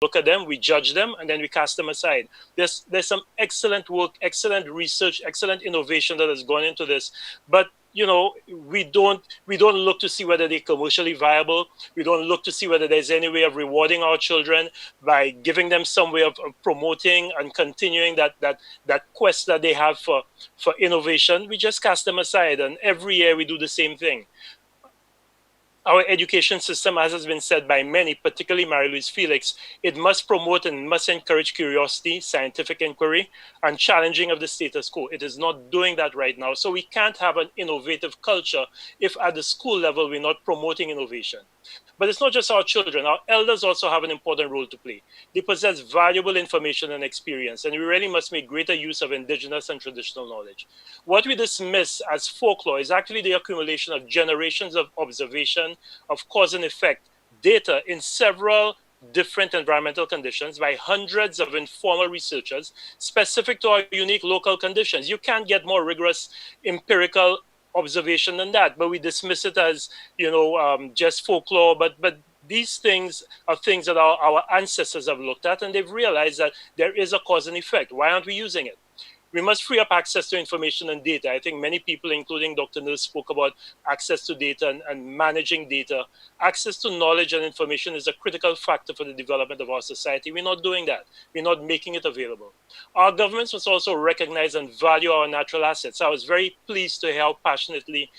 look at them, we judge them, and then we cast them aside. There's some excellent work, excellent research, excellent innovation that has gone into this, but we don't look to see whether they're commercially viable. We don't look to see whether there's any way of rewarding our children by giving them some way of promoting and continuing that quest that they have for innovation. We just cast them aside, and every year we do the same thing. Our education system, as has been said by many, particularly Mary-Louise Felix, it must promote and must encourage curiosity, scientific inquiry, and challenging of the status quo. It is not doing that right now. So we can't have an innovative culture if at the school level we're not promoting innovation. But it's not just our children. Our elders also have an important role to play. They possess valuable information and experience, and we really must make greater use of indigenous and traditional knowledge. What we dismiss as folklore is actually the accumulation of generations of observation, of cause and effect data in several different environmental conditions by hundreds of informal researchers specific to our unique local conditions. You can't get more rigorous empirical observation than that, but we dismiss it as just folklore. But these things are things that our ancestors have looked at, and they've realized that there is a cause and effect. Why aren't we using it? We must free up access to information and data. I think many people, including Dr. Nils, spoke about access to data and managing data. Access to knowledge and information is a critical factor for the development of our society. We're not doing that. We're not making it available. Our governments must also recognize and value our natural assets. I was very pleased to hear how passionately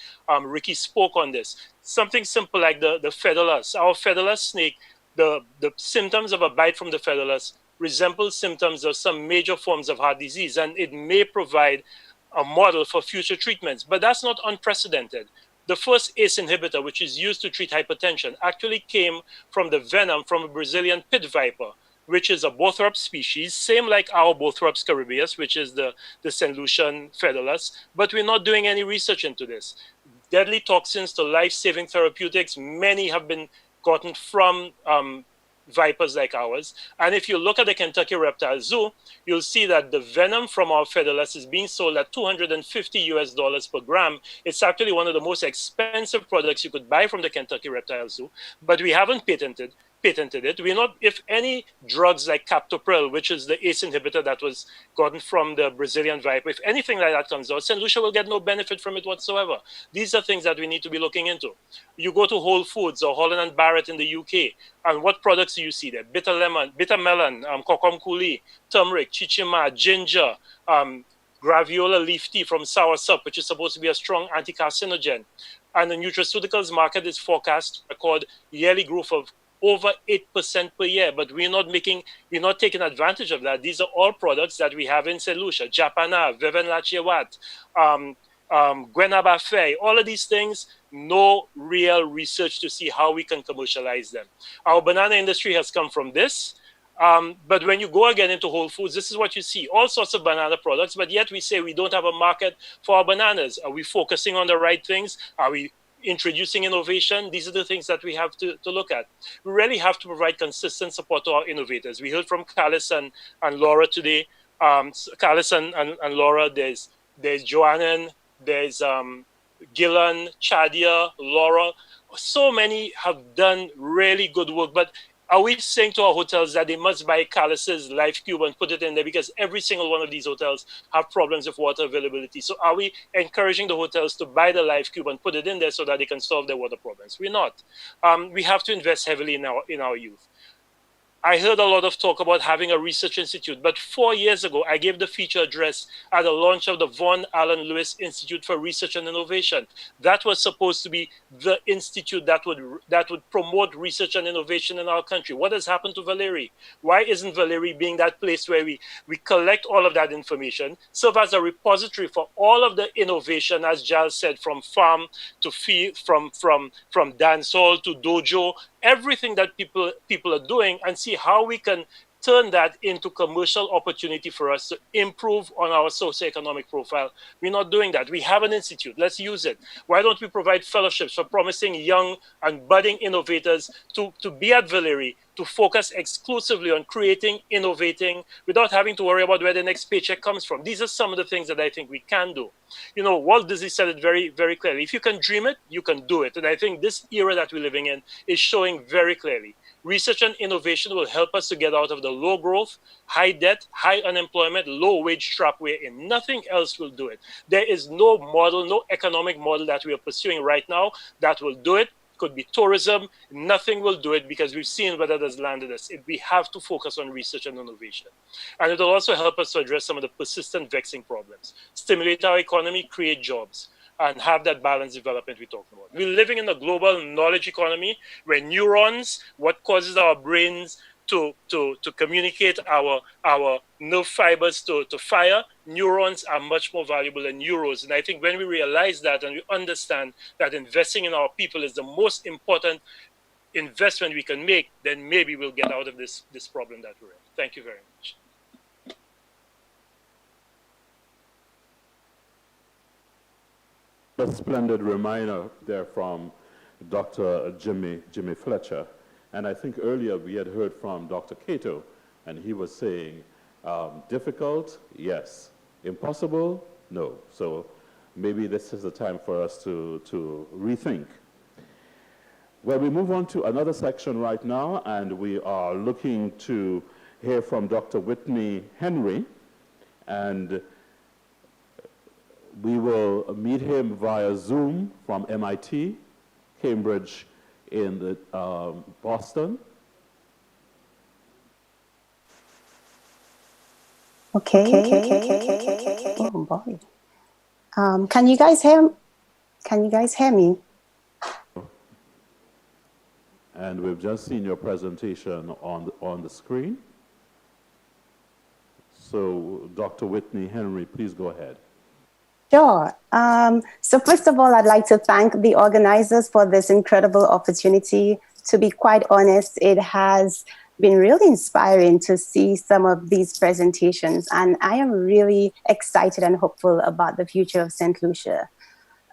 Ricky spoke on this. Something simple like the featherless. Our featherless snake, the symptoms of a bite from the featherless resemble symptoms of some major forms of heart disease, and it may provide a model for future treatments. But that's not unprecedented. The first ACE inhibitor, which is used to treat hypertension, actually came from the venom from a Brazilian pit viper, which is a Bothrops species, same like our Bothrops caribeus, which is the St. Lucian featherless, but we're not doing any research into this. Deadly toxins to life-saving therapeutics, many have been gotten from vipers like ours. And if you look at the Kentucky Reptile Zoo, you'll see that the venom from our featherless is being sold at $250 per gram. It's actually one of the most expensive products you could buy from the Kentucky Reptile Zoo, but we haven't patented it. We're not, if any drugs like captopril, which is the ACE inhibitor that was gotten from the Brazilian viper, if anything like that comes out, St. Lucia will get no benefit from it whatsoever. These are things that we need to be looking into. You go to Whole Foods or Holland and Barrett in the UK, and what products do you see there? Bitter lemon, bitter melon, kokum kuli, turmeric, chichima, ginger, graviola leaf tea from soursop, which is supposed to be a strong anti-carcinogen. And the nutraceuticals market is forecast to record yearly growth of over 8% per year, but we're not taking advantage of that. These are all products that we have in St. Lucia: Japana, Veven Lachewat, Gwenaba Fay, all of these things, no real research to see how we can commercialize them. Our banana industry has come from this. But when you go again into Whole Foods, this is what you see: all sorts of banana products, but yet we say we don't have a market for our bananas. Are we focusing on the right things? Are we introducing innovation? These are the things that we have to look at. We really have to provide consistent support to our innovators. We heard from Callis and Laura today. Callis and Laura, there's Joannan, there's Gillan, Chadia, Laura. So many have done really good work, but are we saying to our hotels that they must buy Callis's Life Cube and put it in there, because every single one of these hotels have problems with water availability? So are we encouraging the hotels to buy the Life Cube and put it in there so that they can solve their water problems? We're not. We have to invest heavily in our youth. I heard a lot of talk about having a research institute, but 4 years ago, I gave the feature address at the launch of the Vaughan Allen Lewis Institute for Research and Innovation. That was supposed to be the institute that would promote research and innovation in our country. What has happened to Laborie? Why isn't Laborie being that place where we collect all of that information, serve as a repository for all of the innovation, as Giles said, from farm to field, from dance hall to dojo, everything that people are doing, and see how we can turn that into commercial opportunity for us to improve on our socioeconomic profile. We're not doing that. We have an institute. Let's use it. Why don't we provide fellowships for promising young and budding innovators to be at Laborie, to focus exclusively on creating, innovating, without having to worry about where the next paycheck comes from? These are some of the things that I think we can do. Walt Disney said it very, very clearly. If you can dream it, you can do it. And I think this era that we're living in is showing very clearly. Research and innovation will help us to get out of the low growth, high debt, high unemployment, low wage trap we're in. Nothing else will do it. There is no model, no economic model that we are pursuing right now that will do it. Could be tourism. Nothing will do it because we've seen whether that's landed us. We have to focus on research and innovation. And it will also help us to address some of the persistent vexing problems, stimulate our economy, create jobs, and have that balanced development we're talking about. We're living in a global knowledge economy where neurons, what causes our brains to communicate our nerve fibers to fire, neurons are much more valuable than euros. And I think when we realize that and we understand that investing in our people is the most important investment we can make, then maybe we'll get out of this problem that we're in. Thank you very much. A splendid reminder there from Dr. Jimmy Fletcher. And I think earlier we had heard from Dr. Cato, and he was saying, difficult, yes. Impossible, no. So maybe this is the time for us to rethink. Well, we move on to another section right now, and we are looking to hear from Dr. Whitney Henry, and we will meet him via Zoom from MIT, Cambridge in the, Boston. Okay. Oh boy. Can you guys hear me? And we've just seen your presentation on the screen. So, Dr. Whitney Henry, please go ahead. Sure. So first of all, I'd like to thank the organizers for this incredible opportunity. To be quite honest, it has been really inspiring to see some of these presentations, and I am really excited and hopeful about the future of St. Lucia.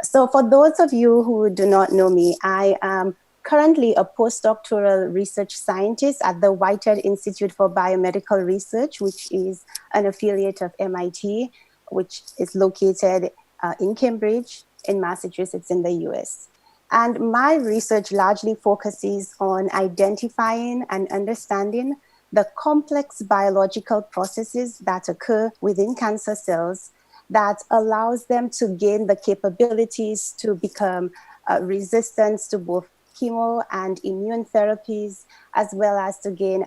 So for those of you who do not know me, I am currently a postdoctoral research scientist at the Whitehead Institute for Biomedical Research, which is an affiliate of MIT, which is located in Cambridge, in Massachusetts, in the US. And my research largely focuses on identifying and understanding the complex biological processes that occur within cancer cells that allows them to gain the capabilities to become resistant to both chemo and immune therapies, as well as to gain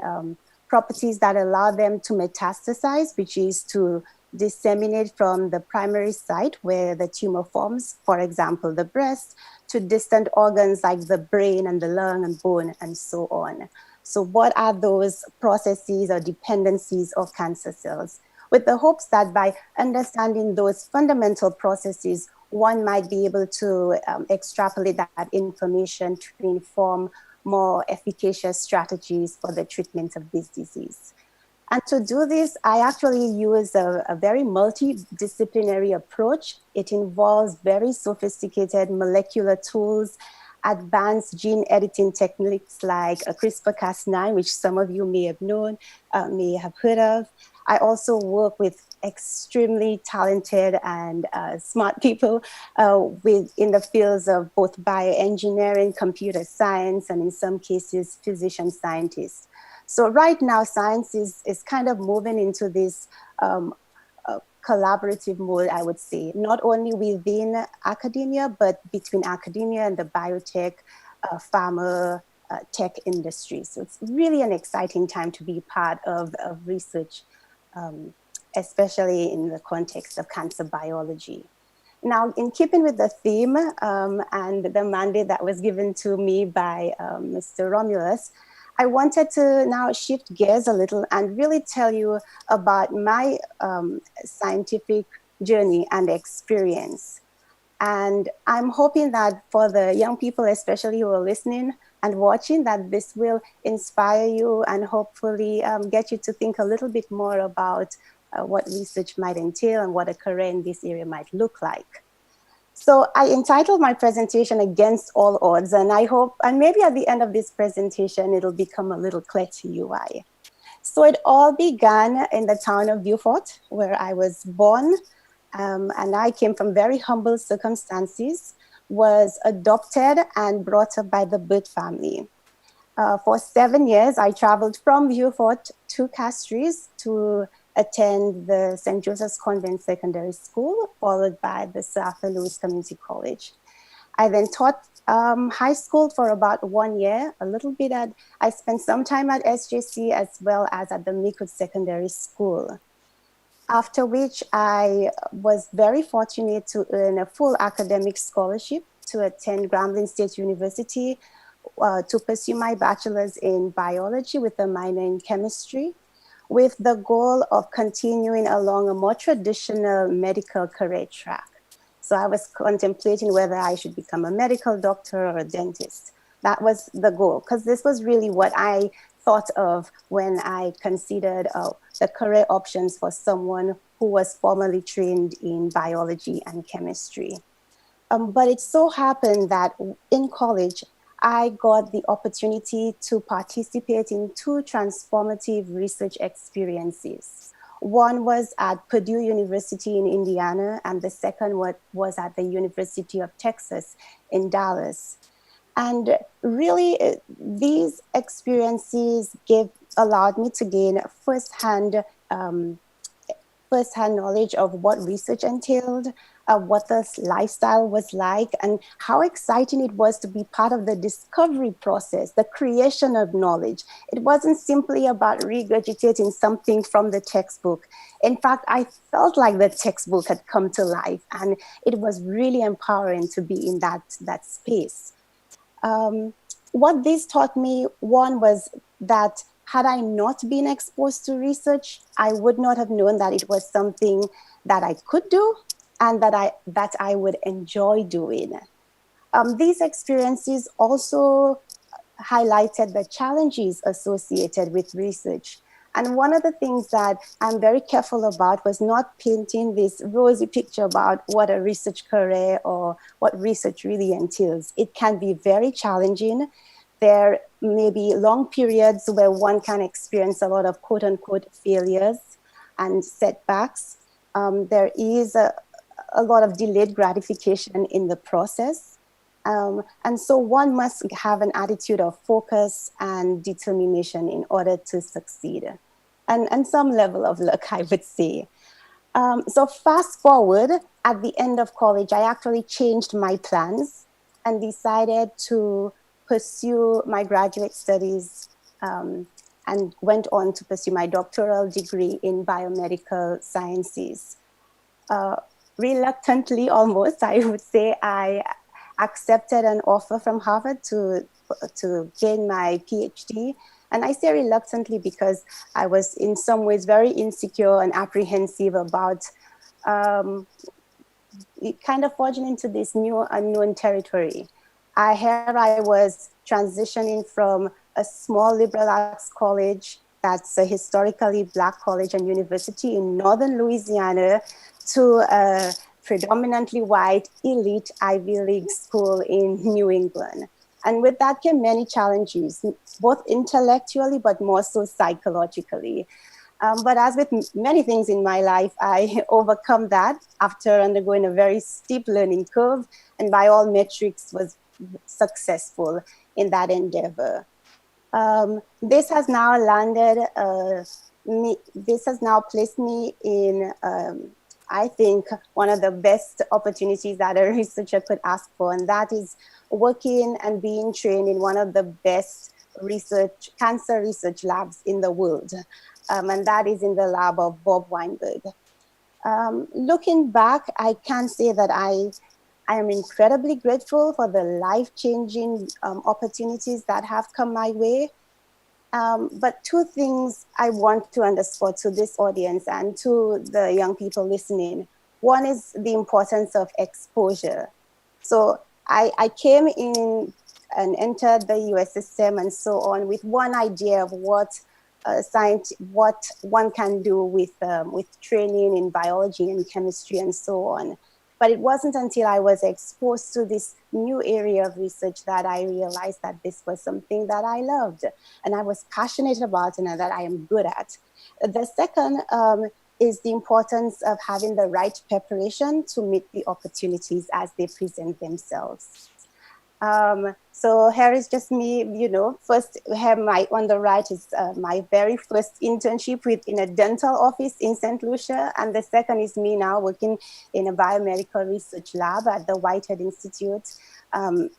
properties that allow them to metastasize, which is to disseminate from the primary site where the tumor forms, for example, the breast, to distant organs like the brain and the lung and bone and so on. So what are those processes or dependencies of cancer cells? With the hopes that by understanding those fundamental processes, one might be able to extrapolate that information to inform more efficacious strategies for the treatment of this disease. And to do this, I actually use a very multidisciplinary approach. It involves very sophisticated molecular tools, advanced gene editing techniques like CRISPR-Cas9, which some of you may have known, may have heard of. I also work with extremely talented and smart people in the fields of both bioengineering, computer science, and in some cases, physician scientists. So right now, science is kind of moving into this collaborative mode, I would say, not only within academia, but between academia and the biotech, pharma, tech industry. So it's really an exciting time to be part of research, especially in the context of cancer biology. Now, in keeping with the theme and the mandate that was given to me by Mr. Romulus, I wanted to now shift gears a little and really tell you about my scientific journey and experience. And I'm hoping that for the young people, especially who are listening and watching, that this will inspire you and hopefully get you to think a little bit more about what research might entail and what a career in this area might look like. So I entitled my presentation Against All Odds, and I hope, and maybe at the end of this presentation, it'll become a little clear to you why. So it all began in the town of Beaufort, where I was born, and I came from very humble circumstances, was adopted and brought up by the birth family. For 7 years, I traveled from Beaufort to Castries to attend the St. Joseph's Convent Secondary School, followed by the Sir Arthur Lewis Community College. I then taught high school for about 1 year, a little bit at, I spent some time at SJC as well as at the Mikud Secondary School. After which I was very fortunate to earn a full academic scholarship to attend Grambling State University to pursue my bachelor's in biology with a minor in chemistry, with the goal of continuing along a more traditional medical career track. So I was contemplating whether I should become a medical doctor or a dentist. That was the goal, because this was really what I thought of when I considered the career options for someone who was formally trained in biology and chemistry. But it so happened that in college, I got the opportunity to participate in two transformative research experiences. One was at Purdue University in Indiana, and the second was at the University of Texas in Dallas. And really, these experiences allowed me to gain um, firsthand knowledge of what research entailed, what the lifestyle was like, and how exciting it was to be part of the discovery process, the creation of knowledge. It wasn't simply about regurgitating something from the textbook. In fact, I felt like the textbook had come to life, and it was really empowering to be in that space. Um, what this taught me, one, was that had I not been exposed to research, I would not have known that it was something that I could do and that I would enjoy doing. These experiences also highlighted the challenges associated with research. And one of the things that I'm very careful about was not painting this rosy picture about what a research career or what research really entails. It can be very challenging. There may be long periods where one can experience a lot of quote unquote failures and setbacks. There is a lot of delayed gratification in the process. And so one must have an attitude of focus and determination in order to succeed, and some level of luck, I would say. So fast forward, at the end of college, I actually changed my plans and decided to pursue my graduate studies, and went on to pursue my doctoral degree in biomedical sciences. Uh, Reluctantly, almost, I would say, I accepted an offer from Harvard to gain my PhD. And I say reluctantly because I was in some ways very insecure and apprehensive about um, kind of forging into this new unknown territory. Here I was transitioning from a small liberal arts college that's a historically Black college and university in northern Louisiana to a predominantly white elite Ivy League school in New England. And with that came many challenges, both intellectually, but more so psychologically. But as with many things in my life, I overcome that after undergoing a very steep learning curve, and by all metrics was successful in that endeavor. This has now landed this has now placed me in, I think, one of the best opportunities that a researcher could ask for, and that is working and being trained in one of the best cancer research labs in the world, and that is in the lab of Bob Weinberg. Looking back, I can say that I am incredibly grateful for the life-changing opportunities that have come my way. But two things I want to underscore to this audience and to the young people listening. One is the importance of exposure. So I came in and entered the US system and so on with one idea of what what one can do with training in biology and chemistry and so on. But it wasn't until I was exposed to this new area of research that I realized that this was something that I loved and I was passionate about and that I am good at. The second is the importance of having the right preparation to meet the opportunities as they present themselves. So here is just me, first have my, on the right is my very first internship in a dental office in St. Lucia. And the second is me now working in a biomedical research lab at the Whitehead Institute. Um,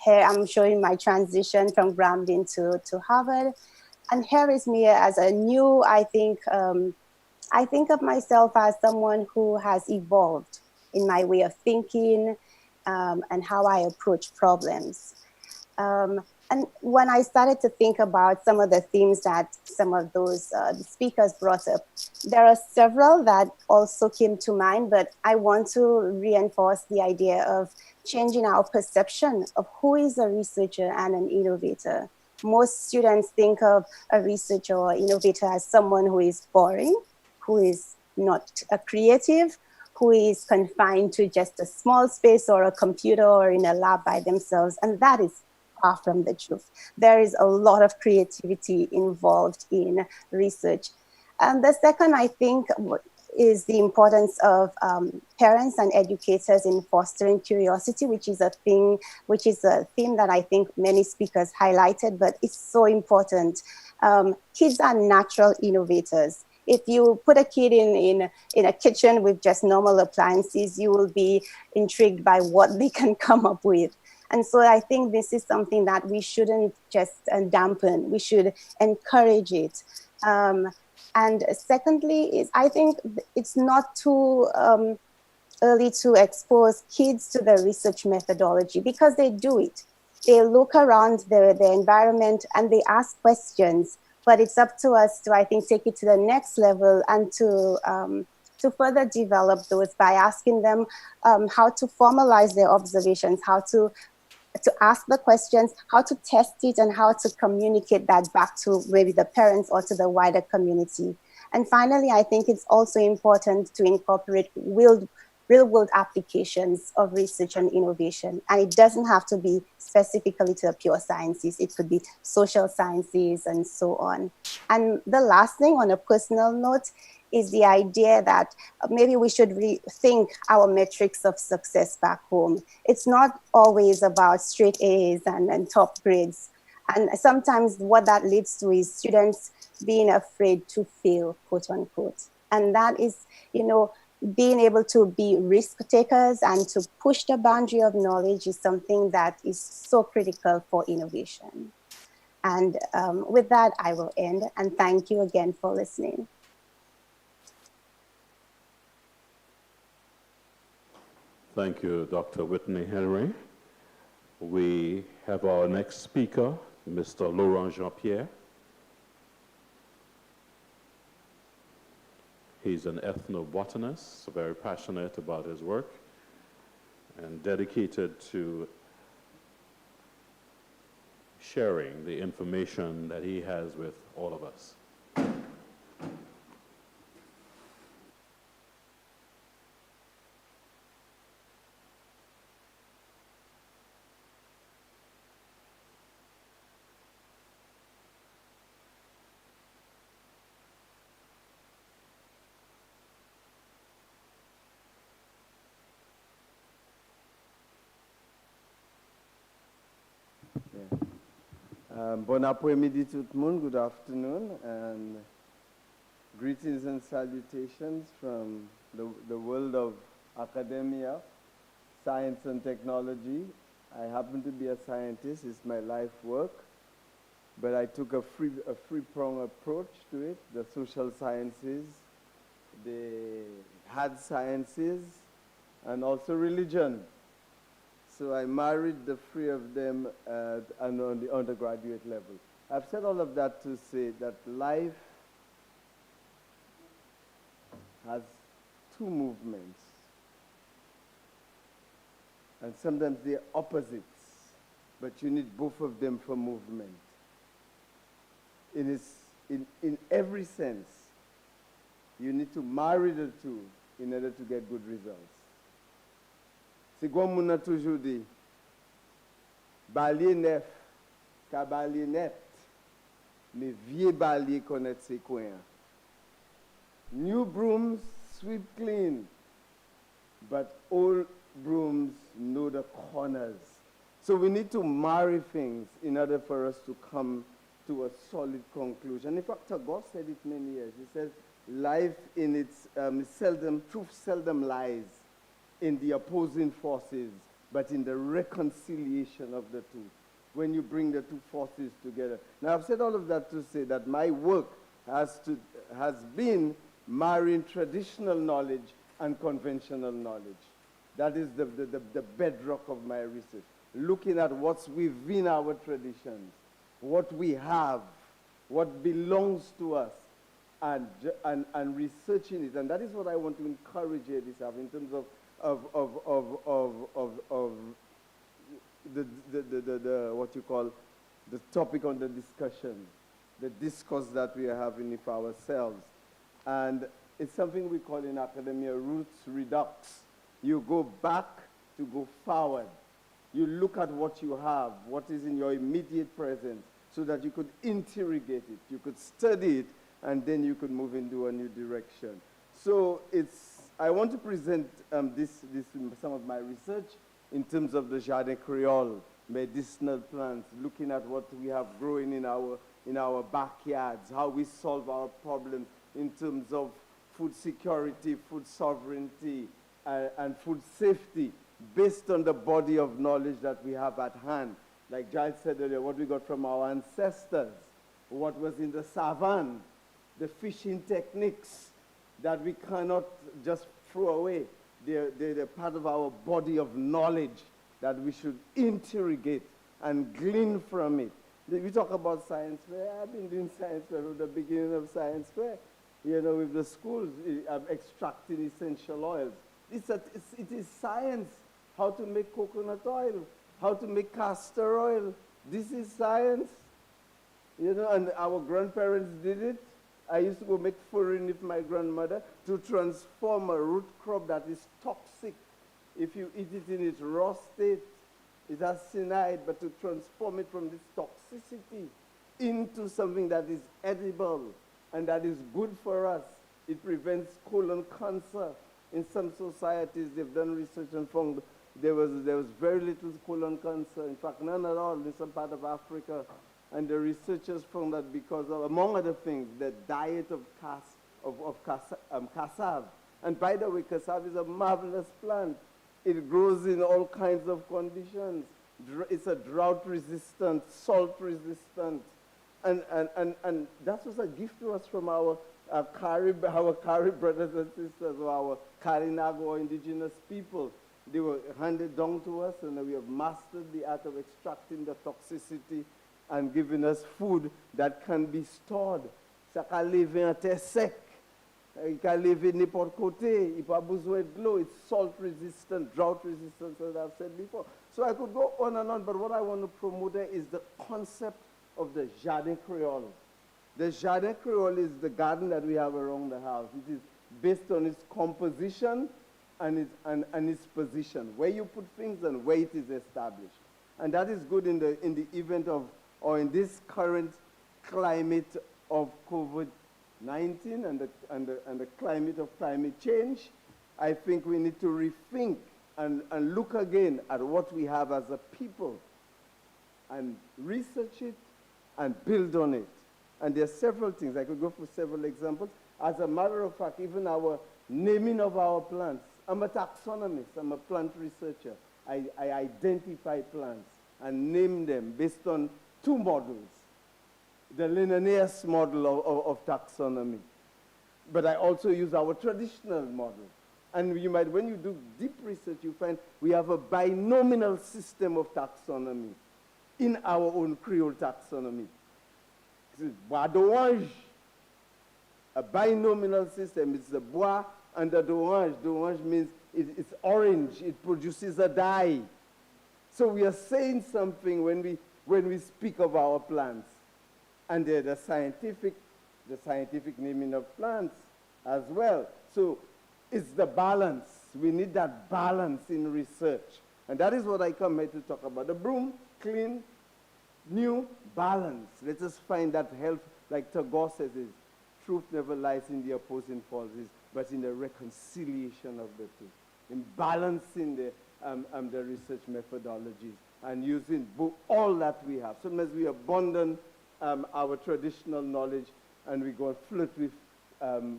Here I'm showing my transition from Grambling to Harvard. And here is me as a new, I think of myself as someone who has evolved in my way of thinking, and how I approach problems. Um, and when I started to think about some of the themes that some of those speakers brought up, there are several that also came to mind, but I want to reinforce the idea of changing our perception of who is a researcher and an innovator. Most students think of a researcher or innovator as someone who is boring, who is not a creative, who is confined to just a small space or a computer or in a lab by themselves. And that is far from the truth. There is a lot of creativity involved in research. And the second, I think, is the importance of parents and educators in fostering curiosity, which is a theme that I think many speakers highlighted, but it's so important. Kids are natural innovators. If you put a kid in a kitchen with just normal appliances, you will be intrigued by what they can come up with. And so I think this is something that we shouldn't just dampen. We should encourage it. And secondly, is I think it's not too early to expose kids to the research methodology, because they do it. They look around the environment and they ask questions, but it's up to us to, I think, take it to the next level and to further develop those by asking them how to formalize their observations, how to ask the questions, how to test it, and how to communicate that back to maybe the parents or to the wider community. And finally, I think it's also important to incorporate real world applications of research and innovation. And it doesn't have to be specifically to the pure sciences, it could be social sciences and so on. And the last thing, on a personal note, is the idea that maybe we should rethink our metrics of success back home. It's not always about straight A's and top grades. And sometimes what that leads to is students being afraid to fail, quote unquote. And that is, being able to be risk takers and to push the boundary of knowledge is something that is so critical for innovation. And with that, I will end. And thank you again for listening. Thank you, Dr. Whitney Henry. We have our next speaker, Mr. Laurent Jean-Pierre. He's an ethnobotanist, very passionate about his work and dedicated to sharing the information that he has with all of us. Bon après-midi tout le monde, good afternoon, and greetings and salutations from the world of academia, science and technology. I happen to be a scientist, it's my life work, but I took a three-pronged approach to it: the social sciences, the hard sciences, and also religion. So I married the three of them and on the undergraduate level. I've said all of that to say that life has two movements, and sometimes they're opposites, but you need both of them for movement. In every sense, you need to marry the two in order to get good results. C'est comme on a toujours dit, balier neuf, cabalier net, mais vieux balier connaît ses coins. New brooms sweep clean, but old brooms know the corners. So we need to marry things in order for us to come to a solid conclusion. In fact, God said it many years. He says, life in its truth seldom lies in the opposing forces, but in the reconciliation of the two, when you bring the two forces together. Now, I've said all of that to say that my work has been marrying traditional knowledge and conventional knowledge. That is the bedrock of my research. Looking at what's within our traditions, what we have, what belongs to us, and researching it. And that is what I want to encourage here this afternoon in terms of the what you call the topic on the discussion, the discourse that we are having with ourselves. And it's something we call in academia roots redux. You go back to go forward. You look at what you have, what is in your immediate present, so that you could interrogate it, you could study it, and then you could move into a new direction. So I want to present some of my research in terms of the Jardin Creole, medicinal plants, looking at what we have growing in our backyards, how we solve our problems in terms of food security, food sovereignty, and food safety, based on the body of knowledge that we have at hand. Like Giles said earlier, what we got from our ancestors, what was in the savannah, the fishing techniques that we cannot just throw away. They're part of our body of knowledge that we should interrogate and glean from it. We talk about science fair. I've been doing science fair from the beginning of science fair. You know, with the schools, extracting essential oils. It is science, how to make coconut oil, how to make castor oil. This is science. You know, and our grandparents did it. I used to go make furring with my grandmother to transform a root crop that is toxic. If you eat it in its raw state, it has cyanide, but to transform it from this toxicity into something that is edible and that is good for us. It prevents colon cancer. In some societies, they've done research and found there was very little colon cancer. In fact, none at all in some part of Africa. And the researchers found that because of, among other things, the diet of cassava. And by the way, cassava is a marvelous plant. It grows in all kinds of conditions. It's a drought-resistant, salt-resistant. And that was a gift to us from our Kari brothers and sisters, or our Karinago or indigenous people. They were handed down to us, and we have mastered the art of extracting the toxicity and giving us food that can be stored. Ça can live en terre sec. It can live n'importe côté. Il pas besoin de l'eau. It's salt resistant, drought resistant, as I've said before. So I could go on and on, but what I want to promote there is the concept of the Jardin Creole. The Jardin Creole is the garden that we have around the house. It is based on its composition and its position, where you put things and where it is established. And that is good in the event of, or in this current climate of COVID-19 and the climate of climate change. I think we need to rethink and look again at what we have as a people and research it and build on it. And there are several things. I could go for several examples. As a matter of fact, even our naming of our plants. I'm a taxonomist. I'm a plant researcher. I identify plants and name them based on two models. The Linnaeus model of taxonomy. But I also use our traditional model. And you might, when you do deep research, you find we have a binomial system of taxonomy in our own Creole taxonomy. This is bois d'orange. A binomial system. It's the bois and the d'orange. D'orange means it's orange. It produces a dye. So we are saying something when we speak of our plants. And the scientific naming of plants as well. So it's the balance. We need that balance in research. And that is what I come here to talk about. The broom, clean, new, balance. Let us find that health, like Tagore says, is truth never lies in the opposing forces, but in the reconciliation of the two, in balancing the research methodologies. and using all that we have. Sometimes we abandon our traditional knowledge and we go and flirt with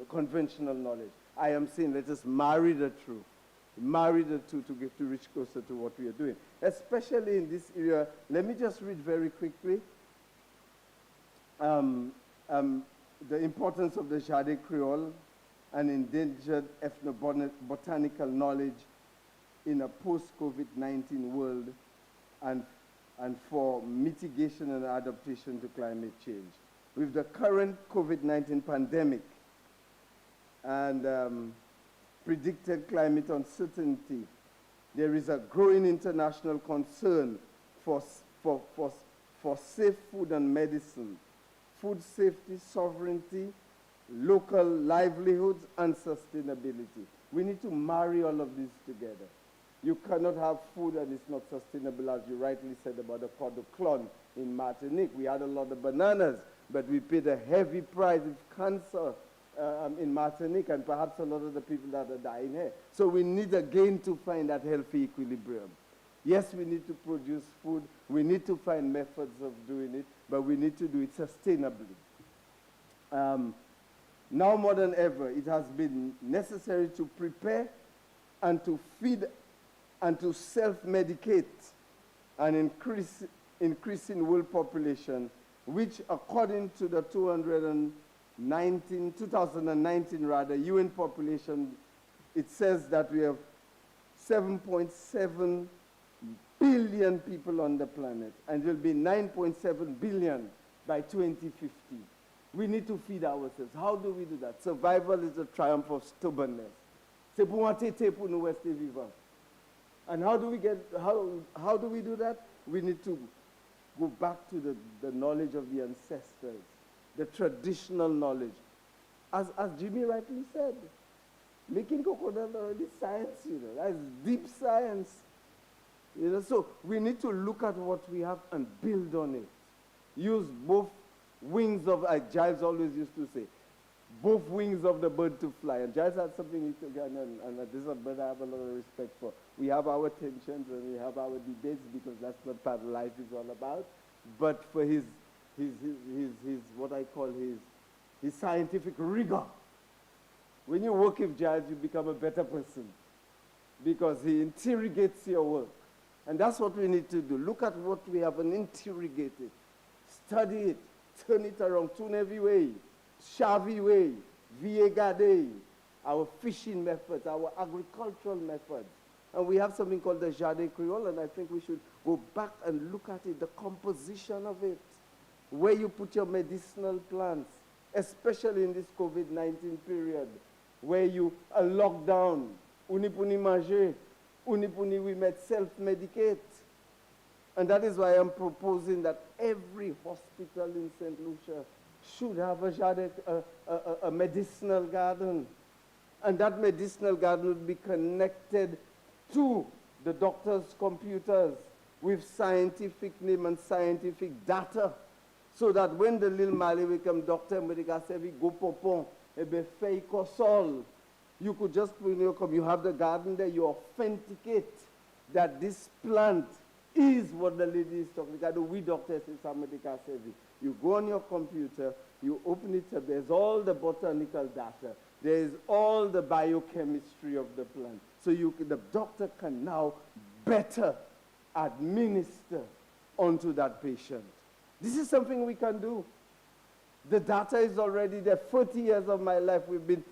conventional knowledge. I am saying let us marry the two. Marry the two to reach closer to what we are doing. Especially in this area, let me just read very quickly the importance of the Jardin Creole and endangered ethnobotanical knowledge in a post-COVID-19 world and for mitigation and adaptation to climate change. With the current COVID-19 pandemic and predicted climate uncertainty, there is a growing international concern for safe food and medicine, food safety, sovereignty, local livelihoods, and sustainability. We need to marry all of these together. You cannot have food and it's not sustainable, as you rightly said about the Cor de Clon in Martinique. We had a lot of bananas, but we paid a heavy price of cancer in Martinique and perhaps a lot of the people that are dying here. So we need again to find that healthy equilibrium. Yes, we need to produce food. We need to find methods of doing it, but we need to do it sustainably. Now more than ever, it has been necessary to prepare and to feed and to self-medicate an increasing world population, which according to the 2019 UN population, it says that we have 7.7 billion people on the planet, and it will be 9.7 billion by 2050. We need to feed ourselves. How do we do that? Survival is a triumph of stubbornness. C'est pour entêter pour nous rester vivants. And how do we do that? We need to go back to the knowledge of the ancestors, the traditional knowledge. As Jimmy rightly said, making coconut oil is science, that's deep science. So we need to look at what we have and build on it. Use both wings of, like Giles always used to say, both wings of the bird to fly. And Giles had something he took, and this is a bird I have a lot of respect for. We have our tensions and we have our debates because that's what part of life is all about. But for his what I call his scientific rigor, when you work with Giles, you become a better person because he interrogates your work. And that's what we need to do. Look at what we have and interrogate it. Study it. Turn it around. Tunevi way. Shavi way. Viegade. Our fishing methods. Our agricultural methods. And we have something called the Jardin Creole, and I think we should go back and look at it, the composition of it. Where you put your medicinal plants, especially in this COVID-19 period, where you are locked down. Unipuni manger. Unipuni we met self-medicate. And that is why I'm proposing that every hospital in St. Lucia should have a medicinal garden. And that medicinal garden would be connected to the doctor's computers with scientific name and scientific data. So that when the little Mali become doctor, medical service, go popon, ebe fei kosol, you could just put in your computer, you have the garden there, you authenticate that this plant is what the lady is talking about. We doctors in some medical service. You go on your computer, you open it up, there's all the botanical data. There's all the biochemistry of the plant. So the doctor can now better administer onto that patient. This is something we can do. The data is already there. 40 years of my life, we've been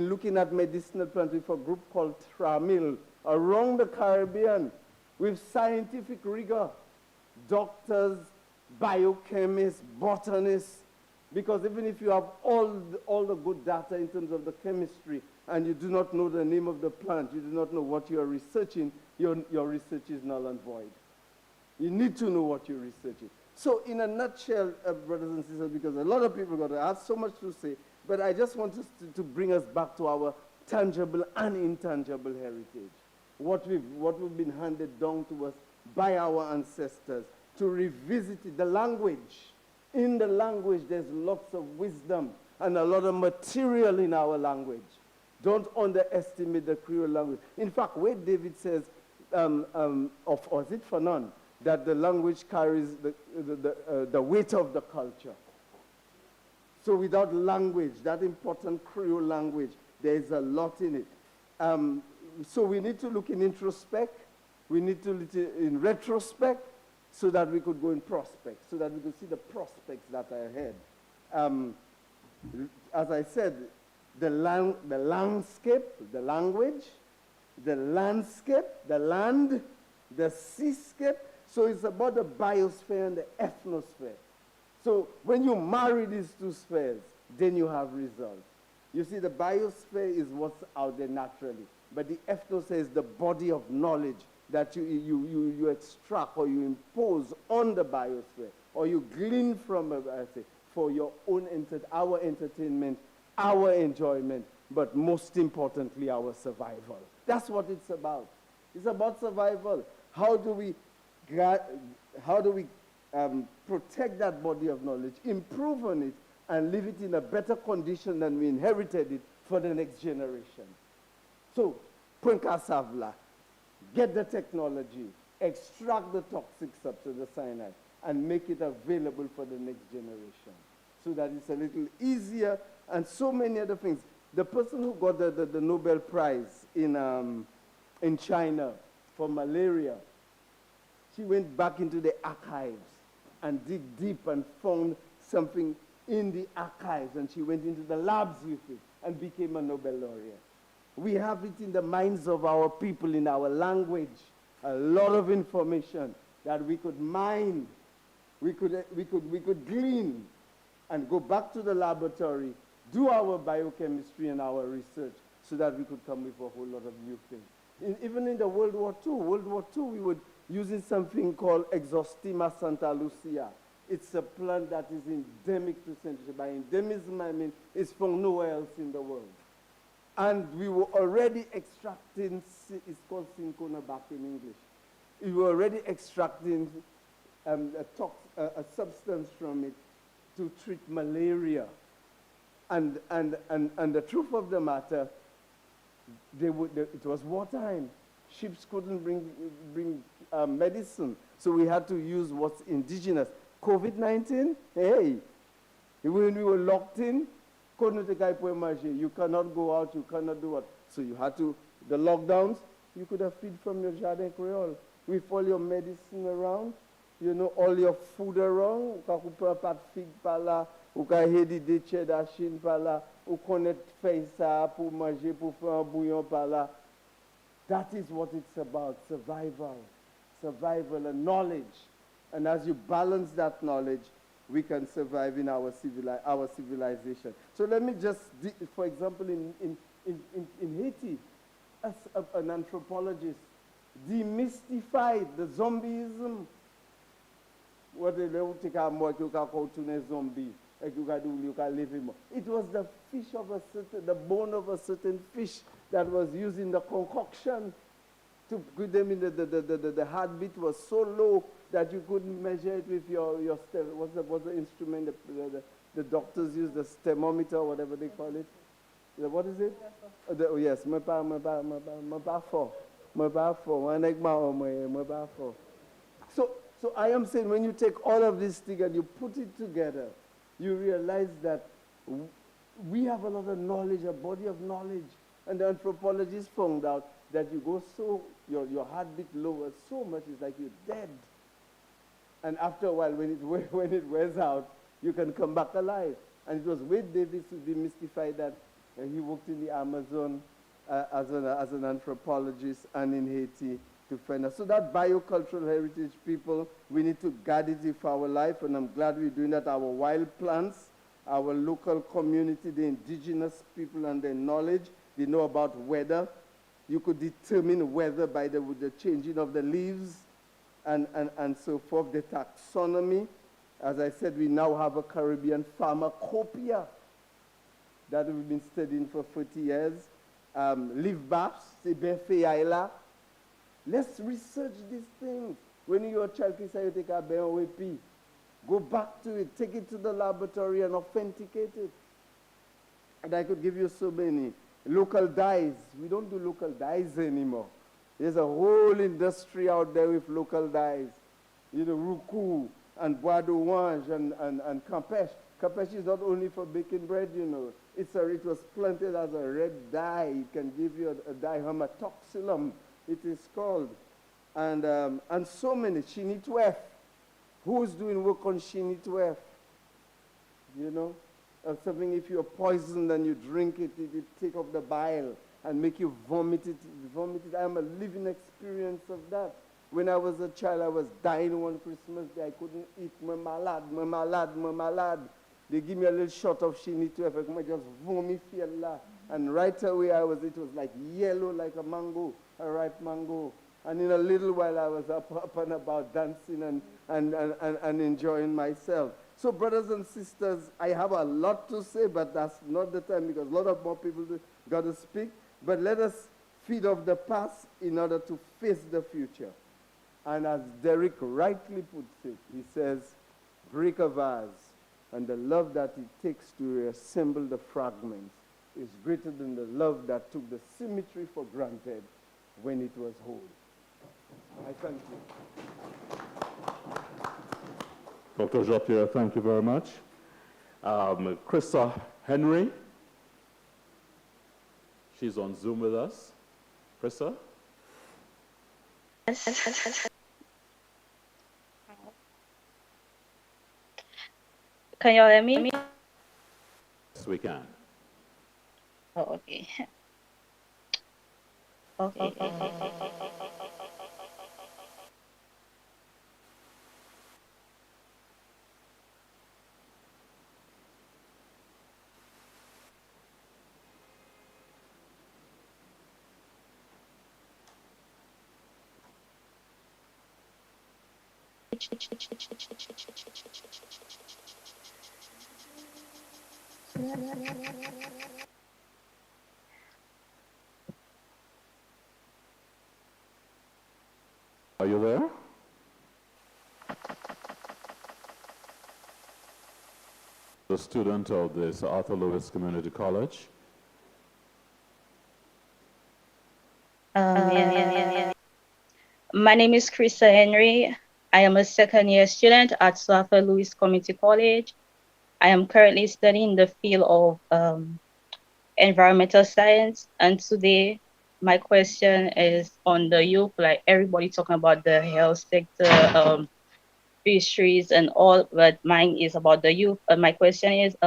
looking at medicinal plants with a group called Tramil around the Caribbean with scientific rigor. Doctors, biochemists, botanists, because even if you have all the good data in terms of the chemistry and you do not know the name of the plant, you do not know what you are researching, your research is null and void. You need to know what you're researching. So in a nutshell, brothers and sisters, because a lot of people got to have so much to say, but I just want us to bring us back to our tangible and intangible heritage. What we've been handed down to us by our ancestors, to revisit it, the language. In the language, there's lots of wisdom and a lot of material in our language. Don't underestimate the Creole language. In fact, where David says, or is it Fanon, that the language carries the weight of the culture. So without language, that important Creole language, there is a lot in it. So we need to look in introspect, we need to look in retrospect, so that we could go in prospect, so that we could see the prospects that are ahead. As I said, the landscape, the language, the landscape, the land, the seascape. So it's about the biosphere and the ethnosphere. So when you marry these two spheres, then you have results. You see, the biosphere is what's out there naturally, but the ethnosphere is the body of knowledge that you extract or you impose on the biosphere, or you glean from, for your own, our entertainment, our enjoyment, but most importantly, our survival. That's what it's about. It's about survival. How do we protect that body of knowledge, improve on it, and leave it in a better condition than we inherited it for the next generation? So, Punka Savla, get the technology, extract the toxic substance, the cyanide, and make it available for the next generation, so that it's a little easier, and so many other things. The person who got the Nobel Prize in China for malaria, she went back into the archives and dig deep and found something in the archives, and she went into the labs with it and became a Nobel laureate. We have it in the minds of our people, in our language, a lot of information that we could mine, we could glean, and go back to the laboratory, do our biochemistry and our research, so that we could come with a whole lot of new things. Even in the World War II, we were using something called Exostema Santa Lucia. It's a plant that is endemic to St. Lucia. By endemism, I mean it's from nowhere else in the world. And we were already extracting, it's called cinchona back in English. We were already extracting a substance from it to treat malaria. And the truth of the matter, it was wartime. Ships couldn't bring medicine, so we had to use what's indigenous. COVID-19, hey, when we were locked in, you cannot go out, you cannot do what. So you had to, the lockdowns, you could have feed from your Jardin Creole with all your medicine around, you know, all your food around. You can pas de fig par là, ou ka hedi de cheddar chine par là, ou connaît fait ça pour manger, pour faire un bouillon par là. That is what it's about, survival. Survival and knowledge. And as you balance that knowledge, we can survive in our civilization. So let me just, for example, in Haiti, as an anthropologist, demystified the zombieism. What they take a more you can call to zombie. It was the fish of a certain, the bone of a certain fish that was used in the concoction to put them in the heartbeat was so low that you couldn't measure it with your what's the instrument the doctors use, the thermometer, whatever they call it. What is it? Yes, so I am saying, when you take all of this thing and you put it together, you realize that we have a lot of knowledge, a body of knowledge. And the anthropologists found out that you go so, your heartbeat lowers so much, it's like you're dead. And after a while, when it wears out, you can come back alive. And it was Wade Davis who demystified that. He worked in the Amazon as an anthropologist and in Haiti to find out. So that biocultural heritage, people, we need to guard it for our life, and I'm glad we're doing that. Our wild plants, our local community, the indigenous people and their knowledge, they know about weather. You could determine weather by the changing of the leaves and so forth, the taxonomy. As I said, we now have a Caribbean pharmacopoeia that we've been studying for 40 years. Leaf baths, let's research these things. When you're a child, you take a BOAP. Go back to it, take it to the laboratory and authenticate it. And I could give you so many. Local dyes. We don't do local dyes anymore. There's a whole industry out there with local dyes. Roucou and bois d'orange and campeche. Campeche is not only for baking bread, it was planted as a red dye. It can give you a dye, hematoxylum, it is called. And so many, chinitwef. Who's doing work on chinitwef? Something if you're poisoned and you drink it, it take off the bile and make you vomit it. I am a living experience of that. When I was a child, I was dying one Christmas day. I couldn't eat my malad. They give me a little shot of shinito. I just vomit feel. And right away it was like yellow, like a mango, a ripe mango. And in a little while I was up and about dancing and enjoying myself. So brothers and sisters, I have a lot to say, but that's not the time because a lot of more people got to speak. But let us feed off the past in order to face the future. And as Derek rightly puts it, he says, break a vase, and the love that it takes to reassemble the fragments is greater than the love that took the symmetry for granted when it was whole. I thank you. Dr. Jean-Pierre, thank you very much. Krista Henry, she's on Zoom with us. Krista? Can you all hear me? Yes, we can. Oh, okay. Okay. Are you there? The student of this Arthur Lewis Community College. Yeah. My name is Krista Henry. I am a second-year student at Arthur Lewis Community College. I am currently studying the field of environmental science, and today my question is on the youth. Like everybody talking about the health sector, fisheries and all, but mine is about the youth. And my question is,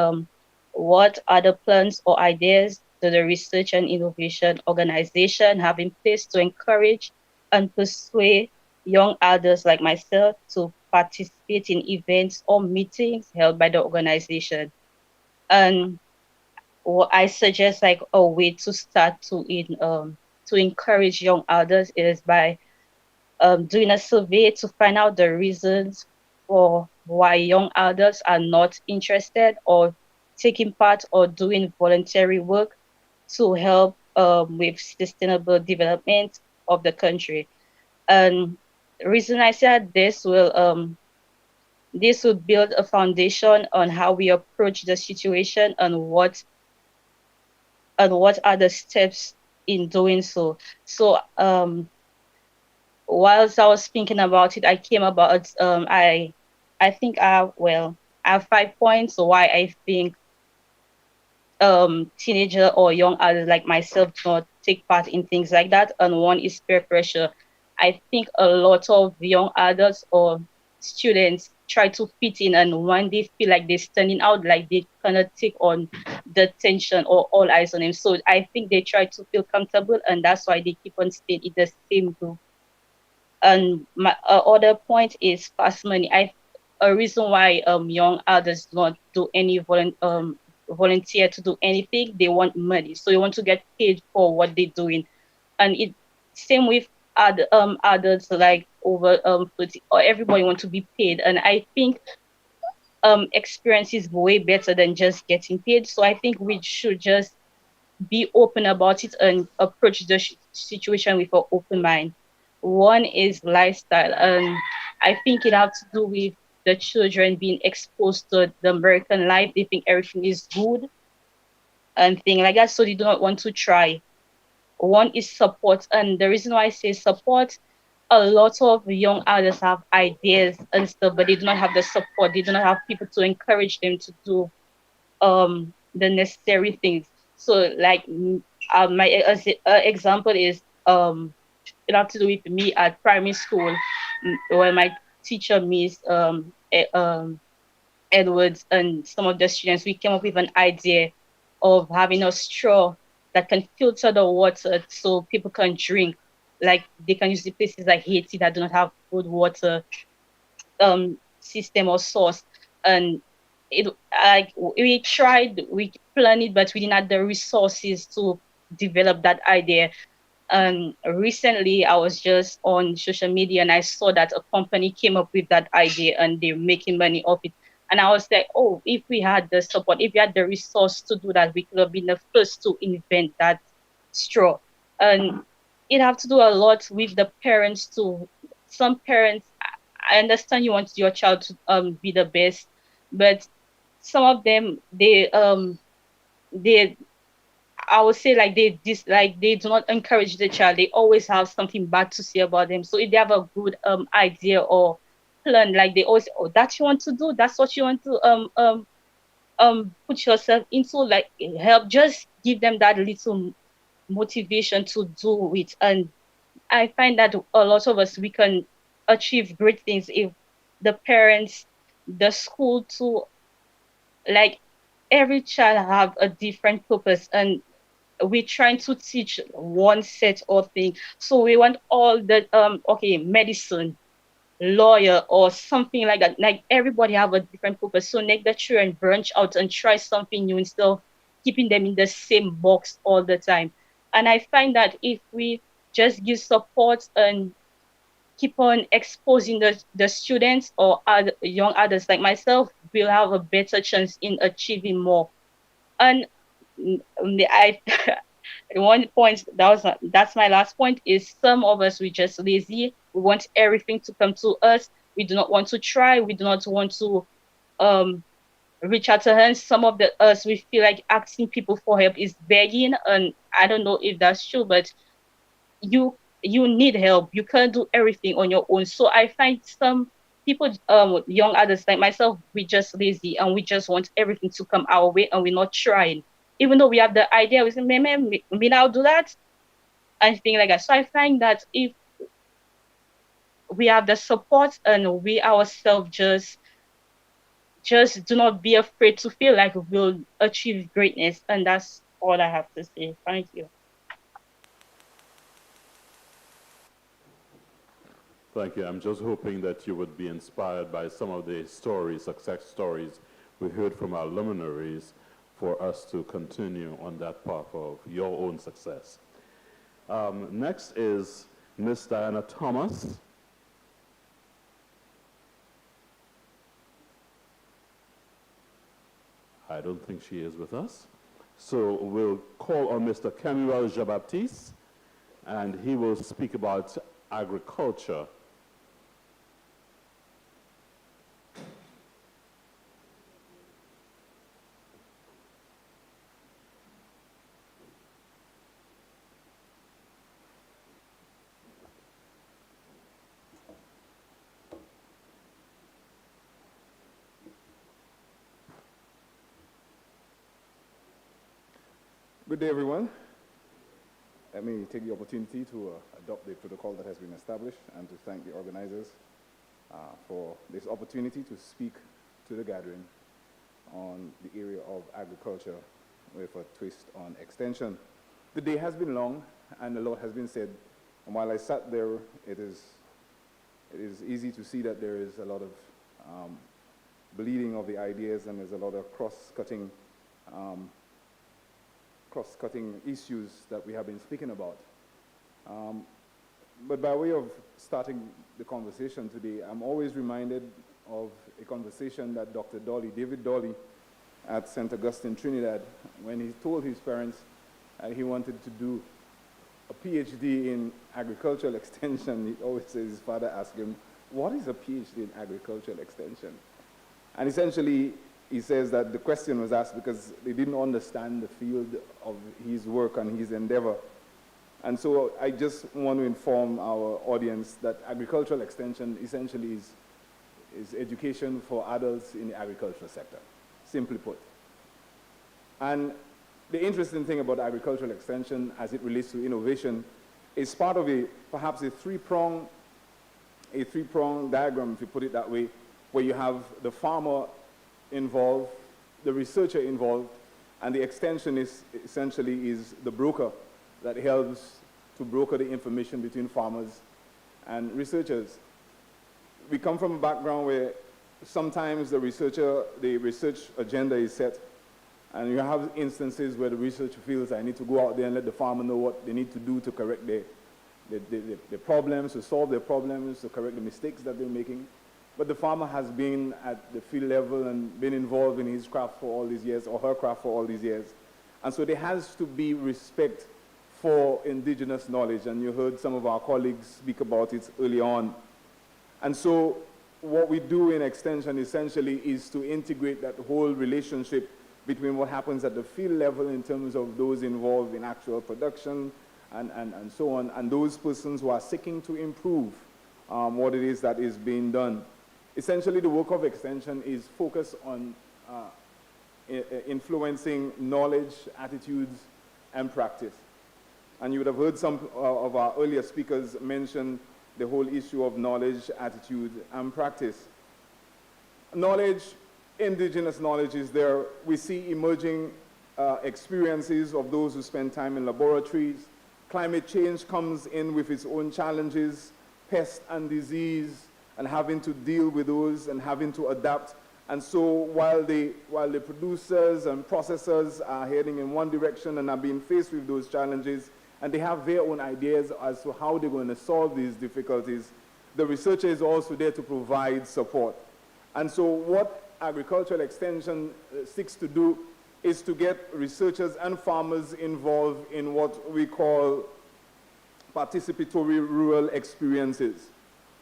what are the plans or ideas do the research and innovation organization have in place to encourage and persuade young adults like myself to participate in events or meetings held by the organization? And what I suggest like a way to start to encourage young adults is by doing a survey to find out the reasons for why young adults are not interested or taking part or doing voluntary work to help with sustainable development of the country. And the reason I said this will build a foundation on how we approach the situation and what are the steps in doing so. So whilst I was thinking about it, I came about I think I have 5 points why I think teenager or young adults like myself do not take part in things like that. And one is peer pressure. I think a lot of young adults or students try to fit in, and when they feel like they're standing out, like they cannot take on the attention or all eyes on them. So I think they try to feel comfortable, and that's why they keep on staying in the same group. And my other point is fast money. A reason why young adults not do any volunteer to do anything. They want money, so they want to get paid for what they're doing. And it same with other adults like over 40, or everybody want to be paid. And I think experience is way better than just getting paid. So I think we should just be open about it and approach the situation with an open mind. One is lifestyle, and I think it has to do with the children being exposed to the American life. They think everything is good and things like that, so they do not want to try. One is support, and the reason why I say support, a lot of young adults have ideas and stuff, but they do not have the support. They do not have people to encourage them to do the necessary things. So like my example is it have to do with me at primary school, when my teacher Miss Edwards and some of the students, we came up with an idea of having a straw that can filter the water so people can drink. Like they can use the places like Haiti that do not have good water system or source. And it like we tried, we planned it, but we didn't have the resources to develop that idea. And recently I was just on social media and I saw that a company came up with that idea and they're making money off it. And I was like, oh, if we had the support, if we had the resource to do that, we could have been the first to invent that straw. And it have to do a lot with the parents too. Some parents, I understand you want your child to be the best, but some of them they I would say like they do not encourage the child. They always have something bad to say about them. So if they have a good idea or plan, like they always, oh, that you want to do, that's what you want to put yourself into, like help, just give them that little motivation to do it. And I find that a lot of us, we can achieve great things if the parents, the school too, like every child have a different purpose, and we're trying to teach one set of thing. So we want all the okay, medicine, lawyer, or something like that. Like everybody have a different purpose. So make the children branch out and try something new instead of keeping them in the same box all the time. And I find that if we just give support and keep on exposing the students or other young adults like myself, we'll have a better chance in achieving more. And I one point that's my last point is some of us, we just lazy. We want everything to come to us. We do not want to try. We do not want to um reach out to hands. Some of the us, we feel like asking people for help is begging, and I don't know if that's true, but you need help. You can't do everything on your own. So I find some people, young adults like myself, we just lazy and we just want everything to come our way and we're not trying. Even though we have the idea, we say, me now do that and things like that. So I find that if we have the support and we ourselves just do not be afraid to feel like we'll achieve greatness. And that's all I have to say. Thank you. Thank you. I'm just hoping that you would be inspired by some of the stories, success stories we heard from our luminaries, for us to continue on that path of your own success. Next is Miss Diana Thomas. I don't think she is with us. So we'll call on Mr. Camuel Jabaptiste, and he will speak about agriculture. Good day, everyone. Let me take the opportunity to adopt the protocol that has been established and to thank the organizers for this opportunity to speak to the gathering on the area of agriculture with a twist on extension. The day has been long and a lot has been said. And while I sat there, it is easy to see that there is a lot of bleeding of the ideas and there's a lot of cross-cutting issues that we have been speaking about. But by way of starting the conversation today, I'm always reminded of a conversation that Dr. David Dolly at St. Augustine, Trinidad, when he told his parents he wanted to do a PhD in agricultural extension. He always says his father asked him, what is a PhD in agricultural extension? And essentially, he says that the question was asked because they didn't understand the field of his work and his endeavor. And so I just want to inform our audience that agricultural extension essentially is education for adults in the agricultural sector, simply put. And the interesting thing about agricultural extension as it relates to innovation is part of perhaps a three-prong diagram, if you put it that way, where you have the farmer involved, the researcher involved, and the extensionist essentially is the broker that helps to broker the information between farmers and researchers. We come from a background where sometimes the research agenda is set, and you have instances where the researcher feels, I need to go out there and let the farmer know what they need to do to correct their problems, to solve their problems, to correct the mistakes that they're making. But the farmer has been at the field level and been involved in his craft for all these years, or her craft for all these years. And so there has to be respect for indigenous knowledge, and you heard some of our colleagues speak about it early on. And so what we do in extension essentially is to integrate that whole relationship between what happens at the field level in terms of those involved in actual production and so on, and those persons who are seeking to improve what it is that is being done. Essentially, the work of extension is focused on influencing knowledge, attitudes, and practice. And you would have heard some of our earlier speakers mention the whole issue of knowledge, attitude, and practice. Knowledge, indigenous knowledge is there. We see emerging experiences of those who spend time in laboratories. Climate change comes in with its own challenges, pest and disease, and having to deal with those and having to adapt. And so while the producers and processors are heading in one direction and are being faced with those challenges, and they have their own ideas as to how they're going to solve these difficulties, the researcher is also there to provide support. And so what agricultural extension seeks to do is to get researchers and farmers involved in what we call participatory rural experiences.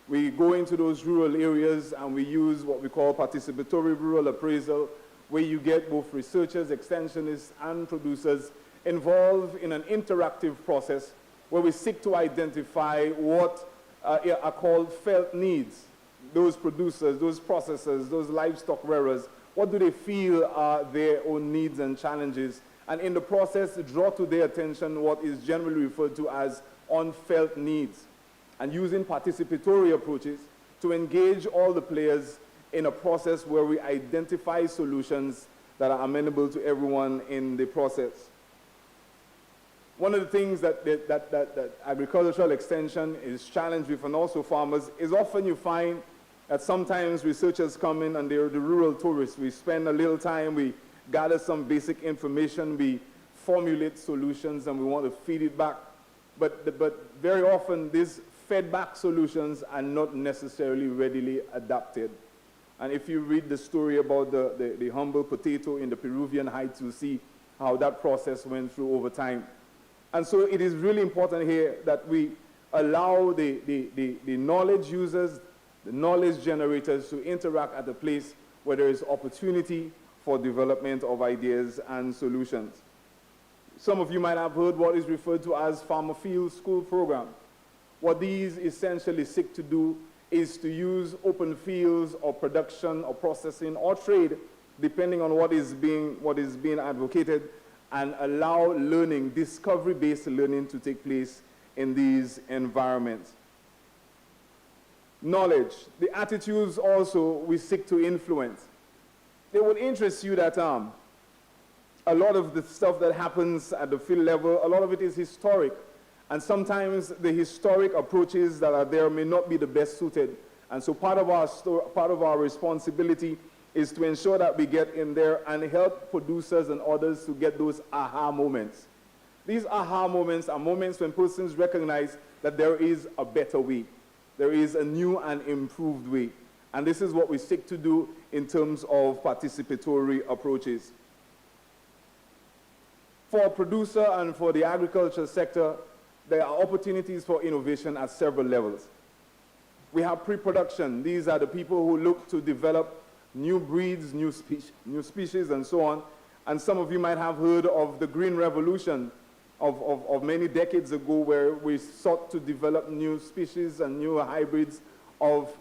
We go into those rural areas and we use what we call participatory rural appraisal, where you get both researchers, extensionists, and producers involved in an interactive process where we seek to identify what are called felt needs. Those producers, those processors, those livestock rearers, what do they feel are their own needs and challenges? And in the process, draw to their attention what is generally referred to as unfelt needs, and using participatory approaches to engage all the players in a process where we identify solutions that are amenable to everyone in the process. One of the things that agricultural extension is challenged with, and also farmers, is often you find that sometimes researchers come in and they're the rural tourists. We spend a little time, we gather some basic information, we formulate solutions, and we want to feed it back. But very often these fed back solutions are not necessarily readily adapted. And if you read the story about the humble potato in the Peruvian heights, you'll see how that process went through over time. And so it is really important here that we allow the knowledge users, the knowledge generators to interact at a place where there is opportunity for development of ideas and solutions. Some of you might have heard what is referred to as farmer field school program. What these essentially seek to do is to use open fields or production or processing or trade, depending on what is being advocated, and allow learning, discovery-based learning, to take place in these environments. Knowledge, the attitudes also we seek to influence. It will interest you that a lot of the stuff that happens at the field level, a lot of it is historic. And sometimes the historic approaches that are there may not be the best suited. And so part of our responsibility is to ensure that we get in there and help producers and others to get those aha moments. These aha moments are moments when persons recognize that there is a better way. There is a new and improved way. And this is what we seek to do in terms of participatory approaches. For a producer and for the agriculture sector, there are opportunities for innovation at several levels. We have pre-production. These are the people who look to develop new breeds, new species, and so on. And some of you might have heard of the Green Revolution, of many decades ago, where we sought to develop new species and new hybrids of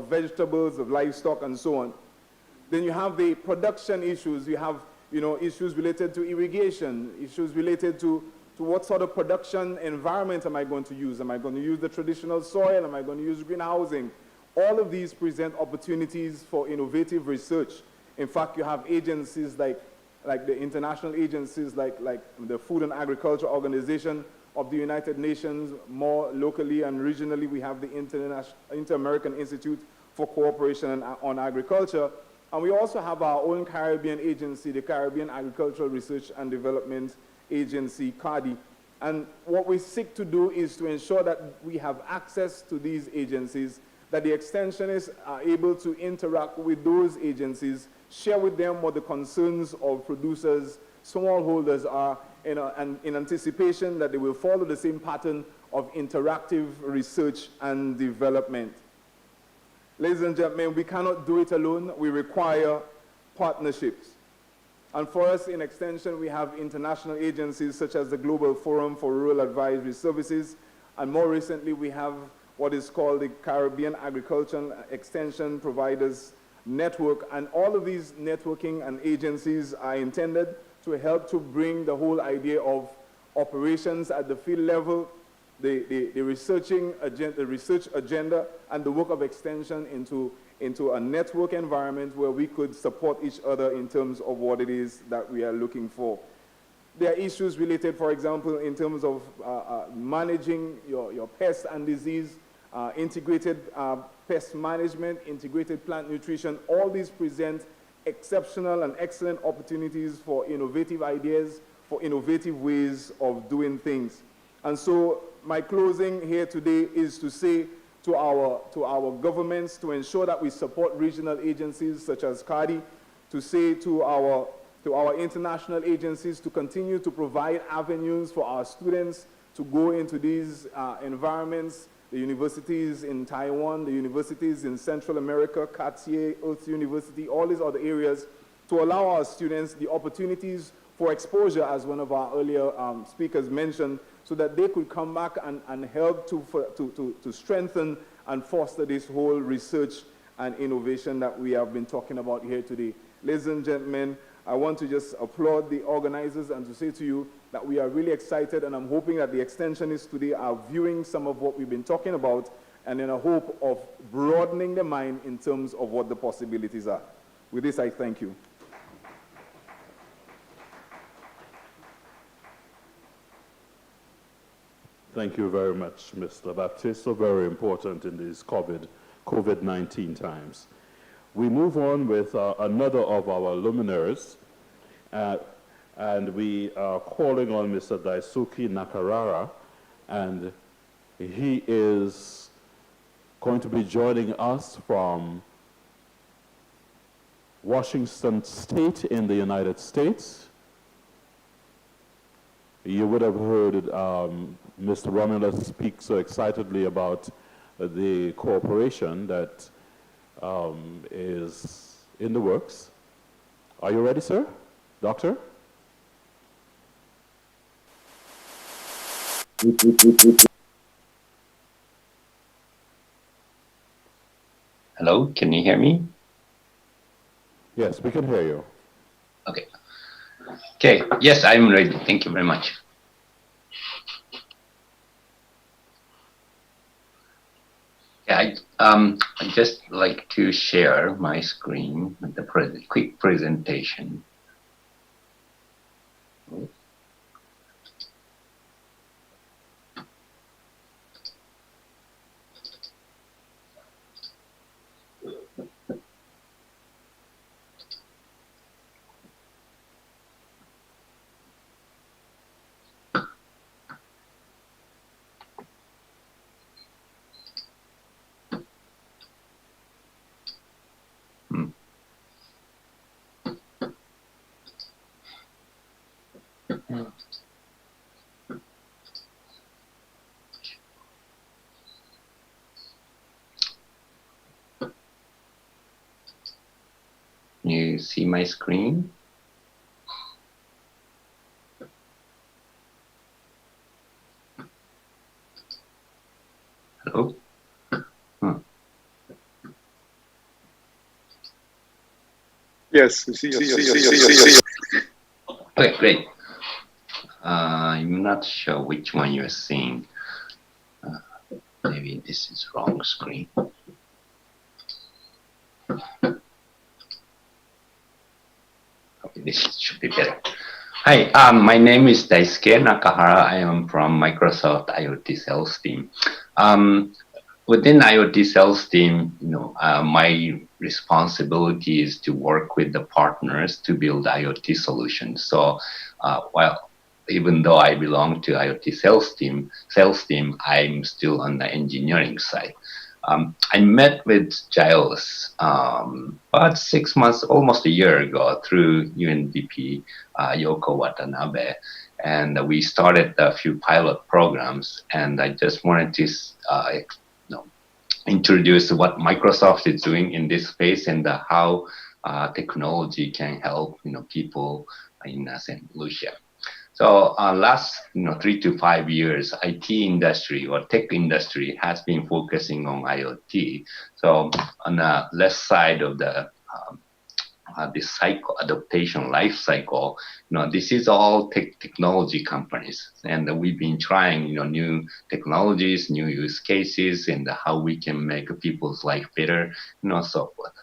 vegetables, of livestock, and so on. Then you have the production issues. You have, issues related to irrigation, issues related to what sort of production environment am I going to use? Am I going to use the traditional soil? Am I going to use greenhousing? All of these present opportunities for innovative research. In fact, you have agencies like the international agencies like the Food and Agriculture Organization of the United Nations. More locally and regionally, we have the Inter-American Institute for Cooperation on Agriculture. And we also have our own Caribbean agency, the Caribbean Agricultural Research and Development Agency, CARDI. And what we seek to do is to ensure that we have access to these agencies, that the extensionists are able to interact with those agencies, share with them what the concerns of producers, smallholders are, and in anticipation that they will follow the same pattern of interactive research and development. Ladies and gentlemen, we cannot do it alone. We require partnerships. And for us in Extension, we have international agencies such as the Global Forum for Rural Advisory Services, and more recently we have what is called the Caribbean Agricultural Extension Providers Network. And all of these networking and agencies are intended to help to bring the whole idea of operations at the field level, the research agenda, and the work of extension into a network environment where we could support each other in terms of what it is that we are looking for. There are issues related, for example, in terms of managing your pest and disease, integrated pest management, integrated plant nutrition. All these present exceptional and excellent opportunities for innovative ideas, for innovative ways of doing things. And so my closing here today is to say to our governments to ensure that we support regional agencies such as CARDI, to say to our international agencies to continue to provide avenues for our students to go into these environments, the universities in Taiwan, the universities in Central America, Cartier, Earth University, all these other areas, to allow our students the opportunities for exposure, as one of our earlier speakers mentioned, so that they could come back and help to strengthen and foster this whole research and innovation that we have been talking about here today. Ladies and gentlemen, I want to just applaud the organizers and to say to you that we are really excited, and I'm hoping that the extensionists today are viewing some of what we've been talking about and in a hope of broadening the mind in terms of what the possibilities are. With this, I thank you. Thank you very much, Mr. Baptiste. So very important in these COVID-19 times. We move on with another of our luminaries, and we are calling on Mr. Daisuke Nakarara, and he is going to be joining us from Washington State in the United States. You would have heard Mr. Romulus speak so excitedly about the cooperation that is in the works. Are you ready, sir? Doctor? Hello, can you hear me? Yes, we can hear you. Okay. Okay, yes, I'm ready. Thank you very much. Yeah, I'd just like to share my screen with the quick presentation. You see my screen? Hello? Hmm. Yes, we see you. Okay, great. I'm not sure which one you're seeing. Maybe this is wrong screen. Okay, this should be better. Hi, my name is Daisuke Nakahara. I am from Microsoft IoT sales team. Um, Within IoT sales team, my responsibility is to work with the partners to build IoT solutions. So, while even though I belong to IoT sales team, I'm still on the engineering side. I met with Giles about 6 months, almost a year ago, through UNDP Yoko Watanabe, and we started a few pilot programs. And I just wanted to introduce what Microsoft is doing in this space and how technology can help people in St. Lucia. So last 3 to 5 years, IT industry or tech industry has been focusing on IoT. So on the left side of this cycle adaptation life cycle, this is all technology companies, and we've been trying new technologies, new use cases, and how we can make people's life better, so forth.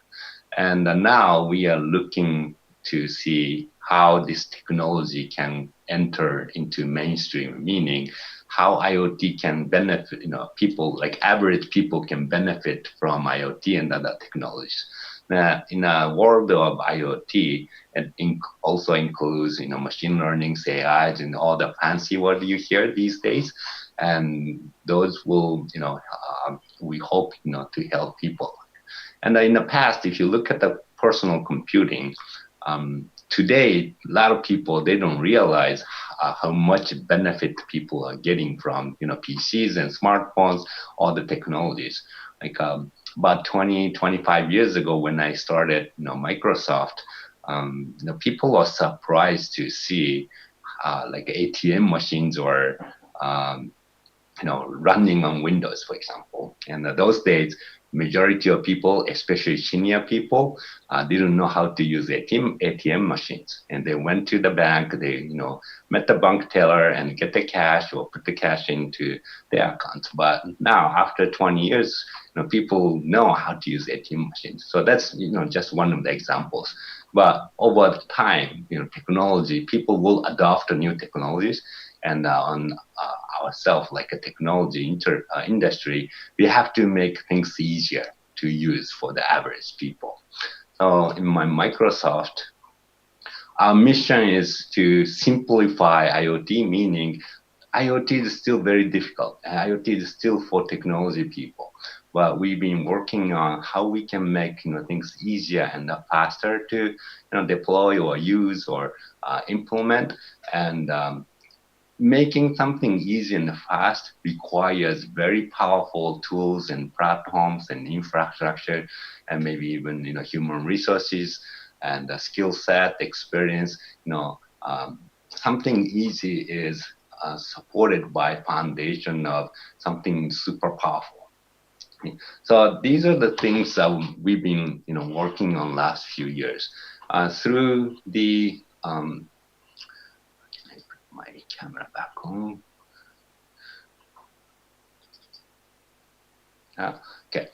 And now we are looking to see how this technology can enter into mainstream, meaning how IoT can benefit, people like average people can benefit from IoT and other technologies. Now, in a world of IoT, it also includes, machine learning, AIs, and all the fancy word you hear these days. And those will, we hope, to help people. And in the past, if you look at the personal computing, today, a lot of people, they don't realize how much benefit people are getting from, PCs and smartphones, all the technologies. Like about 20, 25 years ago when I started, Microsoft, people are surprised to see like ATM machines or running on Windows, for example. And those days, majority of people, especially senior people, didn't know how to use ATM machines. And they went to the bank, they, met the bank teller and get the cash or put the cash into their account. But now, after 20 years, people know how to use ATM machines. So that's, just one of the examples. But over time, technology, people will adopt the new technologies. And on ourselves, like a technology industry, we have to make things easier to use for the average people. So in my Microsoft, our mission is to simplify IoT, meaning IoT is still very difficult. IoT is still for technology people, but we've been working on how we can make things easier and faster to deploy or use or implement. And making something easy and fast requires very powerful tools and platforms and infrastructure, and maybe even human resources and skill set, experience. Something easy is supported by foundation of something super powerful. So these are the things that we've been working on last few years through the. Can I put my camera back on? Okay.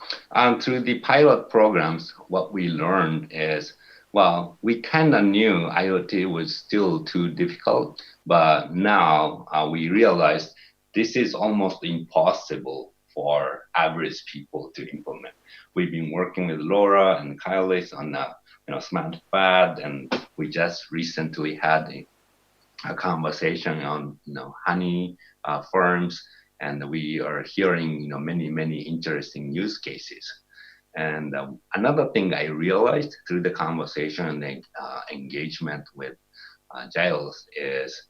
Through the pilot programs, what we learned is, well, we kind of knew IoT was still too difficult, but now we realized this is almost impossible for average people to implement. We've been working with Laura and Kailis on smart pad, and we just recently had a conversation on honey firms, and we are hearing many interesting use cases. And another thing I realized through the conversation and engagement with Giles is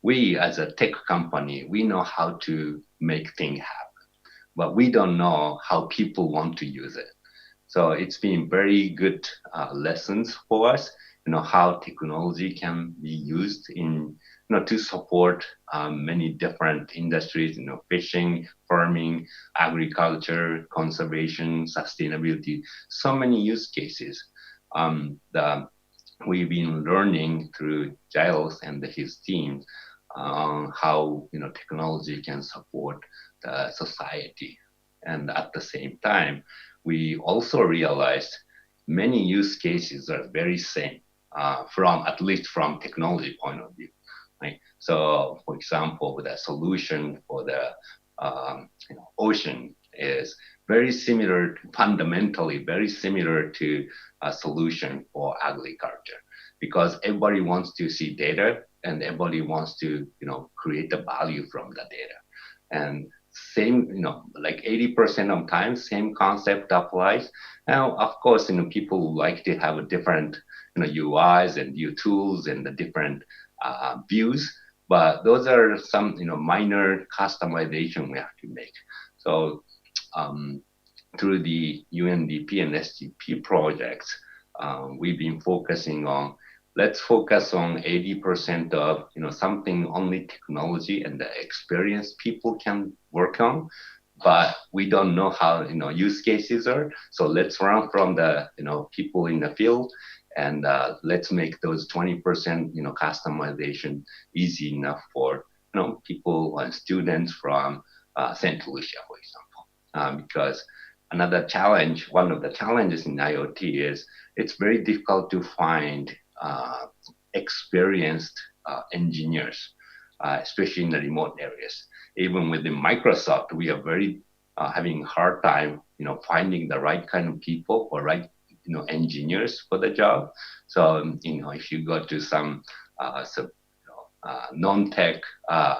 we as a tech company, we know how to make things happen, but we don't know how people want to use it. So it's been very good lessons for us, how technology can be used in to support many different industries, fishing, farming, agriculture, conservation, sustainability, so many use cases. We've been learning through Giles and his team how technology can support the society, and at the same time, we also realized many use cases are very same from at least from technology point of view. Right? So, for example, the solution for the ocean is very similar, fundamentally very similar to a solution for agriculture, because everybody wants to see data and everybody wants to create the value from the data. And same, like 80% of times, same concept applies. Now, of course, people like to have a different UIs and new tools and the different views, but those are some minor customization we have to make. So through the UNDP and SGP projects, we've been focusing on, let's focus on 80% of something only technology and the experience people can work on, but we don't know how use cases are. So let's run from the people in the field, and let's make those 20% customization easy enough for people and students from St. Lucia, for example, because another challenge, one of the challenges in IoT is it's very difficult to find experienced engineers, especially in the remote areas. Even within Microsoft, we are very having a hard time, finding the right kind of people or right, engineers for the job. So, if you go to some non-tech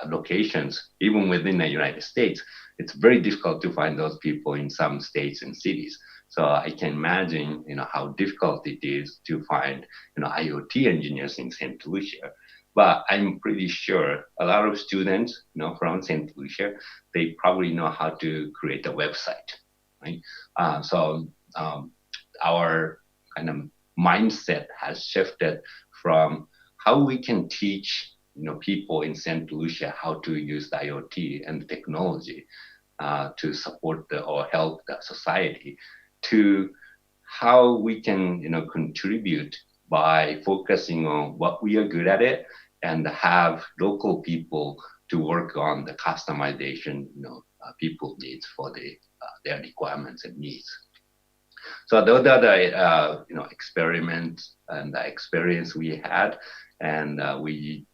locations, even within the United States, it's very difficult to find those people in some states and cities. So I can imagine, how difficult it is to find, IoT engineers in St. Lucia. But I'm pretty sure a lot of students, from St. Lucia, they probably know how to create a website, right? So our kind of mindset has shifted from how we can teach, people in St. Lucia how to use the IoT and the technology to support or help the society, to how we can contribute by focusing on what we are good at it and have local people to work on the customization people needs for their requirements and needs. So those are the experiments and the experience we had, and we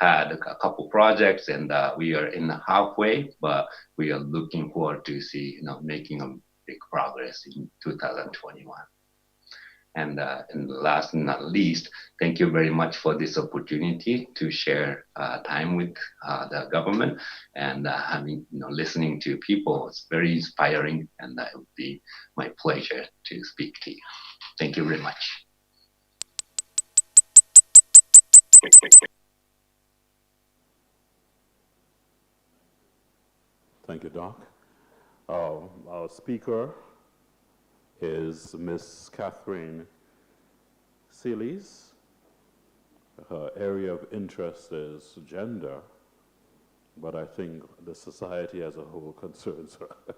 had a couple projects, and we are in the halfway, but we are looking forward to see making a big progress in 2021. And last but not least, thank you very much for this opportunity to share time with the government, and having listening to people. It's very inspiring, and it would be my pleasure to speak to you. Thank you very much. Thank you, Doc. Our speaker is Miss Catherine Seelys. Her area of interest is gender, but I think the society as a whole concerns her.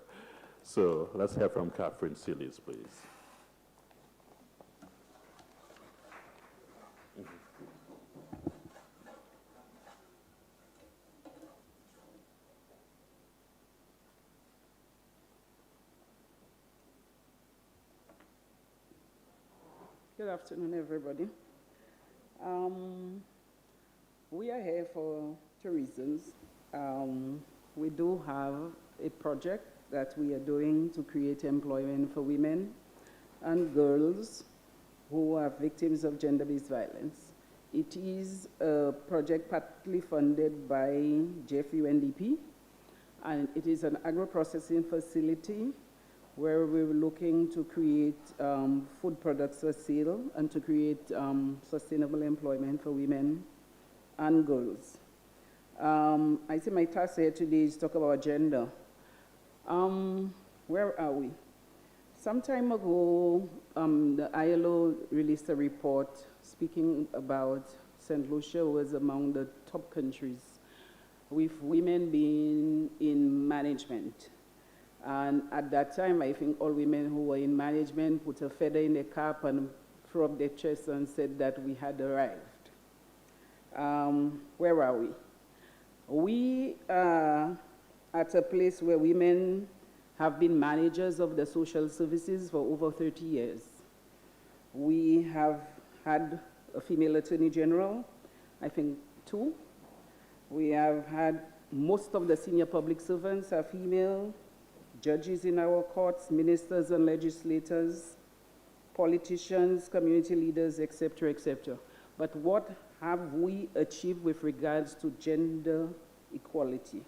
So let's hear from Catherine Seelys, please. Good afternoon, everybody. We are here for two reasons. We do have a project that we are doing to create employment for women and girls who are victims of gender-based violence. It is a project partly funded by UNDP, and it is an agro-processing facility where we were looking to create food products for sale and to create sustainable employment for women and girls. I think my task here today is to talk about gender. Where are we? Some time ago, the ILO released a report speaking about St. Lucia was among the top countries, with women being in management. And at that time, I think all women who were in management put a feather in their cap and threw up their chest and said that we had arrived. Where are we? We are at a place where women have been managers of the social services for over 30 years. We have had a female attorney general, I think 2. We have had most of the senior public servants are female, judges in our courts, ministers and legislators, politicians, community leaders, etc., etc. But what have we achieved with regards to gender equality?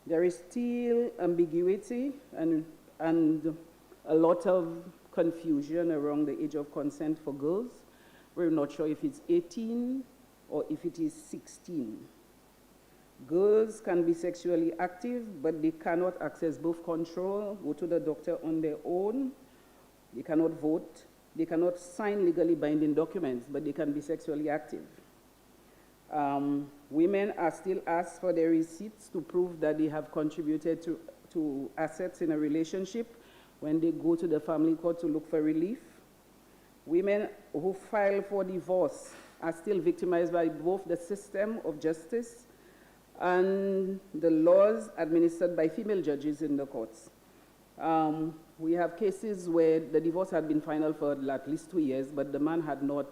There is still ambiguity and a lot of confusion around the age of consent for girls. We're not sure if it's 18 or if it is 16. Girls can be sexually active, but they cannot access birth control, go to the doctor on their own. They cannot vote. They cannot sign legally binding documents, but they can be sexually active. Women are still asked for their receipts to prove that they have contributed to assets in a relationship when they go to the family court to look for relief. Women who file for divorce are still victimized by both the system of justice and the laws administered by female judges in the courts. We have cases where the divorce had been final for at least 2 years, but the man had not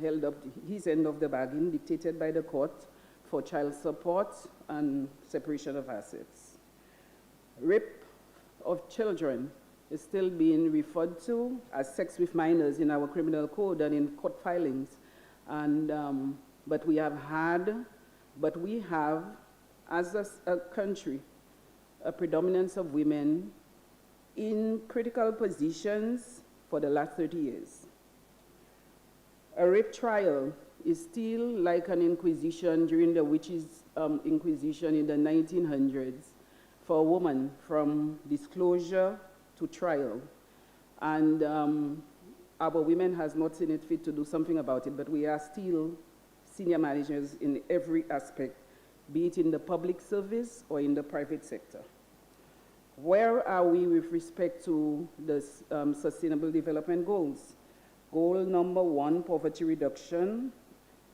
held up his end of the bargain dictated by the court for child support and separation of assets. Rape of children is still being referred to as sex with minors in our criminal code and in court filings. And, but we have, as a country, a predominance of women in critical positions for the last 30 years. A rape trial is still like an inquisition during the witches' inquisition in the 1900s for a woman, from disclosure to trial. And our women has not seen it fit to do something about it, but we are still senior managers in every aspect, be it in the public service or in the private sector. Where are we with respect to the Sustainable Development Goals? Goal number 1, poverty reduction.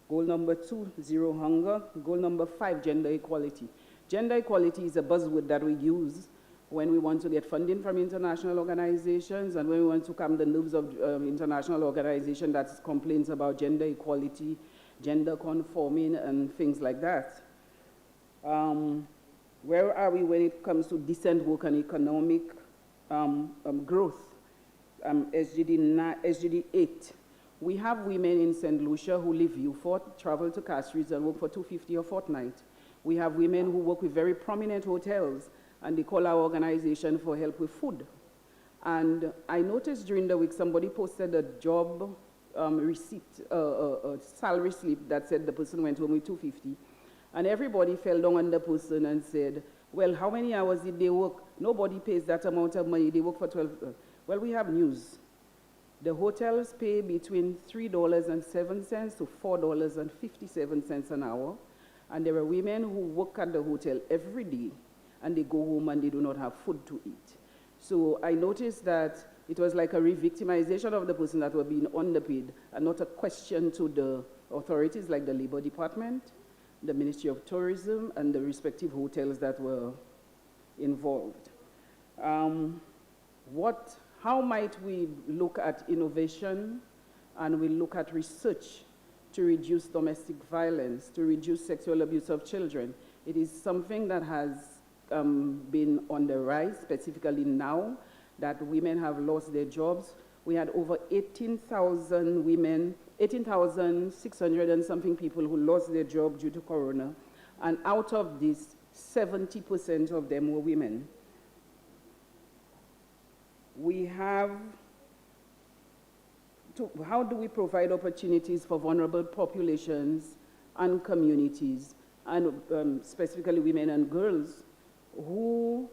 Goal number 2, zero hunger. Goal number 5, gender equality. Gender equality is a buzzword that we use when we want to get funding from international organizations and when we want to calm the nerves of international organizations that complains about gender equality, gender conforming, and things like that. Where are we when it comes to decent work and economic growth? SGD 8. We have women in St. Lucia who leave Beaufort, travel to Castries and work for $250 a fortnight. We have women who work with very prominent hotels and they call our organization for help with food. And I noticed during the week somebody posted a job receipt, a salary slip that said the person went home with $250. And everybody fell down on the person and said, well, how many hours did they work? Nobody pays that amount of money. They work for 12. Well, we have news. The hotels pay between $3.07 to $4.57 an hour. And there are women who work at the hotel every day, and they go home and they do not have food to eat. So I noticed that it was like a re-victimization of the person that were being underpaid, and not a question to the authorities like the Labor Department, the Ministry of Tourism, and the respective hotels that were involved. How might we look at innovation and we look at research to reduce domestic violence, to reduce sexual abuse of children? It is something that has been on the rise, specifically now that women have lost their jobs. We had over 18,000 women, 18,600 and something people who lost their job due to Corona. And out of this, 70% of them were women. How do we provide opportunities for vulnerable populations and communities, and specifically women and girls who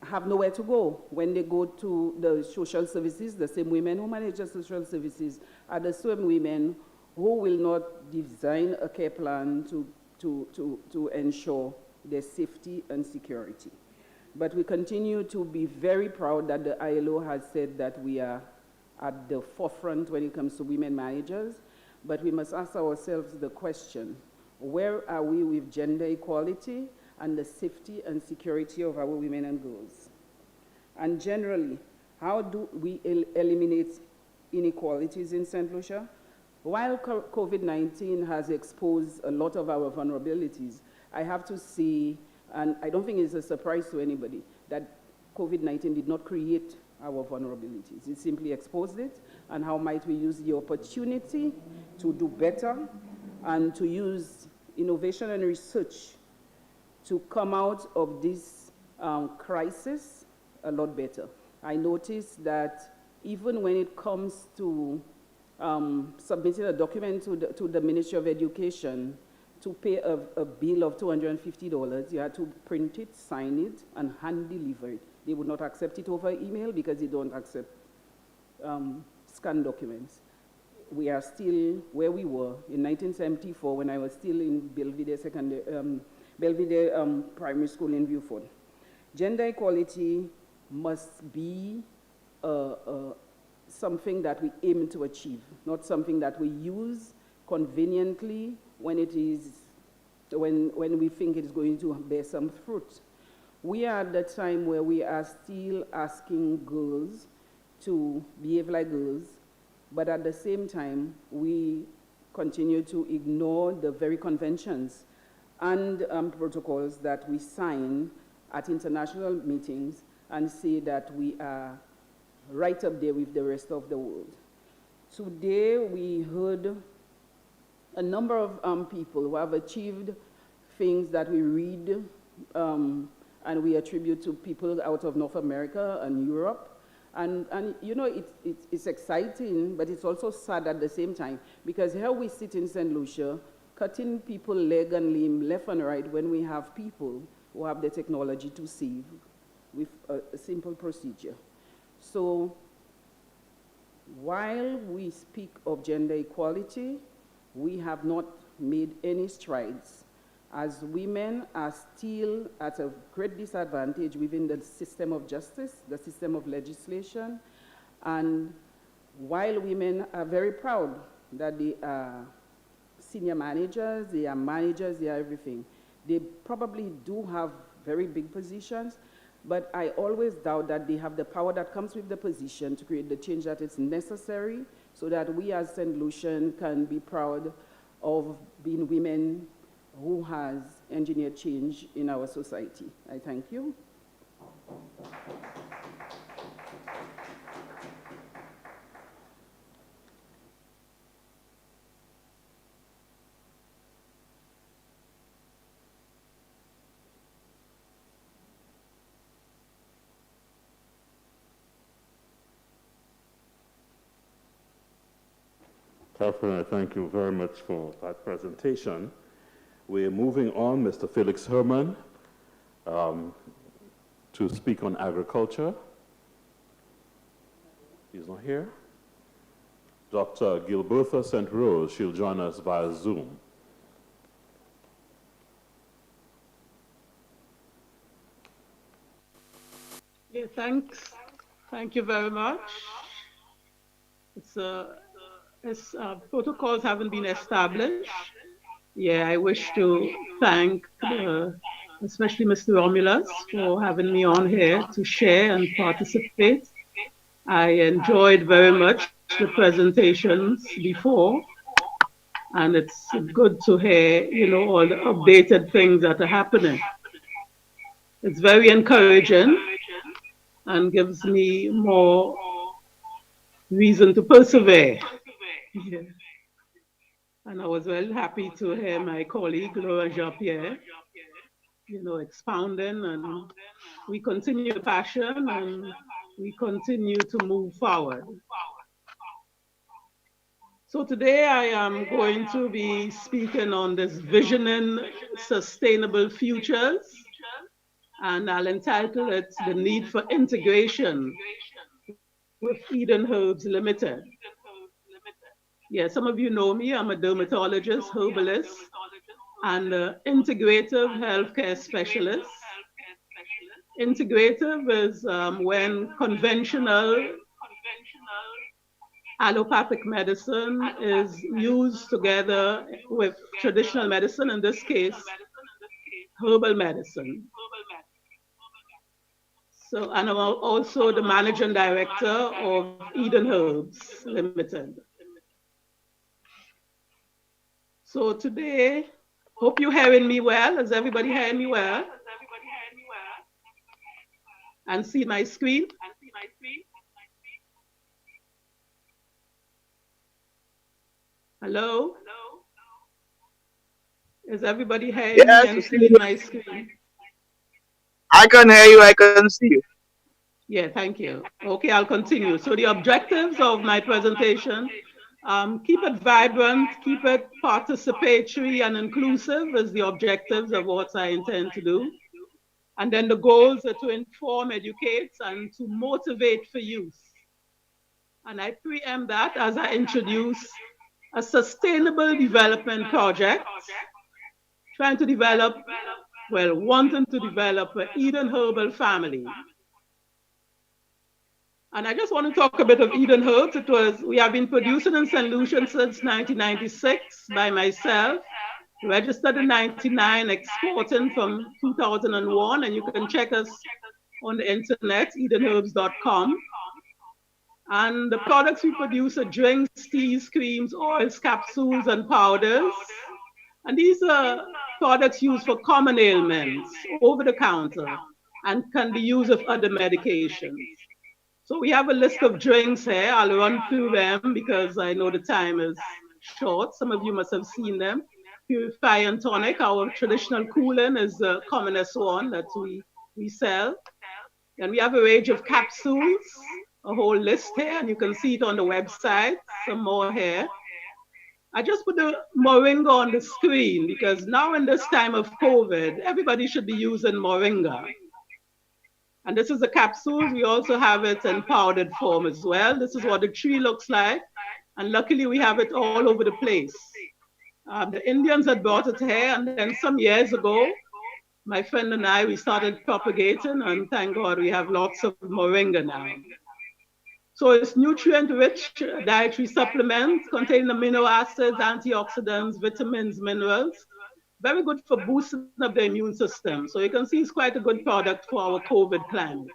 have nowhere to go when they go to the social services. The same women who manage the social services are the same women who will not design a care plan to ensure their safety and security. But we continue to be very proud that the ILO has said that we are at the forefront when it comes to women managers. But we must ask ourselves the question, where are we with gender equality and the safety and security of our women and girls? And generally, how do we eliminate inequalities in St. Lucia? While COVID-19 has exposed a lot of our vulnerabilities, I have to say, and I don't think it's a surprise to anybody, that COVID-19 did not create our vulnerabilities. It simply exposed it, and how might we use the opportunity to do better and to use innovation and research to come out of this crisis a lot better. I noticed that even when it comes to submitting a document to the Ministry of Education to pay a bill of $250, you had to print it, sign it, and hand deliver it. They would not accept it over email because they don't accept scanned documents. We are still where we were in 1974 when I was still in Belvedere Primary School in Viewford. Gender equality must be something that we aim to achieve, not something that we use conveniently when we think it's going to bear some fruit. We are at the time where we are still asking girls to behave like girls, but at the same time, we continue to ignore the very conventions and protocols that we sign at international meetings and say that we are right up there with the rest of the world. Today, we heard a number of people who have achieved things that we read and we attribute to people out of North America and Europe. And you know, it's exciting, but it's also sad at the same time, because here we sit in St. Lucia, cutting people leg and limb left and right when we have people who have the technology to save with a simple procedure. So while we speak of gender equality, we have not made any strides, as women are still at a great disadvantage within the system of justice, the system of legislation. And while women are very proud that they are senior managers, they are everything, they probably do have very big positions, but I always doubt that they have the power that comes with the position to create the change that is necessary so that we as St. Lucian can be proud of being women who has engineered change in our society. I thank you. Catherine, I thank you very much for that presentation. We're moving on, Mr. Felix Herman, to speak on agriculture. He's not here. Dr. Gilbertha St. Rose, she'll join us via Zoom. Yeah, thanks. Thank you very much. Protocols haven't been established. Yeah, I wish to thank especially Mr. Romulus for having me on here to share and participate. I enjoyed very much the presentations before, and it's good to hear, you know, all the updated things that are happening. It's very encouraging and gives me more reason to persevere. Yeah. And I was very happy to hear my colleague, Laura Jean-Pierre, you know, expounding, and we continue the passion and we continue to move forward. So today I am going to be speaking on this visioning sustainable futures. and I'll entitle it The Need for Integration with Eden Herbs Limited. Yeah, some of you know me. I'm a dermatologist, herbalist, and integrative healthcare specialist. Integrative is when conventional allopathic medicine is used together with traditional medicine, in this case, herbal medicine. So, and I'm also the managing director of Eden Herbs Limited. So today, hope you're hearing me well. Is everybody hearing me well? And see my screen? Hello? Is everybody hearing me and seeing my screen? I can hear you, I can see you. Yeah, thank you. Okay, I'll continue. So the objectives of my presentation, keep it vibrant, keep it participatory and inclusive is the objectives of what I intend to do. And then the goals are to inform, educate, and to motivate for use. And I preempt that as I introduce a sustainable development project, trying to develop, well, wanting to develop an Eden Herbal family. And I just want to talk a bit of Eden Herbs. We have been producing in St. Lucia since 1996 by myself, registered in 99, exporting from 2001, and you can check us on the internet, edenherbs.com. And the products we produce are drinks, teas, creams, oils, capsules, and powders. And these are products used for common ailments, over the counter, and can be used with other medications. So we have a list of drinks here. I'll run through them because I know the time is short. Some of you must have seen them. Purify and tonic, our traditional cooling is the commonest one that we sell. And we have a range of capsules, a whole list here, and you can see it on the website, some more here. I just put the moringa on the screen because now in this time of COVID, everybody should be using moringa. And this is the capsules. We also have it in powdered form as well. This is what the tree looks like. And luckily we have it all over the place. The Indians had brought it here, and then some years ago, my friend and I, we started propagating, and thank God we have lots of moringa now. So it's nutrient-rich dietary supplements containing amino acids, antioxidants, vitamins, minerals. Very good for boosting up the immune system. So you can see it's quite a good product for our COVID climate.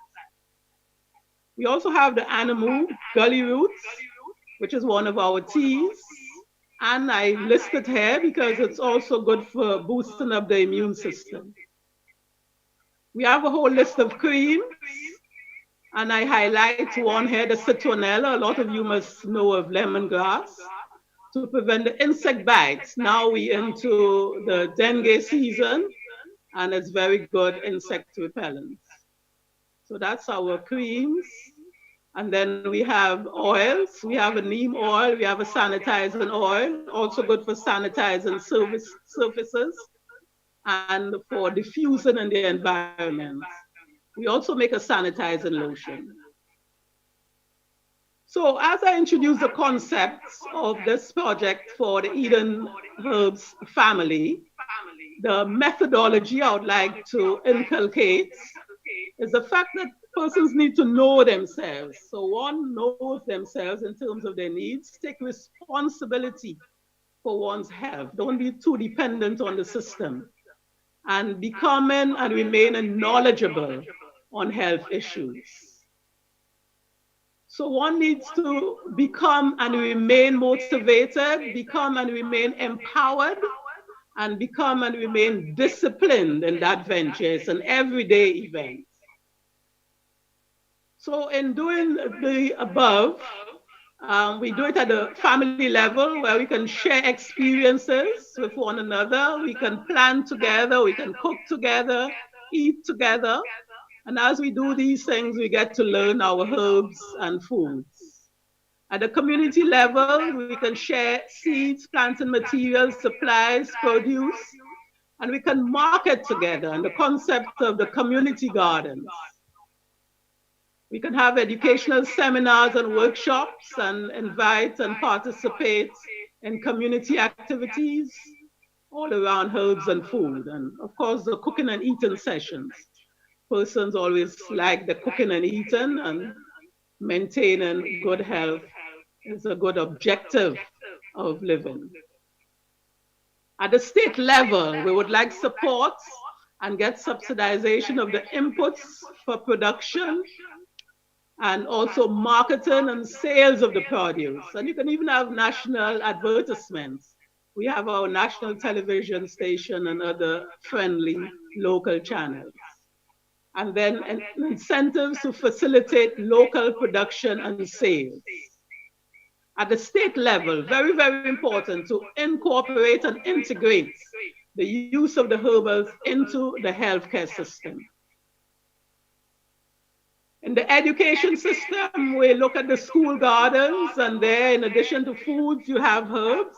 We also have the Animu Gully Roots, which is one of our teas. And I list it here because it's also good for boosting up the immune system. We have a whole list of creams. And I highlight one here, the citronella. A lot of you must know of lemongrass to prevent the insect bites. Now we're into the dengue season, and it's very good insect repellent. So that's our creams. And then we have oils. We have a neem oil. We have a sanitizing oil, also good for sanitizing surfaces and for diffusing in the environment. We also make a sanitizing lotion. So as I introduce the concepts of this project for the Eden Herbs family, the methodology I would like to inculcate is the fact that persons need to know themselves. So one knows themselves in terms of their needs, take responsibility for one's health. Don't be too dependent on the system, and becoming and remaining knowledgeable on health issues. So one needs to become and remain motivated, become and remain empowered, and become and remain disciplined in that venture. It's an everyday event. So in doing the above, we do it at the family level where we can share experiences with one another. We can plan together, we can cook together, eat together. And as we do these things, we get to learn our herbs and foods. At the community level, we can share seeds, planting materials, supplies, produce. And we can market together, and the concept of the community gardens. We can have educational seminars and workshops and invite and participate in community activities all around herbs and food. And of course, the cooking and eating sessions. Persons always like the cooking and eating, and maintaining good health is a good objective of living. At the state level, we would like support and get subsidization of the inputs for production and also marketing and sales of the produce. And you can even have national advertisements. We have our national television station and other friendly local channels. And then incentives to facilitate local production and sales. At the state level, very, very important to incorporate and integrate the use of the herbals into the healthcare system. In the education system, we look at the school gardens, and there, in addition to foods, you have herbs.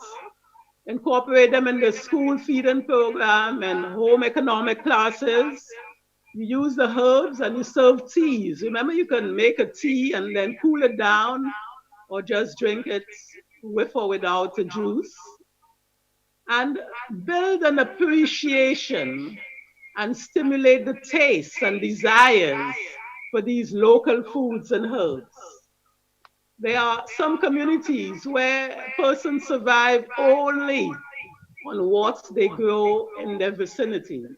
Incorporate them in the school feeding program and home economic classes. You use the herbs and you serve teas. Remember, you can make a tea and then cool it down or just drink it with or without the juice. And build an appreciation and stimulate the tastes and desires for these local foods and herbs. There are some communities where persons survive only on what they grow in their vicinities.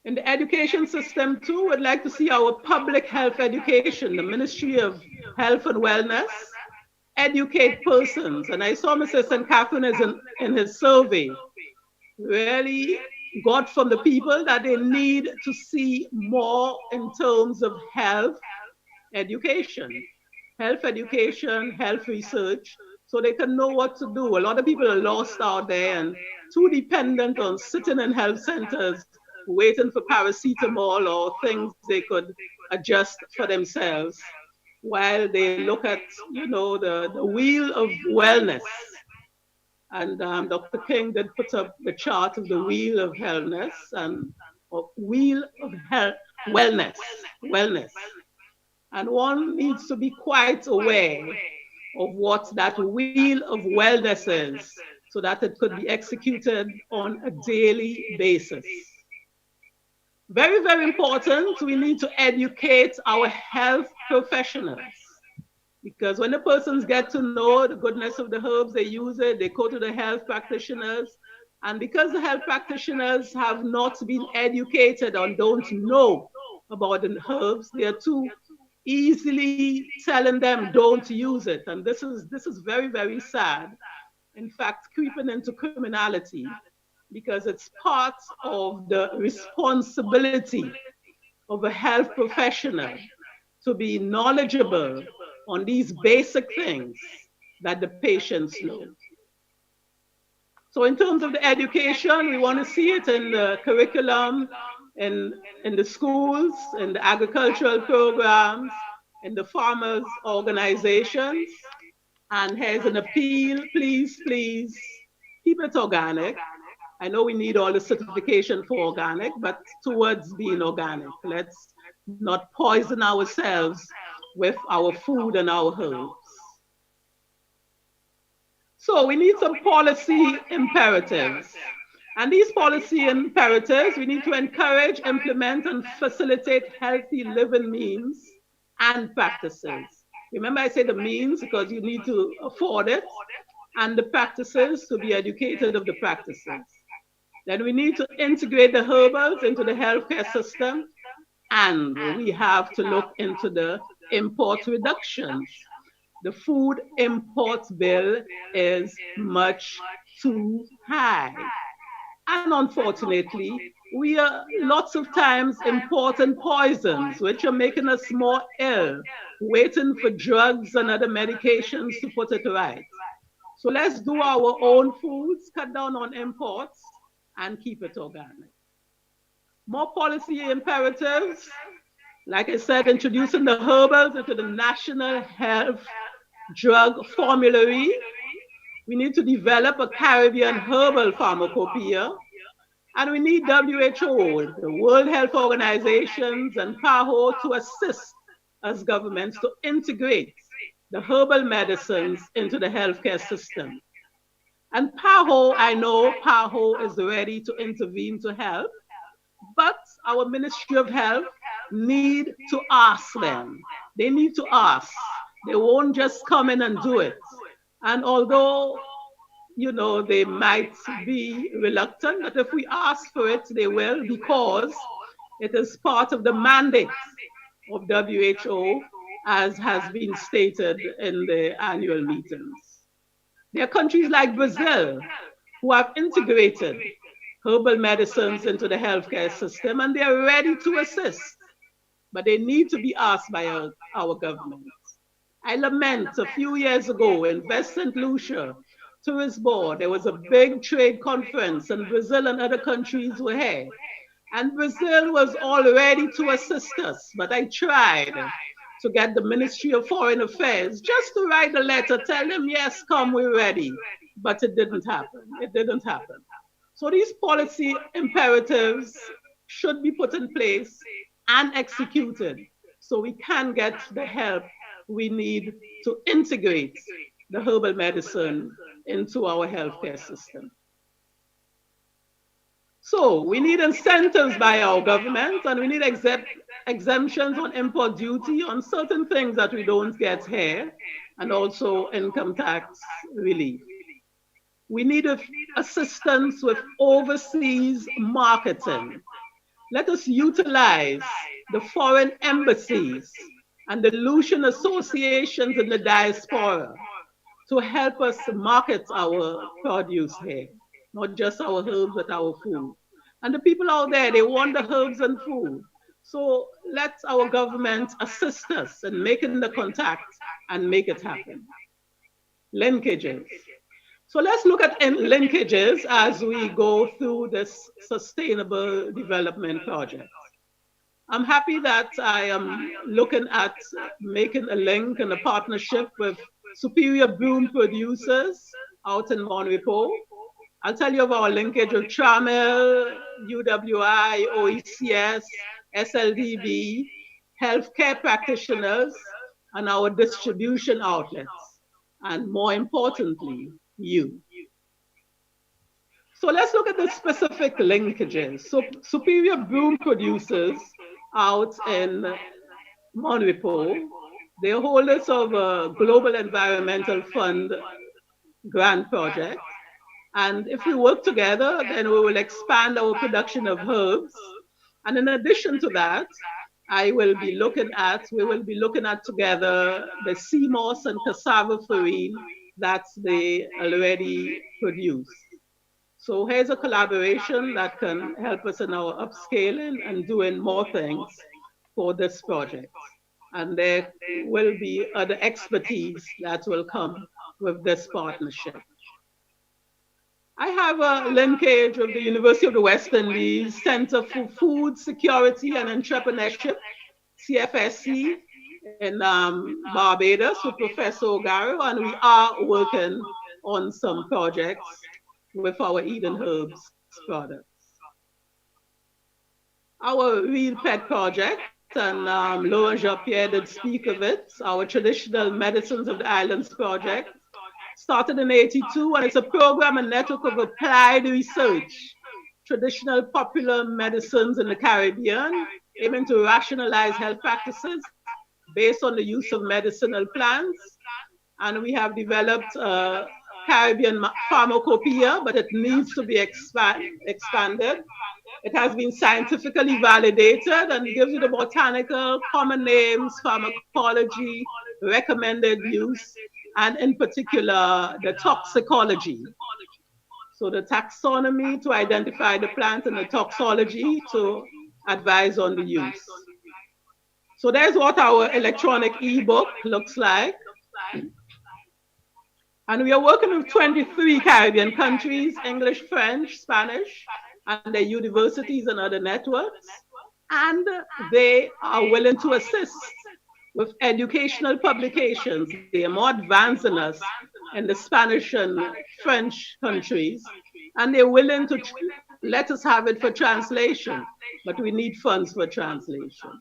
In the education system too, we'd like to see our public health education, the Ministry of Health and Wellness, educate persons. And I saw Mr. St. Catherine in his survey really got from the people that they need to see more in terms of health education, health research, so they can know what to do. A lot of people are lost out there and too dependent on sitting in health centers, waiting for paracetamol or things they could adjust for themselves while they look at, the wheel of wellness. And Dr. King did put up the chart of the wheel of wellness and wheel of health, wellness. And one needs to be quite aware of what that wheel of wellness is so that it could be executed on a daily basis. Very, very important, we need to educate our health professionals. Because when the persons get to know the goodness of the herbs, they use it, they go to the health practitioners. And because the health practitioners have not been educated or don't know about the herbs, they are too easily telling them don't use it. And this is very, very sad. In fact, creeping into criminality, because it's part of the responsibility of a health professional to be knowledgeable on these basic things that the patients know. So in terms of the education, we want to see it in the curriculum, in the schools, in the agricultural programs, in the farmers' organizations. And here's an appeal, please, please, keep it organic. I know we need all the certification for organic, but towards being organic. Let's not poison ourselves with our food and our herbs. So we need some policy imperatives. And these policy imperatives, we need to encourage, implement, and facilitate healthy living means and practices. Remember I say the means because you need to afford it, and the practices to be educated of the practices. Then we need to integrate the herbals into the healthcare system, and we have to look into the import reductions. The food import bill is much too high. And unfortunately, we are lots of times importing poisons, which are making us more ill, waiting for drugs and other medications to put it right. So let's do our own foods, cut down on imports, and keep it organic. More policy imperatives, like I said, introducing the herbals into the National Health Drug Formulary. We need to develop a Caribbean herbal pharmacopoeia, and we need WHO, the World Health Organizations, and PAHO to assist us governments to integrate the herbal medicines into the healthcare system. And PAHO, I know PAHO is ready to intervene to help, but our Ministry of Health need to ask them. They need to ask. They won't just come in and do it. And although, they might be reluctant, but if we ask for it, they will, because it is part of the mandate of WHO, as has been stated in the annual meetings. There are countries like Brazil who have integrated herbal medicines into the healthcare system, and they are ready to assist, but they need to be asked by our government. I lament a few years ago in West St. Lucia, Tourist Board, there was a big trade conference, and Brazil and other countries were here. And Brazil was all ready to assist us, but I tried to get the Ministry of Foreign Affairs just to write a letter, tell them, yes, come, we're ready. But it didn't happen. It didn't happen. So these policy imperatives should be put in place and executed so we can get the help we need to integrate the herbal medicine into our healthcare system. So we need incentives by our government, and we need exemptions on import duty on certain things that we don't get here, and also income tax relief. We need assistance with overseas marketing. Let us utilize the foreign embassies and the Lucian associations in the diaspora to help us market our produce here, not just our herbs, but our food. And the people out there, they want the herbs and food. So let our government assist us in making the contact and make it happen. Linkages. So let's look at linkages as we go through this sustainable development project. I'm happy that I am looking at making a link and a partnership with Superior Broom Producers out in Monrepo. I'll tell you of our linkage with TRAMIL, UWI, OECS, SLDB, healthcare practitioners, and our distribution outlets, and more importantly, you. So let's look at the specific linkages. So Superior Broom Producers out in Monrepo, they're holders of a Global Environmental Fund grant project. And if we work together, then we will expand our production of herbs. And in addition to that, we will be looking at together the sea moss and cassava farine that they already produce. So here's a collaboration that can help us in our upscaling and doing more things for this project. And there will be other expertise that will come with this partnership. I have a linkage with the University of the West Indies Center for Food Security and Entrepreneurship, CFSC, in Barbados with Professor O'Garo, and we are working on some projects with our Eden Herbs products. Our Real Pet project, and Laurent Jean-Pierre did speak of it, our Traditional Medicines of the Islands project, started in '82, and it's a program and network of applied research, traditional popular medicines in the Caribbean, aiming to rationalize health practices based on the use of medicinal plants. And we have developed a Caribbean pharmacopoeia, but it needs to be expanded. It has been scientifically validated and gives you the botanical, common names, pharmacology, recommended use, and in particular, the toxicology. So the taxonomy to identify the plant and the toxology to advise on the use. So there's what our electronic ebook looks like. And we are working with 23 Caribbean countries, English, French, Spanish, and their universities and other networks. And they are willing to assist with educational publications. They are more advanced than us, in the Spanish and French countries, and they're willing to let us have it for translation, but we need funds for translation.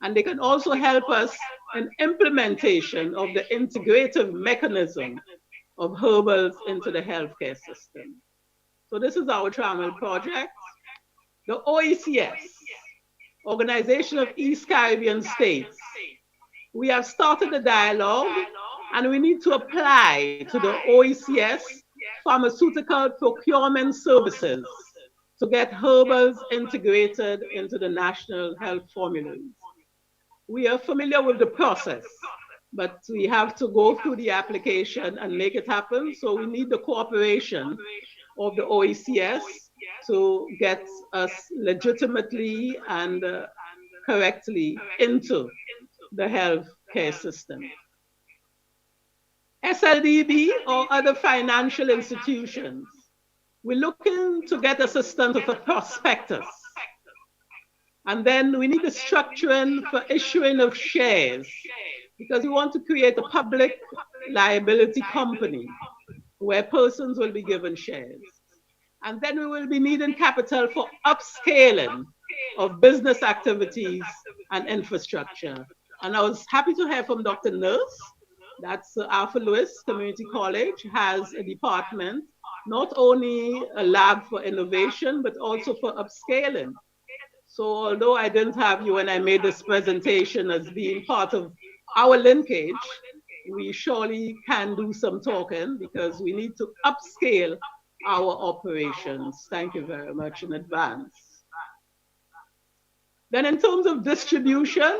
And they can also help us in implementation of the integrative mechanism of herbals into the healthcare system. So this is our travel project. The OECS, Organization of East Caribbean States. We have started the dialogue and we need to apply to the OECS pharmaceutical procurement services to get herbals integrated into the national health formularies. We are familiar with the process, but we have to go through the application and make it happen. So we need the cooperation of the OECS to get us legitimately and correctly into the healthcare system. SLDB or other financial institutions, we're looking to get assistance of a prospectus. And then we need the structuring for issuing of shares because we want to create a public liability company where persons will be given shares. And then we will be needing capital for upscaling of business activities and infrastructure. And I was happy to hear from Dr. Nurse, that's Alpha Lewis Community College has a department, not only a lab for innovation, but also for upscaling. So although I didn't have you when I made this presentation as being part of our linkage, we surely can do some talking because we need to upscale our operations. Thank you very much in advance. Then in terms of distribution,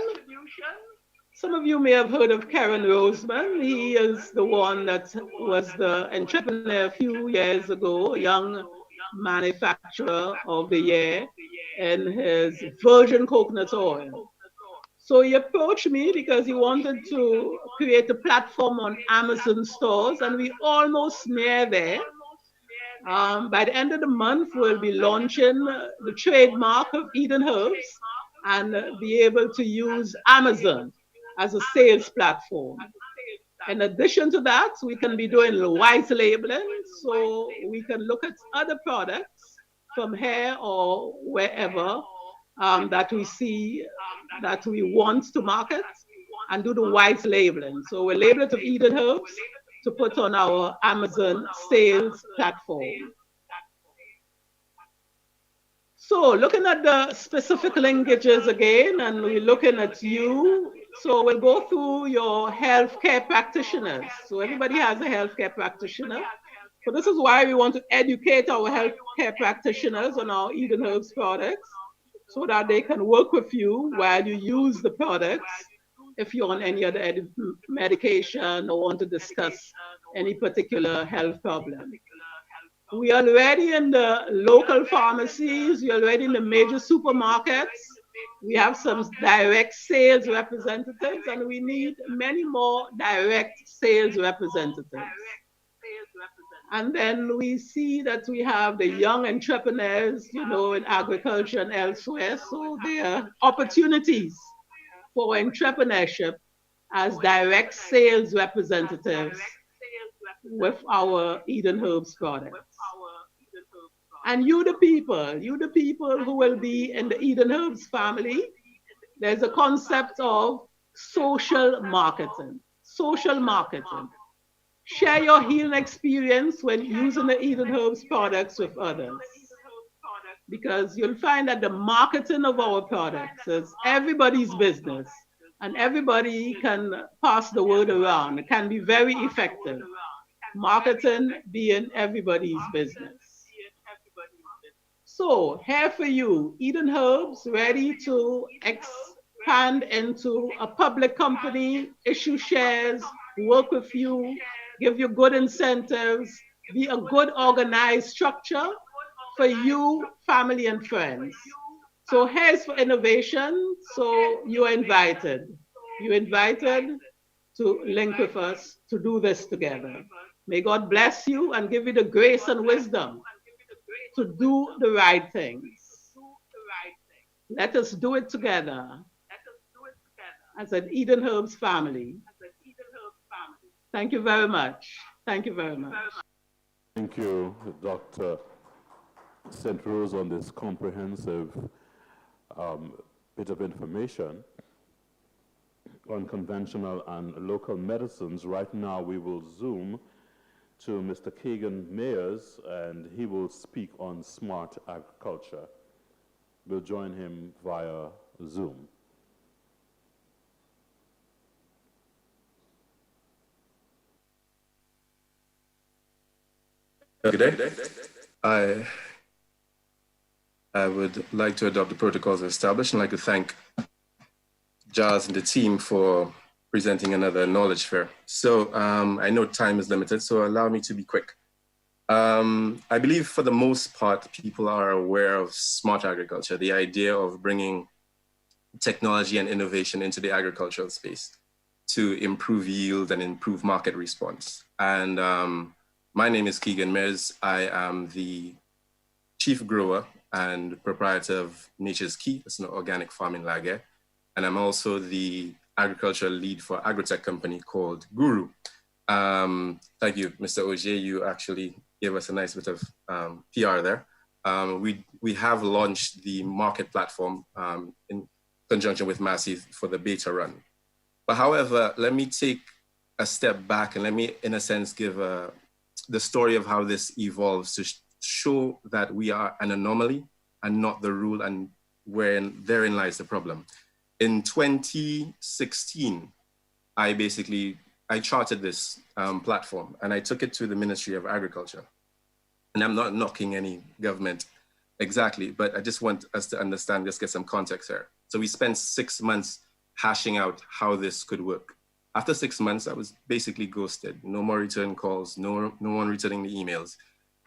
some of you may have heard of Karen Roseman. He is the one that was the entrepreneur a few years ago, young manufacturer of the year in his virgin coconut oil. So he approached me because he wanted to create a platform on Amazon stores, and we almost near there. By the end of the month, we'll be launching the trademark of Eden Herbs and be able to use Amazon as a sales platform. In addition to that, we can be doing white labeling, so we can look at other products from here or wherever that we see that we want to market and do the white labeling. So we'll label it of Eden Herbs to put on our Amazon sales platform. So looking at the specific linkages again, and we're looking at you. So we'll go through your healthcare practitioners. So everybody has a healthcare practitioner. So this is why we want to educate our healthcare practitioners on our Eden Herbs products so that they can work with you while you use the products if you're on any other medication or want to discuss any particular health problem. We are already in the local pharmacies, we are already in the major supermarkets. We have some direct sales representatives, and we need many more direct sales representatives. And then we see that we have the young entrepreneurs, you know, in agriculture and elsewhere. So there are opportunities for entrepreneurship as direct sales representatives with our Eden Herbs products. And you the people who will be in the Eden Herbs family, there's a concept of social marketing. Social marketing. Share your healing experience when using the Eden Herbs products with others. Because you'll find that the marketing of our products is everybody's business and everybody can pass the word around. It can be very effective. Marketing being everybody's business. So here for you, Eden Herbs ready to expand into a public company, issue shares, work with you, give you good incentives, be a good organized structure for you, family, and friends. So here's for innovation. So you're invited. You're invited to link with us to do this together. May God bless you and give you the grace and wisdom to do the right things. Let us do it together as an Eden Herbs family. Thank you very much. Thank you very much. Thank you, Dr. St. Rose, on this comprehensive bit of information on conventional and local medicines. Right now, we will zoom to Mr. Keegan Mayers, and he will speak on smart agriculture. We'll join him via Zoom. Good day. I would like to adopt the protocols established and like to thank Giles and the team for presenting another knowledge fair. So I know time is limited, so allow me to be quick. I believe for the most part, people are aware of smart agriculture, the idea of bringing technology and innovation into the agricultural space to improve yield and improve market response. And my name is Keegan Mayers. I am the chief grower and proprietor of Nature's Key. It's an organic farm in Laguerre. And I'm also the agricultural lead for an agritech company called Guru. Thank you, Mr. Ogier. You actually gave us a nice bit of PR there. We have launched the market platform in conjunction with Massey for the beta run. But however, let me take a step back and let me, in a sense, give the story of how this evolves to show that we are an anomaly and not the rule, and therein lies the problem. In 2016, I charted this platform and I took it to the Ministry of Agriculture. And I'm not knocking any government exactly, but I just want us to understand, just get some context here. So we spent 6 months hashing out how this could work. After 6 months, I was basically ghosted. No more return calls, no one returning the emails.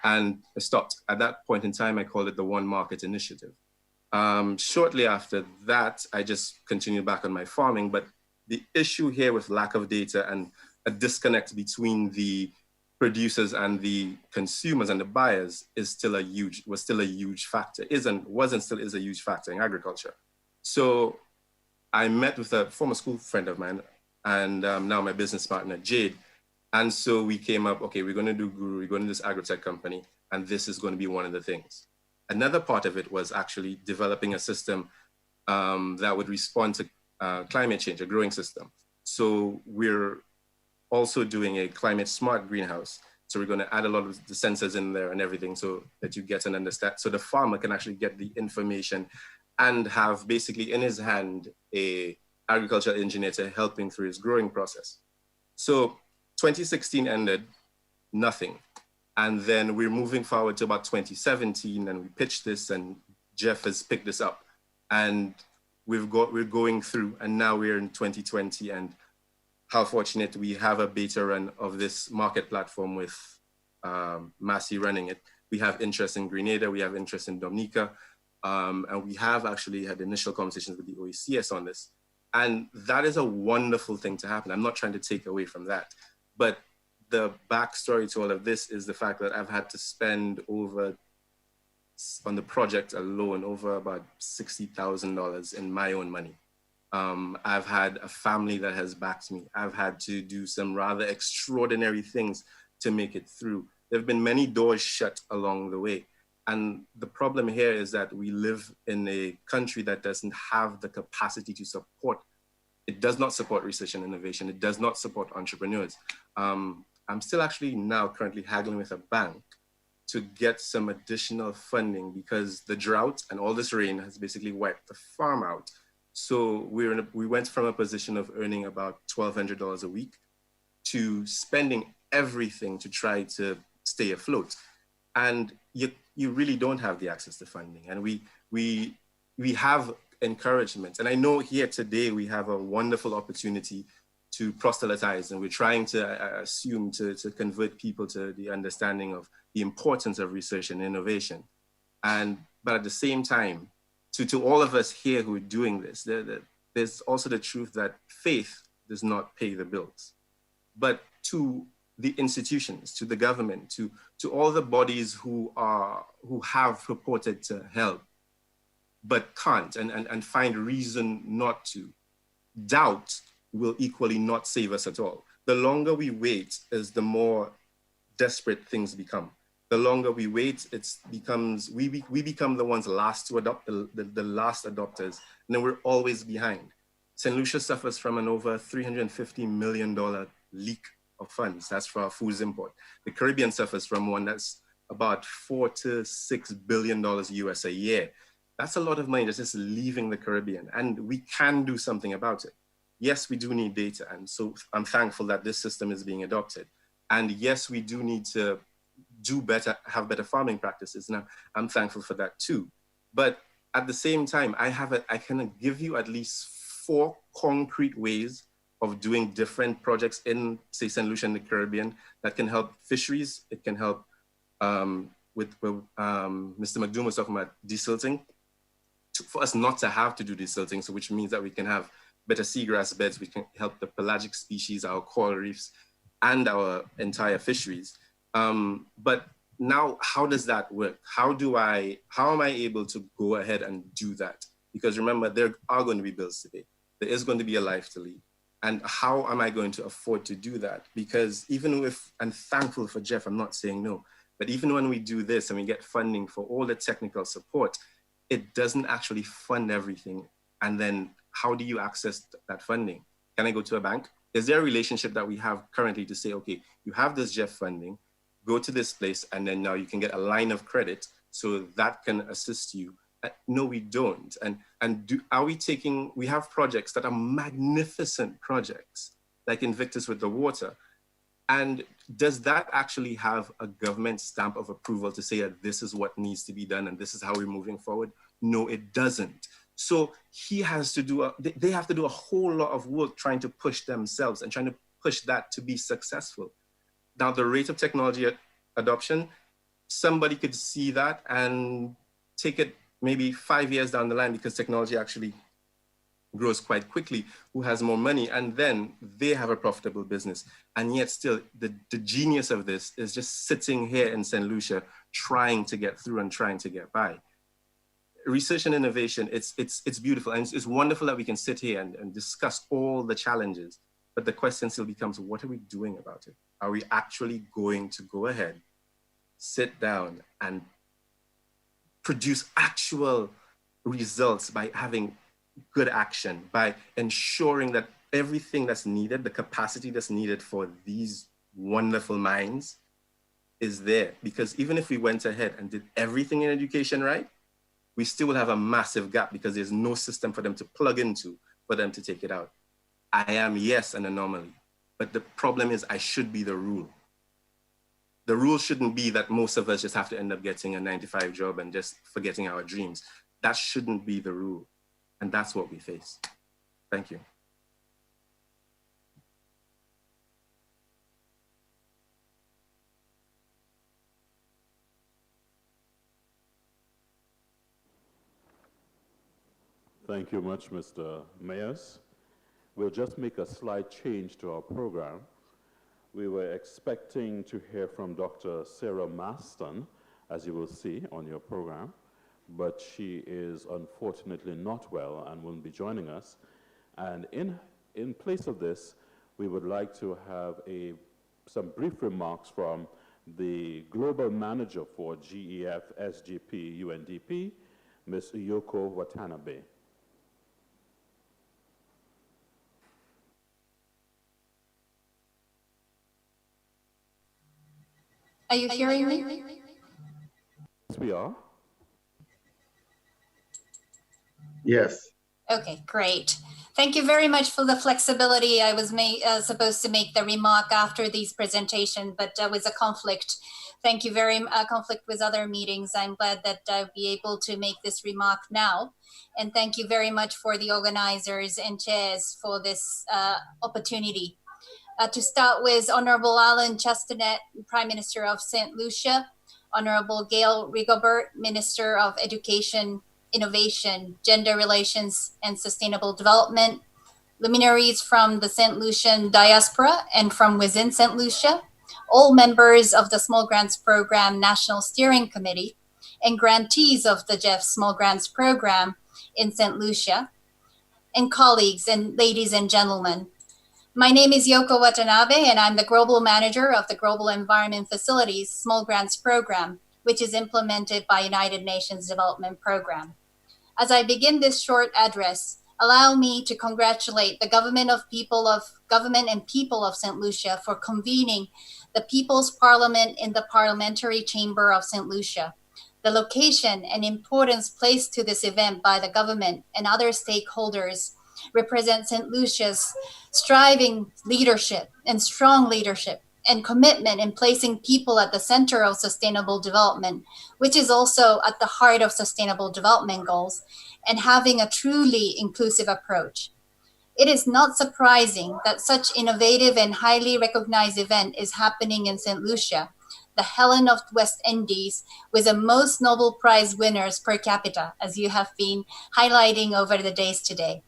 And I stopped. At that point in time, I called it the One Market Initiative. Shortly after that, I just continued back on my farming. But the issue here with lack of data and a disconnect between the producers and the consumers and the buyers was still a huge factor, was and still is a huge factor in agriculture. So I met with a former school friend of mine and now my business partner, Jade. And so we came up, okay, we're going to do Guru, we're going to do this agritech company, and this is going to be one of the things. Another part of it was actually developing a system that would respond to climate change, a growing system. So we're also doing a climate smart greenhouse. So we're going to add a lot of the sensors in there and everything so that you get and understand. So the farmer can actually get the information and have basically in his hand a agricultural engineer to help him through his growing process. So 2016 ended, nothing. And then we're moving forward to about 2017 and we pitched this and Jeff has picked this up. And we're going through and now we're in 2020 and how fortunate we have a beta run of this market platform with Massey running it. We have interest in Grenada, we have interest in Dominica, and we have actually had initial conversations with the OECS on this. And that is a wonderful thing to happen. I'm not trying to take away from that. But the backstory to all of this is the fact that I've had to spend on the project alone, over about $60,000 in my own money. I've had a family that has backed me. I've had to do some rather extraordinary things to make it through. There have been many doors shut along the way. And the problem here is that we live in a country that doesn't have the capacity to support. It does not support research and innovation. It does not support entrepreneurs. I'm still actually now currently haggling with a bank to get some additional funding because the drought and all this rain has basically wiped the farm out. So we went from a position of earning about $1,200 a week to spending everything to try to stay afloat. And you really don't have the access to funding. And we have encouragement. And I know here today we have a wonderful opportunity to proselytize, and we're trying to assume to convert people to the understanding of the importance of research and innovation. But at the same time, to all of us here who are doing this, there's also the truth that faith does not pay the bills. But to the institutions, to the government, to all the bodies who have purported to help, but can't and find reason not to, doubt will equally not save us at all. The longer we wait is the more desperate things become. The longer we wait, we become the ones last to adopt, the last adopters, and then we're always behind. St. Lucia suffers from an over $350 million leak of funds. That's for our foods import. The Caribbean suffers from one that's about $4 to $6 billion US a year. That's a lot of money that's just leaving the Caribbean, and we can do something about it. Yes, we do need data, and so I'm thankful that this system is being adopted. And yes, we do need to do better, have better farming practices. Now, I'm thankful for that too. But at the same time, I can give you at least 4 concrete ways of doing different projects in, say, St. Lucia and the Caribbean that can help fisheries. It can help with Mr. McDoom was talking about desilting, for us not to have to do desilting, so which means that we can have better seagrass beds, we can help the pelagic species, our coral reefs, and our entire fisheries. But now, how does that work? How am I able to go ahead and do that? Because remember, there are going to be bills to pay. There is going to be a life to lead. And how am I going to afford to do that? Because even if I'm thankful for Jeff, I'm not saying no, but even when we do this and we get funding for all the technical support, it doesn't actually fund everything. And then how do you access that funding? Can I go to a bank? Is there a relationship that we have currently to say, okay, you have this Jeff funding, go to this place, and then now you can get a line of credit so that can assist you? No, we don't. We have projects that are magnificent projects, like Invictus with the water. And does that actually have a government stamp of approval to say that this is what needs to be done and this is how we're moving forward? No, it doesn't. So they have to do a whole lot of work trying to push themselves and trying to push that to be successful. Now, the rate of technology adoption, somebody could see that and take it maybe 5 years down the line, because technology actually grows quite quickly, who has more money, and then they have a profitable business. And yet still, the genius of this is just sitting here in St. Lucia, trying to get through and trying to get by. Research and innovation, it's beautiful. And it's wonderful that we can sit here and discuss all the challenges, but the question still becomes, what are we doing about it? Are we actually going to go ahead, sit down and produce actual results by having good action, by ensuring that everything that's needed, the capacity that's needed for these wonderful minds is there? Because even if we went ahead and did everything in education right, we still will have a massive gap because there's no system for them to plug into, for them to take it out. I am, yes, an anomaly, but the problem is I should be the rule. The rule shouldn't be that most of us just have to end up getting a 9-to-5 job and just forgetting our dreams. That shouldn't be the rule. And that's what we face. Thank you. Thank you much, Mr. Mayers. We'll just make a slight change to our program. We were expecting to hear from Dr. Sarah Maston, as you will see on your program, but she is unfortunately not well and won't be joining us. And in place of this, we would like to have some brief remarks from the Global Manager for GEF SGP UNDP, Ms. Yoko Watanabe. Are you hearing me? Yes, we are. Yes. Okay, great. Thank you very much for the flexibility. I was supposed to make the remark after these presentations, but there was a conflict. Thank you conflict with other meetings. I'm glad that I'll be able to make this remark now. And thank you very much for the organizers and chairs for this opportunity. To start with, Honorable Alan Chastanet, Prime Minister of St. Lucia, Honorable Gail Rigobert, Minister of Education, Innovation, Gender Relations, and Sustainable Development, luminaries from the St. Lucian diaspora and from within St. Lucia, all members of the Small Grants Program National Steering Committee, and grantees of the GEF Small Grants Program in St. Lucia, and colleagues and ladies and gentlemen. My name is Yoko Watanabe, and I'm the Global Manager of the Global Environment Facilities Small Grants Program, which is implemented by United Nations Development Program. As I begin this short address, allow me to congratulate the government and people of St. Lucia for convening the People's Parliament in the Parliamentary Chamber of St. Lucia. The location and importance placed to this event by the government and other stakeholders represent St. Lucia's striving leadership and strong leadership and commitment in placing people at the center of sustainable development, which is also at the heart of sustainable development goals, and having a truly inclusive approach. It is not surprising that such innovative and highly recognized event is happening in St. Lucia, the Helen of West Indies, with the most Nobel Prize winners per capita, as you have been highlighting over the days today.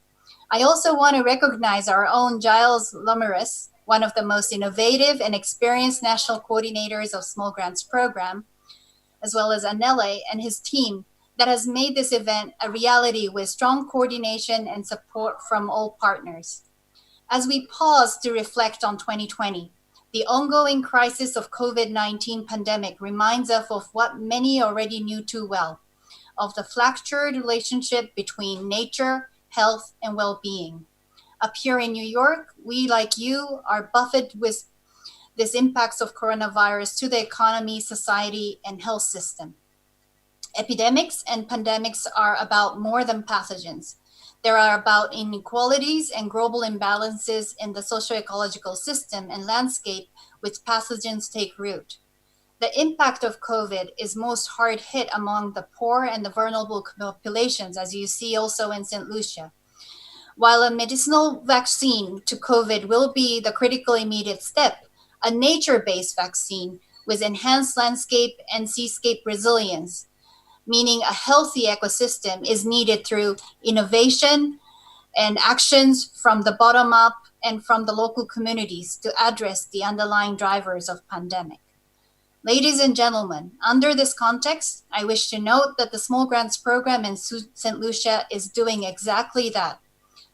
I also want to recognize our own Giles Luminaries, one of the most innovative and experienced national coordinators of Small Grants Program, as well as Anele and his team that has made this event a reality with strong coordination and support from all partners. As we pause to reflect on 2020, the ongoing crisis of COVID-19 pandemic reminds us of what many already knew too well, of the fractured relationship between nature, health, and well-being. Up here in New York, we, like you, are buffeted with these impacts of coronavirus to the economy, society, and health system. Epidemics and pandemics are about more than pathogens. They are about inequalities and global imbalances in the socio-ecological system and landscape which pathogens take root. The impact of COVID is most hard hit among the poor and the vulnerable populations, as you see also in St. Lucia. While a medicinal vaccine to COVID will be the critical immediate step, a nature-based vaccine with enhanced landscape and seascape resilience, meaning a healthy ecosystem, is needed through innovation and actions from the bottom up and from the local communities to address the underlying drivers of pandemic. Ladies and gentlemen, under this context, I wish to note that the Small Grants Program in St. Lucia is doing exactly that,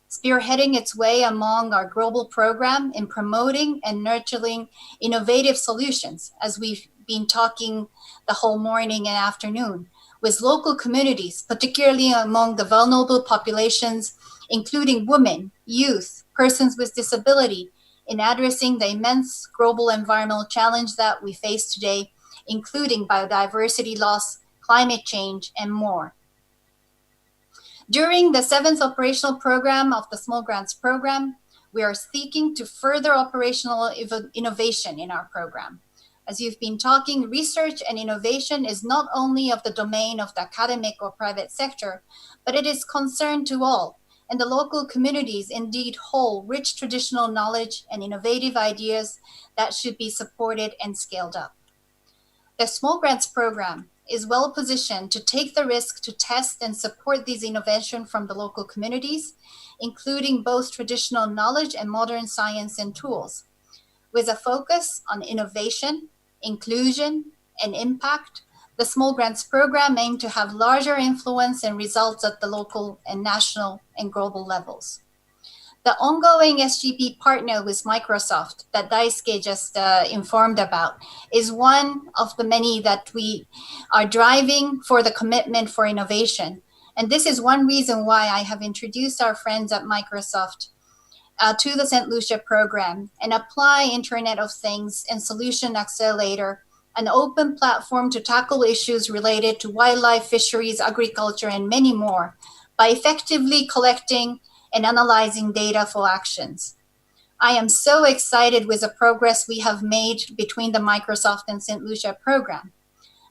spearheading its way among our global program in promoting and nurturing innovative solutions, as we've been talking the whole morning and afternoon, with local communities, particularly among the vulnerable populations, including women, youth, persons with disability, in addressing the immense global environmental challenge that we face today, including biodiversity loss, climate change, and more. During the 7th operational program of the Small Grants Program, we are seeking to further operational innovation in our program. As you've been talking, research and innovation is not only of the domain of the academic or private sector, but it is concerned to all, and the local communities indeed hold rich traditional knowledge and innovative ideas that should be supported and scaled up. The Small Grants Program is well positioned to take the risk to test and support these innovations from the local communities, including both traditional knowledge and modern science and tools. With a focus on innovation, inclusion, and impact, the Small Grants Program aims to have larger influence and results at the local and national and global levels. The ongoing SGP partner with Microsoft that Daisuke just informed about is one of the many that we are driving for the commitment for innovation. And this is one reason why I have introduced our friends at Microsoft to the St. Lucia program and apply Internet of Things and Solution Accelerator, an open platform to tackle issues related to wildlife, fisheries, agriculture, and many more by effectively collecting and analyzing data for actions. I am so excited with the progress we have made between the Microsoft and St. Lucia program.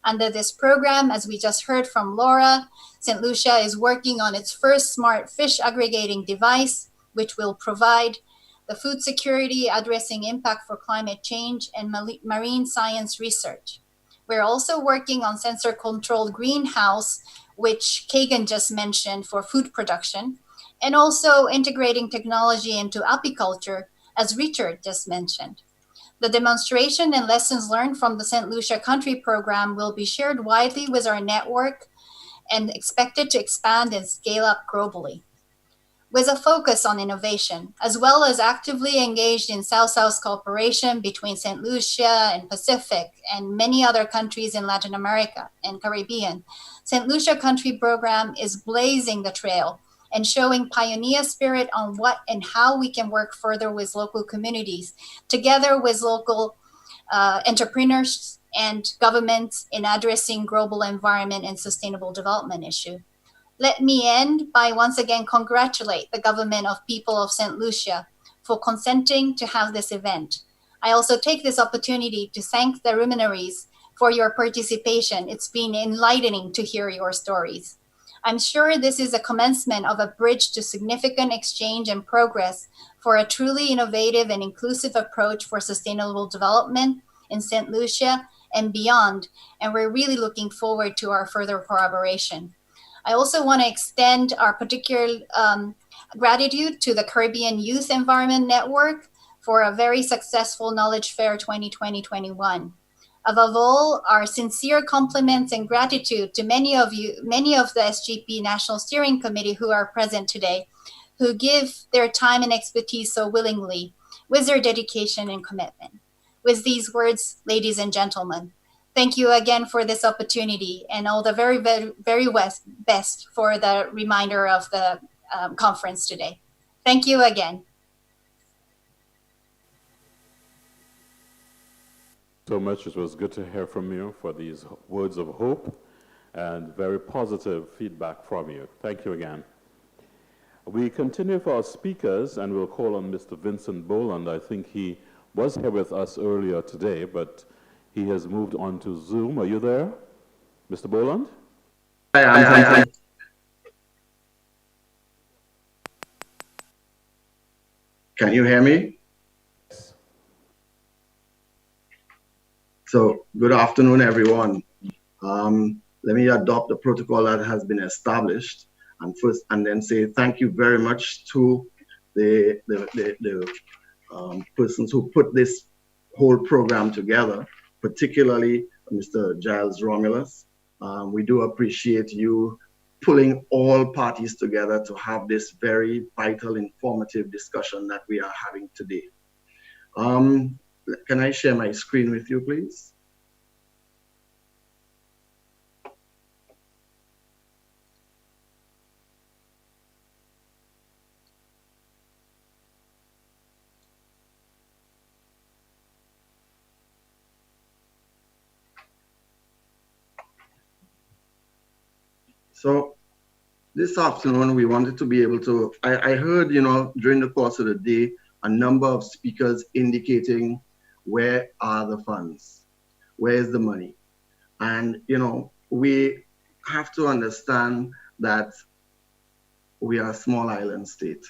Under this program, as we just heard from Laura, St. Lucia is working on its first smart fish aggregating device, which will provide the food security, addressing impact for climate change, and marine science research. We're also working on sensor-controlled greenhouse, which Kagan just mentioned, for food production, and also integrating technology into apiculture, as Richard just mentioned. The demonstration and lessons learned from the St. Lucia Country Program will be shared widely with our network and expected to expand and scale up globally. with a focus on innovation, as well as actively engaged in South-South cooperation between St. Lucia and Pacific and many other countries in Latin America and Caribbean. St. Lucia Country Program is blazing the trail and showing pioneer spirit on what and how we can work further with local communities, together with local entrepreneurs and governments in addressing global environment and sustainable development issue. Let me end by once again congratulate the government of people of St. Lucia for consenting to have this event. I also take this opportunity to thank the Luminaries for your participation. It's been enlightening to hear your stories. I'm sure this is a commencement of a bridge to significant exchange and progress for a truly innovative and inclusive approach for sustainable development in St. Lucia and beyond, and we're really looking forward to our further collaboration. I also want to extend our particular gratitude to the Caribbean Youth Environment Network for a very successful Knowledge Fair 2020-21. Above all, our sincere compliments and gratitude to many of the SGP National Steering Committee who are present today, who give their time and expertise so willingly with their dedication and commitment. With these words, ladies and gentlemen, thank you again for this opportunity and all the very, very, very best for the reminder of the conference today. Thank you again. So much. It was good to hear from you for these words of hope and very positive feedback from you. Thank you again. We continue for our speakers, and we'll call on Mr. Vincent Boland. I think he was here with us earlier today, but he has moved on to Zoom. Are you there, Mr. Boland? Hi. Can you hear me? So, good afternoon, everyone. Let me adopt the protocol that has been established, and then say thank you very much to the persons who put this whole program together, particularly Mr. Giles Romulus. We do appreciate you pulling all parties together to have this very vital, informative discussion that we are having today. Can I share my screen with you, please? So this afternoon, we wanted to be able to, I heard, during the course of the day, a number of speakers indicating where are the funds? Where is the money? And, we have to understand that we are a small island state,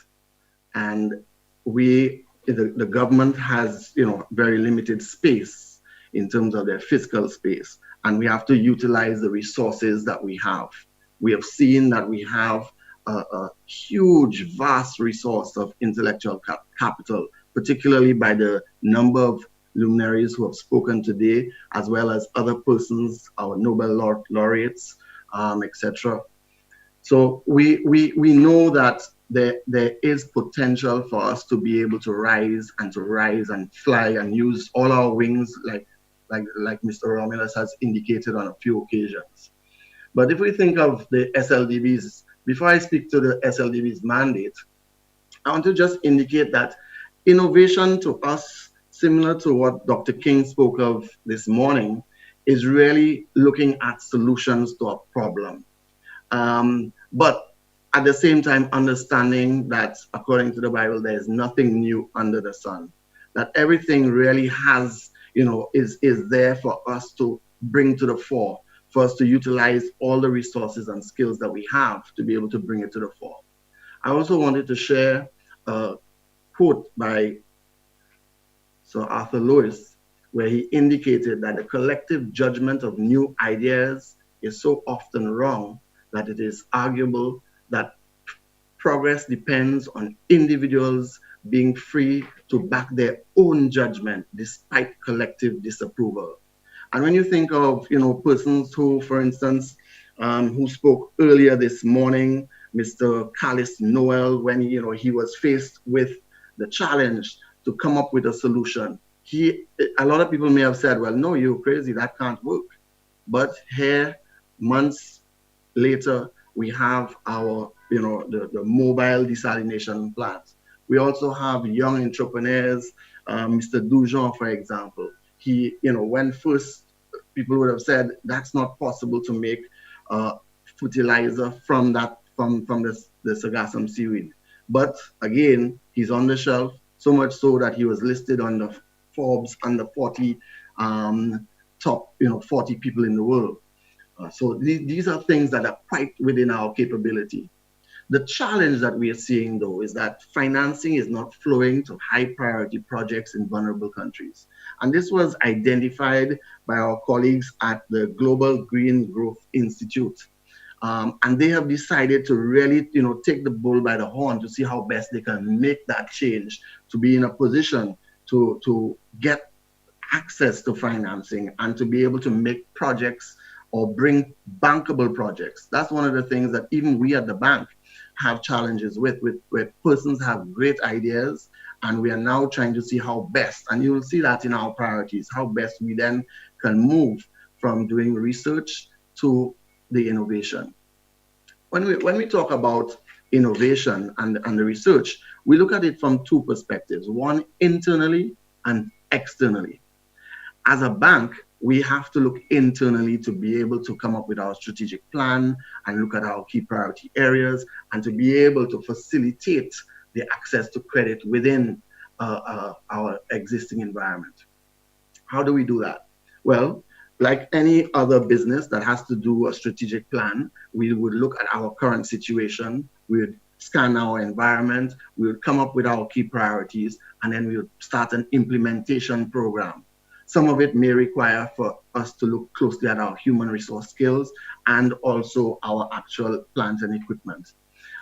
and the government has, very limited space in terms of their fiscal space, and we have to utilize the resources that we have. We have seen that we have a huge, vast resource of intellectual capital, particularly by the number of luminaries who have spoken today, as well as other persons, our Nobel laureates, etc. So we know that there is potential for us to be able to rise and fly and use all our wings, like Mr. Romulus has indicated on a few occasions. But if we think of the SLDBs, before I speak to the SLDB's mandate, I want to just indicate that innovation to us, similar to what Dr. King spoke of this morning, is really looking at solutions to a problem. But at the same time, understanding that according to the Bible, there is nothing new under the sun, that everything really has, is there for us to bring to the fore, for us to utilize all the resources and skills that we have to be able to bring it to the fore. I also wanted to share a quote by Sir Arthur Lewis, where he indicated that the collective judgment of new ideas is so often wrong that it is arguable that progress depends on individuals being free to back their own judgment despite collective disapproval. And when you think of, persons who, for instance, who spoke earlier this morning, Mr. Callis Noel, when he was faced with the challenge to come up with a solution. A lot of people may have said, well, no, you're crazy, that can't work. But here, months later, we have our, the mobile desalination plants. We also have young entrepreneurs, Mr. Dujon, for example. He, when first people would have said that's not possible to make fertilizer from the sargassum seaweed. But again, he's on the shelf, so much so that he was listed on the Forbes under 40 top 40 people in the world. So these are things that are quite within our capability. The challenge that we are seeing, though, is that financing is not flowing to high priority projects in vulnerable countries. And this was identified by our colleagues at the Global Green Growth Institute. And they have decided to really, take the bull by the horn to see how best they can make that change, to be in a position to get access to financing and to be able to make projects or bring bankable projects. That's one of the things that even we at the bank have challenges with where persons have great ideas, and we are now trying to see how best, and you will see that in our priorities, how best we then can move from doing research to the innovation. When we talk about innovation and the research, we look at it from two perspectives, one internally and externally. As a bank, we have to look internally to be able to come up with our strategic plan and look at our key priority areas and to be able to facilitate the access to credit within our existing environment. How do we do that? Well, like any other business that has to do a strategic plan, we would look at our current situation, we would scan our environment, we would come up with our key priorities, and then we would start an implementation program. Some of it may require for us to look closely at our human resource skills and also our actual plant and equipment.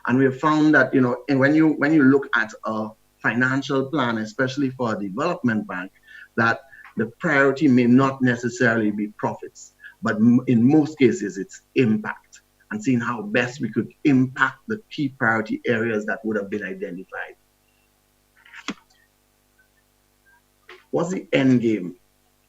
And we have found that, and when you look at a financial plan, especially for a development bank, that the priority may not necessarily be profits, but in most cases it's impact, and seeing how best we could impact the key priority areas that would have been identified. What's the end game?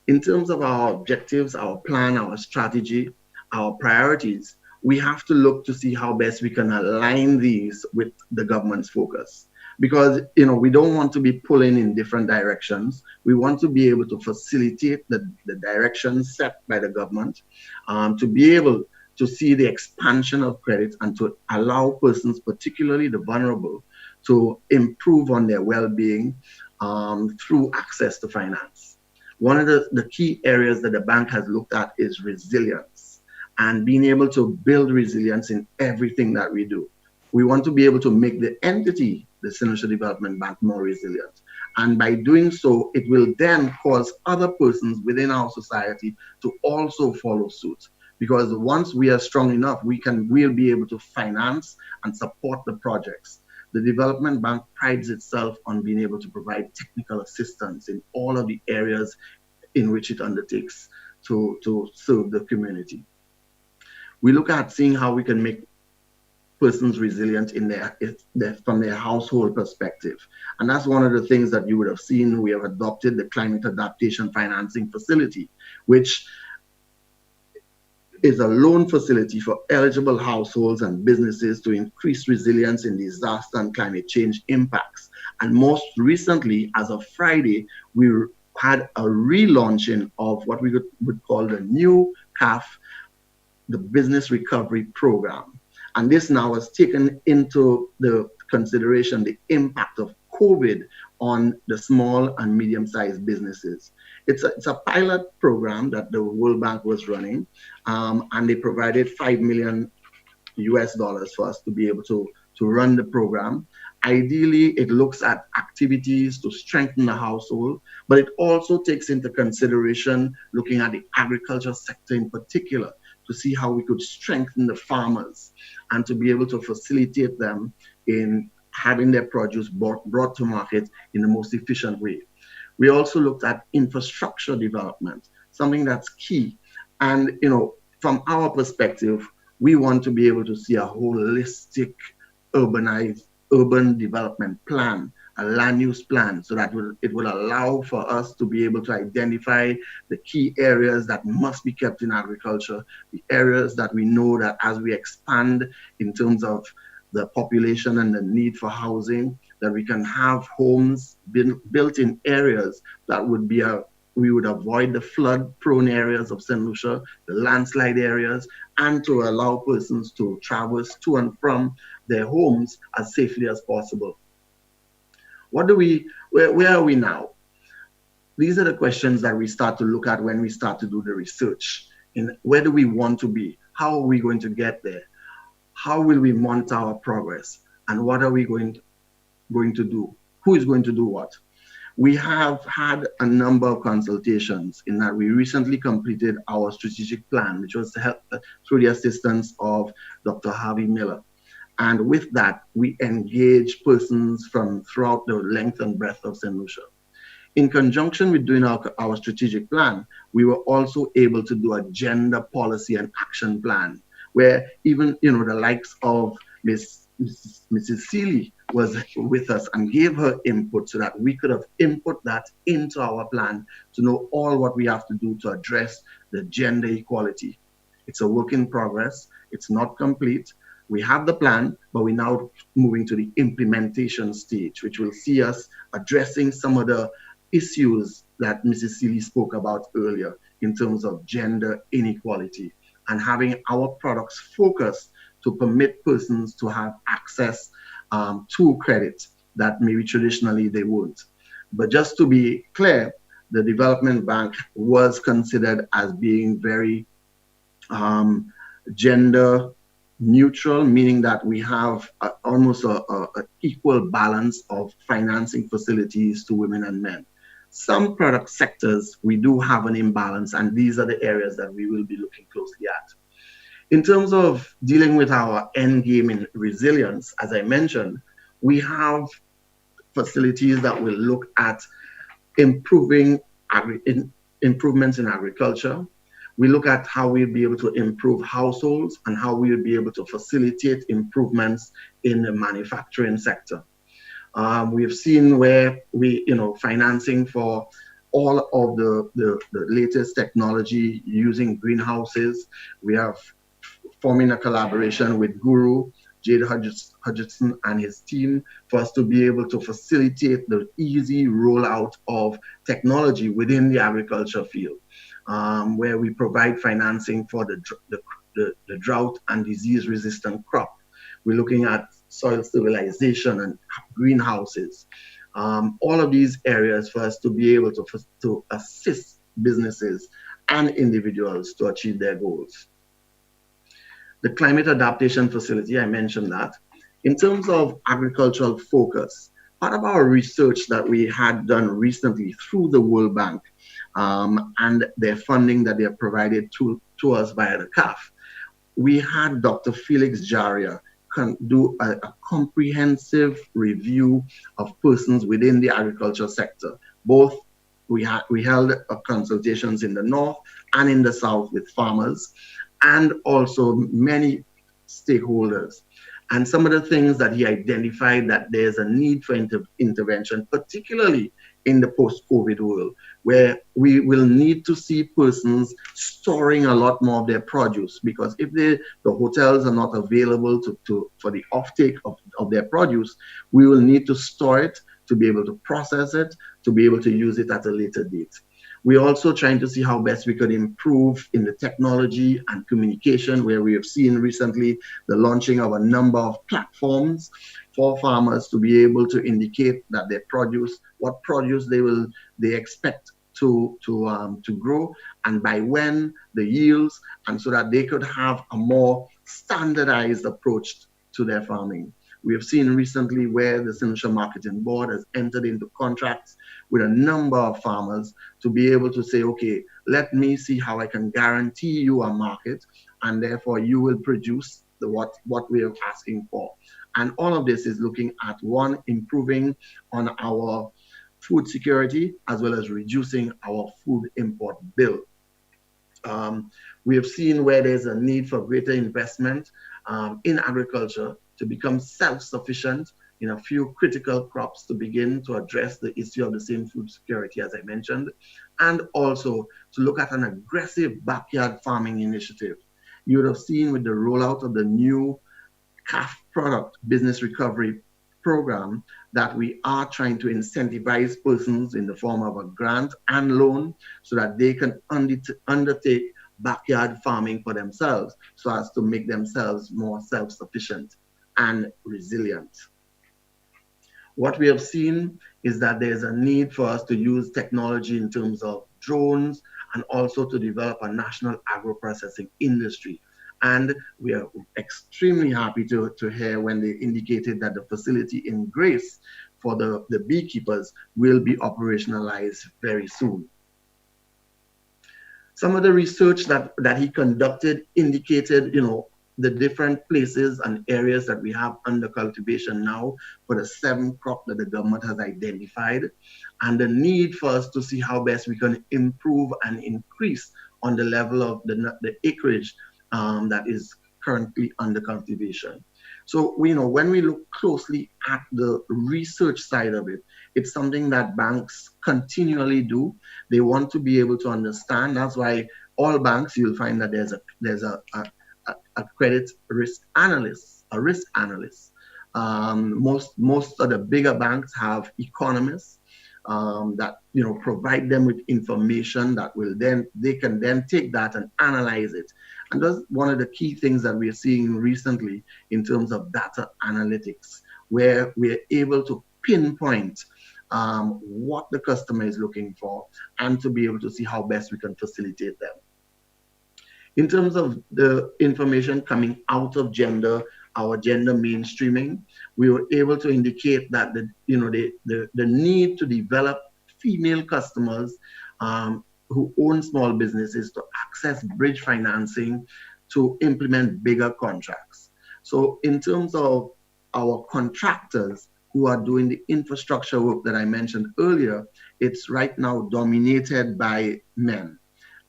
In terms of our objectives, our plan, our strategy, our priorities, we have to look to see how best we can align these with the government's focus. Because we don't want to be pulling in different directions. We want to be able to facilitate the directions set by the government, to be able to see the expansion of credit and to allow persons, particularly the vulnerable, to improve on their well-being through access to finance. One of the key areas that the bank has looked at is resilience and being able to build resilience in everything that we do. We want to be able to make the entity, the St. Lucia Development Bank, more resilient. And by doing so, it will then cause other persons within our society to also follow suit. Because once we are strong enough, we'll be able to finance and support the projects. The Development Bank prides itself on being able to provide technical assistance in all of the areas in which it undertakes to serve the community. We look at seeing how we can make persons resilient from their household perspective. And that's one of the things that you would have seen. We have adopted the Climate Adaptation Financing Facility, which is a loan facility for eligible households and businesses to increase resilience in disaster and climate change impacts. And most recently, as of Friday, we had a relaunching of what we would call the new CAF, the Business Recovery Program. And this now has taken into the consideration the impact of COVID on the small and medium-sized businesses. It's a pilot program that the World Bank was running, and they provided $5 million for us to be able to run the program. Ideally, it looks at activities to strengthen the household, but it also takes into consideration looking at the agriculture sector in particular to see how we could strengthen the farmers and to be able to facilitate them in having their produce brought to market in the most efficient way. We also looked at infrastructure development, something that's key. And, from our perspective, We want to be able to see a holistic urban development plan, a land use plan, so that it will allow for us to be able to identify the key areas that must be kept in agriculture, the areas that we know that as we expand in terms of the population and the need for housing, that we can have homes built in areas that would be we would avoid the flood-prone areas of St. Lucia, the landslide areas, and to allow persons to traverse to and from their homes as safely as possible. Where are we now? These are the questions that we start to look at when we start to do the research. Where do we want to be? How are we going to get there? How will we monitor our progress? And what are we going to do? Who is going to do what? We have had a number of consultations in that we recently completed our strategic plan, which was through the assistance of Dr. Harvey Miller. And with that, we engage persons from throughout the length and breadth of St. Lucia. In conjunction with doing our strategic plan, we were also able to do a gender policy and action plan, where even the likes of Mrs. Seeley was with us and gave her input so that we could have input that into our plan to know all what we have to do to address the gender equality. It's a work in progress. It's not complete. We have the plan, but we're now moving to the implementation stage, which will see us addressing some of the issues that Mrs. Seeley spoke about earlier in terms of gender inequality and having our products focused to permit persons to have access to credit that maybe traditionally they wouldn't. But just to be clear, the development bank was considered as being very gender neutral, meaning that we have almost an equal balance of financing facilities to women and men. Some product sectors, we do have an imbalance, and these are the areas that we will be looking closely at. In terms of dealing with our end game in resilience, as I mentioned, we have facilities that will look at improvements in agriculture. We look at how we'll be able to improve households and how we'll be able to facilitate improvements in the manufacturing sector. We've seen where financing for all of the latest technology using greenhouses. We have forming a collaboration with Guru, Jade Hutchinson and his team for us to be able to facilitate the easy rollout of technology within the agriculture field, where we provide financing for the drought and disease-resistant crop. We're looking at soil stabilization and greenhouses. All of these areas for us to be able to assist businesses and individuals to achieve their goals. The climate adaptation facility, I mentioned that. In terms of agricultural focus, part of our research that we had done recently through the World Bank and their funding that they have provided to us via the CAF, we had Dr. Felix Jaria do a comprehensive review of persons within the agriculture sector. Both we held consultations in the north and in the south with farmers and also many stakeholders. And some of the things that he identified that there's a need for intervention, particularly in the post-COVID world, where we will need to see persons storing a lot more of their produce, because if the hotels are not available for the offtake of their produce, we will need to store it, to be able to process it, to be able to use it at a later date. We're also trying to see how best we could improve in the technology and communication, where we have seen recently the launching of a number of platforms for farmers to be able to indicate that their produce, what produce they expect to grow, and by when, the yields, and so that they could have a more standardized approach to their farming. We have seen recently where the St. Lucia Marketing Board has entered into contracts with a number of farmers to be able to say, okay, let me see how I can guarantee you a market, and therefore you will produce what we are asking for. And all of this is looking at, one, improving on our food security, as well as reducing our food import bill. We have seen where there's a need for greater investment in agriculture to become self-sufficient in a few critical crops to begin to address the issue of the same food security, as I mentioned, and also to look at an aggressive backyard farming initiative. You would have seen with the rollout of the new CAF product business recovery program that we are trying to incentivize persons in the form of a grant and loan so that they can undertake backyard farming for themselves so as to make themselves more self-sufficient and resilient. What we have seen is that there's a need for us to use technology in terms of drones and also to develop a national agro-processing industry. And we are extremely happy to hear when they indicated that the facility in Grace for the beekeepers will be operationalized very soon. Some of the research that he conducted indicated, the different places and areas that we have under cultivation now for the 7 crop that the government has identified, and the need for us to see how best we can improve and increase on the level of the acreage that is currently under cultivation. So, when we look closely at the research side of it, it's something that banks continually do. They want to be able to understand. That's why all banks, you'll find that there's a credit risk analyst, a risk analyst. Most of the bigger banks have economists that provide them with information that they can then take that and analyze it. And that's one of the key things that we're seeing recently in terms of data analytics, where we're able to pinpoint what the customer is looking for and to be able to see how best we can facilitate them. In terms of the information coming out of our gender mainstreaming, we were able to indicate that the need to develop female customers who own small businesses to access bridge financing to implement bigger contracts. So in terms of our contractors who are doing the infrastructure work that I mentioned earlier, it's right now dominated by men.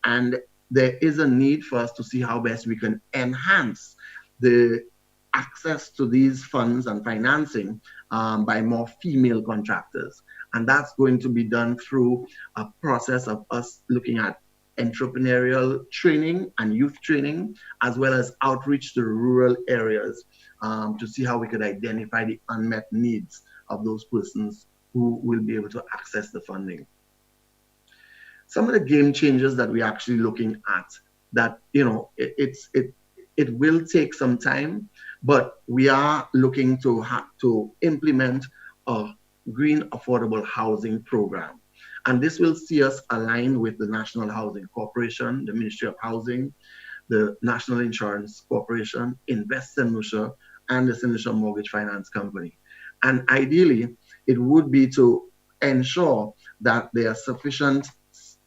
And there is a need for us to see how best we can enhance the access to these funds and financing by more female contractors. And that's going to be done through a process of us looking at entrepreneurial training and youth training, as well as outreach to rural areas to see how we could identify the unmet needs of those persons who will be able to access the funding. Some of the game changers that we're actually looking at that, it will take some time, but we are looking to implement a green affordable housing program. And this will see us aligned with the National Housing Corporation, the Ministry of Housing, the National Insurance Corporation, Invest St. Lucia, and the St. Lucia Mortgage Finance Company. And ideally, it would be to ensure that there are sufficient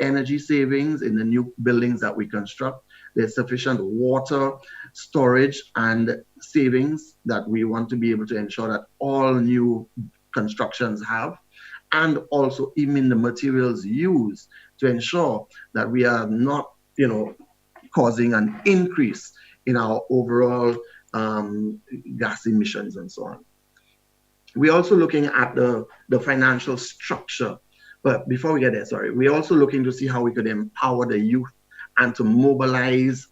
energy savings in the new buildings that we construct. There's sufficient water storage and savings that we want to be able to ensure that all new constructions have, and also even in the materials used to ensure that we are not, causing an increase in our overall gas emissions and so on. We're also looking at the financial structure. But before we get there, we're also looking to see how we could empower the youth and to mobilize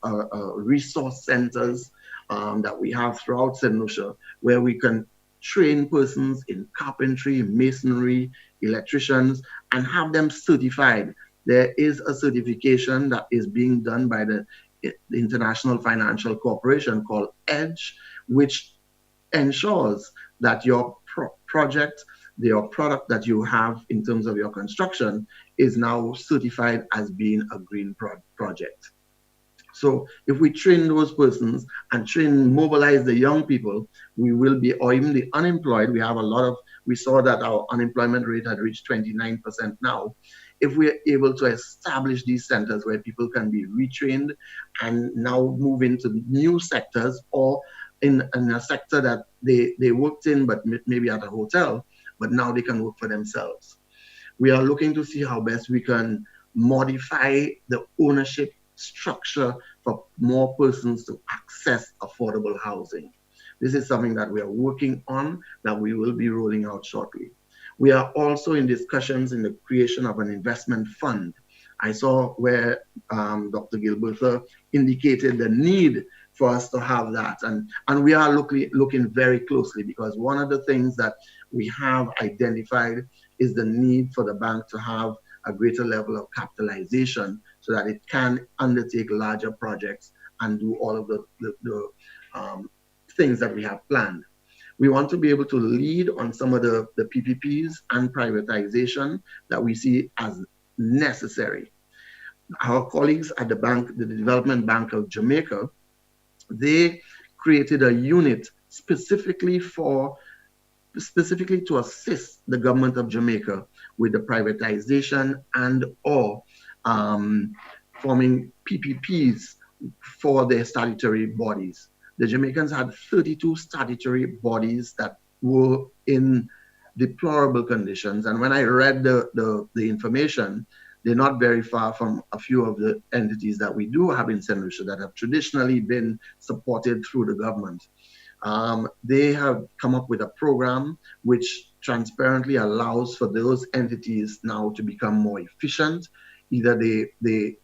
resource centers that we have throughout St. Lucia, where we can train persons in carpentry, masonry, electricians, and have them certified. There is a certification that is being done by the International Financial Corporation called EDGE, which ensures that your project, your product that you have in terms of your construction is now certified as being a green project. So if we train those persons and mobilize the young people, we will be, or even the unemployed, we saw that our unemployment rate had reached 29% now. If we're able to establish these centers where people can be retrained and now move into new sectors, or in a sector that they worked in, but maybe at a hotel, but now they can work for themselves. We are looking to see how best we can modify the ownership structure for more persons to access affordable housing. This is something that we are working on, that we will be rolling out shortly. We are also in discussions in the creation of an investment fund. I saw where Dr. Gilbertha indicated the need for us to have that. And we are looking very closely, because one of the things that we have identified is the need for the bank to have a greater level of capitalization so that it can undertake larger projects and do all of the things that we have planned. We want to be able to lead on some of the PPPs and privatization that we see as necessary. Our colleagues at the bank, the Development Bank of Jamaica, they created a unit specifically to assist the government of Jamaica with the privatization and or forming PPPs for their statutory bodies. The Jamaicans had 32 statutory bodies that were in deplorable conditions. And when I read the information, they're not very far from a few of the entities that we do have in St. Lucia that have traditionally been supported through the government. They have come up with a program which transparently allows for those entities now to become more efficient. Either they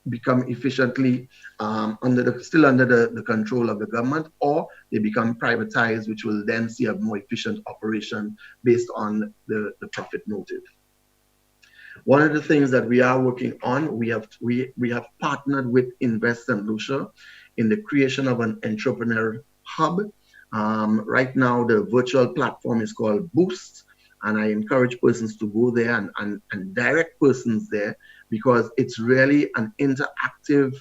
become efficiently still under the control of the government, or they become privatized, which will then see a more efficient operation based on the profit motive. One of the things that we are working on, we have partnered with Invest St. Lucia in the creation of an entrepreneur hub. Right now, the virtual platform is called Boost, and I encourage persons to go there and direct persons there, because it's really an interactive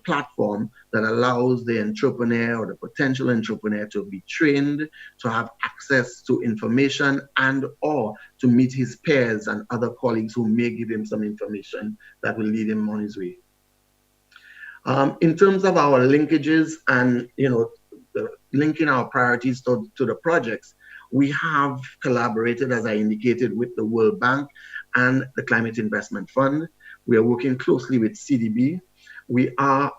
platform that allows the entrepreneur or the potential entrepreneur to be trained, to have access to information, and or to meet his peers and other colleagues who may give him some information that will lead him on his way. In terms of our linkages and linking our priorities to the projects, we have collaborated, as I indicated, with the World Bank and the Climate Investment Fund. We are working closely with CDB. We are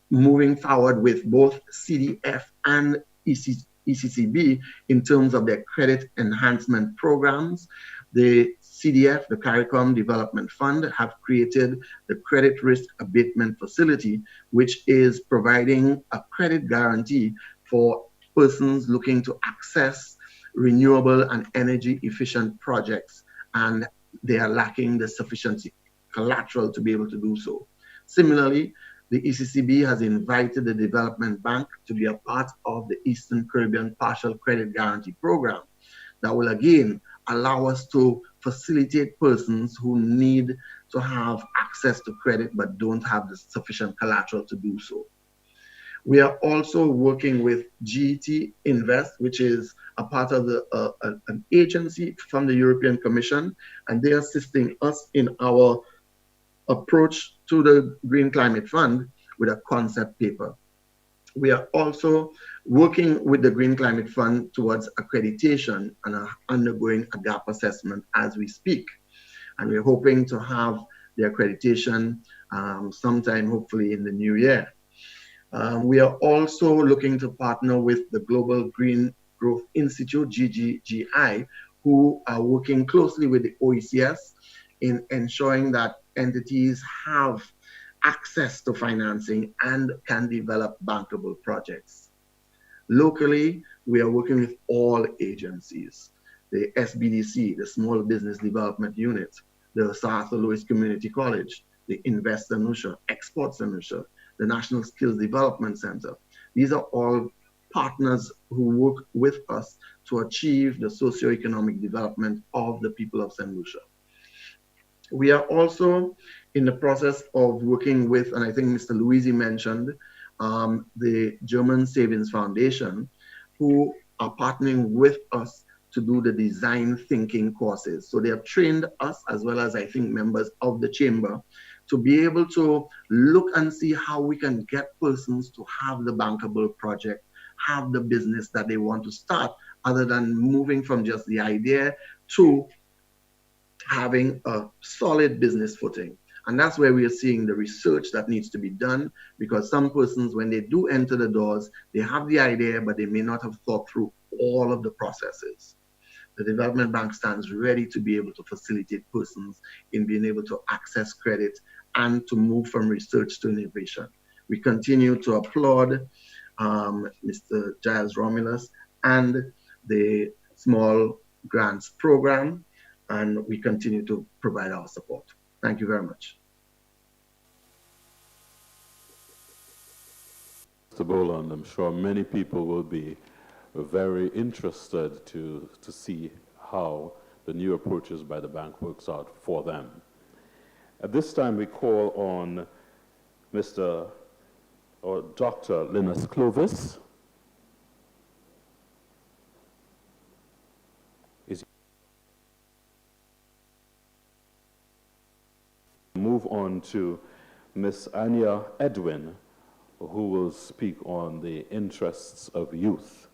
moving forward with both CDF and ECCB in terms of their credit enhancement programs. The CDF, the CARICOM Development Fund, have created the Credit Risk Abatement Facility, which is providing a credit guarantee for persons looking to access renewable and energy efficient projects, and they are lacking the sufficient collateral to be able to do so. Similarly, the ECCB has invited the Development Bank to be a part of the Eastern Caribbean Partial Credit Guarantee Program that will again allow us to facilitate persons who need to have access to credit but don't have the sufficient collateral to do so. We are also working with GET Invest, which is a part of an agency from the European Commission, and they're assisting us in our approach to the Green Climate Fund with a concept paper. We are also working with the Green Climate Fund towards accreditation and are undergoing a gap assessment as we speak. And we're hoping to have the accreditation sometime, hopefully in the new year. We are also looking to partner with the Global Green Growth Institute, GGGI, who are working closely with the OECS in ensuring that entities have access to financing and can develop bankable projects. Locally, we are working with all agencies, the SBDC, the Small Business Development Unit, the South Louis Community College, the Invest St. Lucia, Export St. Lucia, the National Skills Development Center. These are all partners who work with us to achieve the socioeconomic development of the people of St. Lucia. We are also in the process of working with, and I think Mr. Luisi mentioned, the German Savings Foundation, who are partnering with us to do the design thinking courses. So they have trained us, as well as I think members of the chamber, to be able to look and see how we can get persons to have the bankable project, have the business that they want to start, other than moving from just the idea to having a solid business footing. And that's where we are seeing the research that needs to be done, because some persons, when they do enter the doors, they have the idea, but they may not have thought through all of the processes. The Development Bank stands ready to be able to facilitate persons in being able to access credit and to move from research to innovation. We continue to applaud Mr. Giles Romulus and the Small Grants Program, and we continue to provide our support. Thank you very much. Mr. Boland, I'm sure many people will be very interested to see how the new approaches by the bank works out for them. At this time, we call on Mr. or Dr. Linus Clovis. Move on to Ms. Anya Edwin, who will speak on the interests of youth.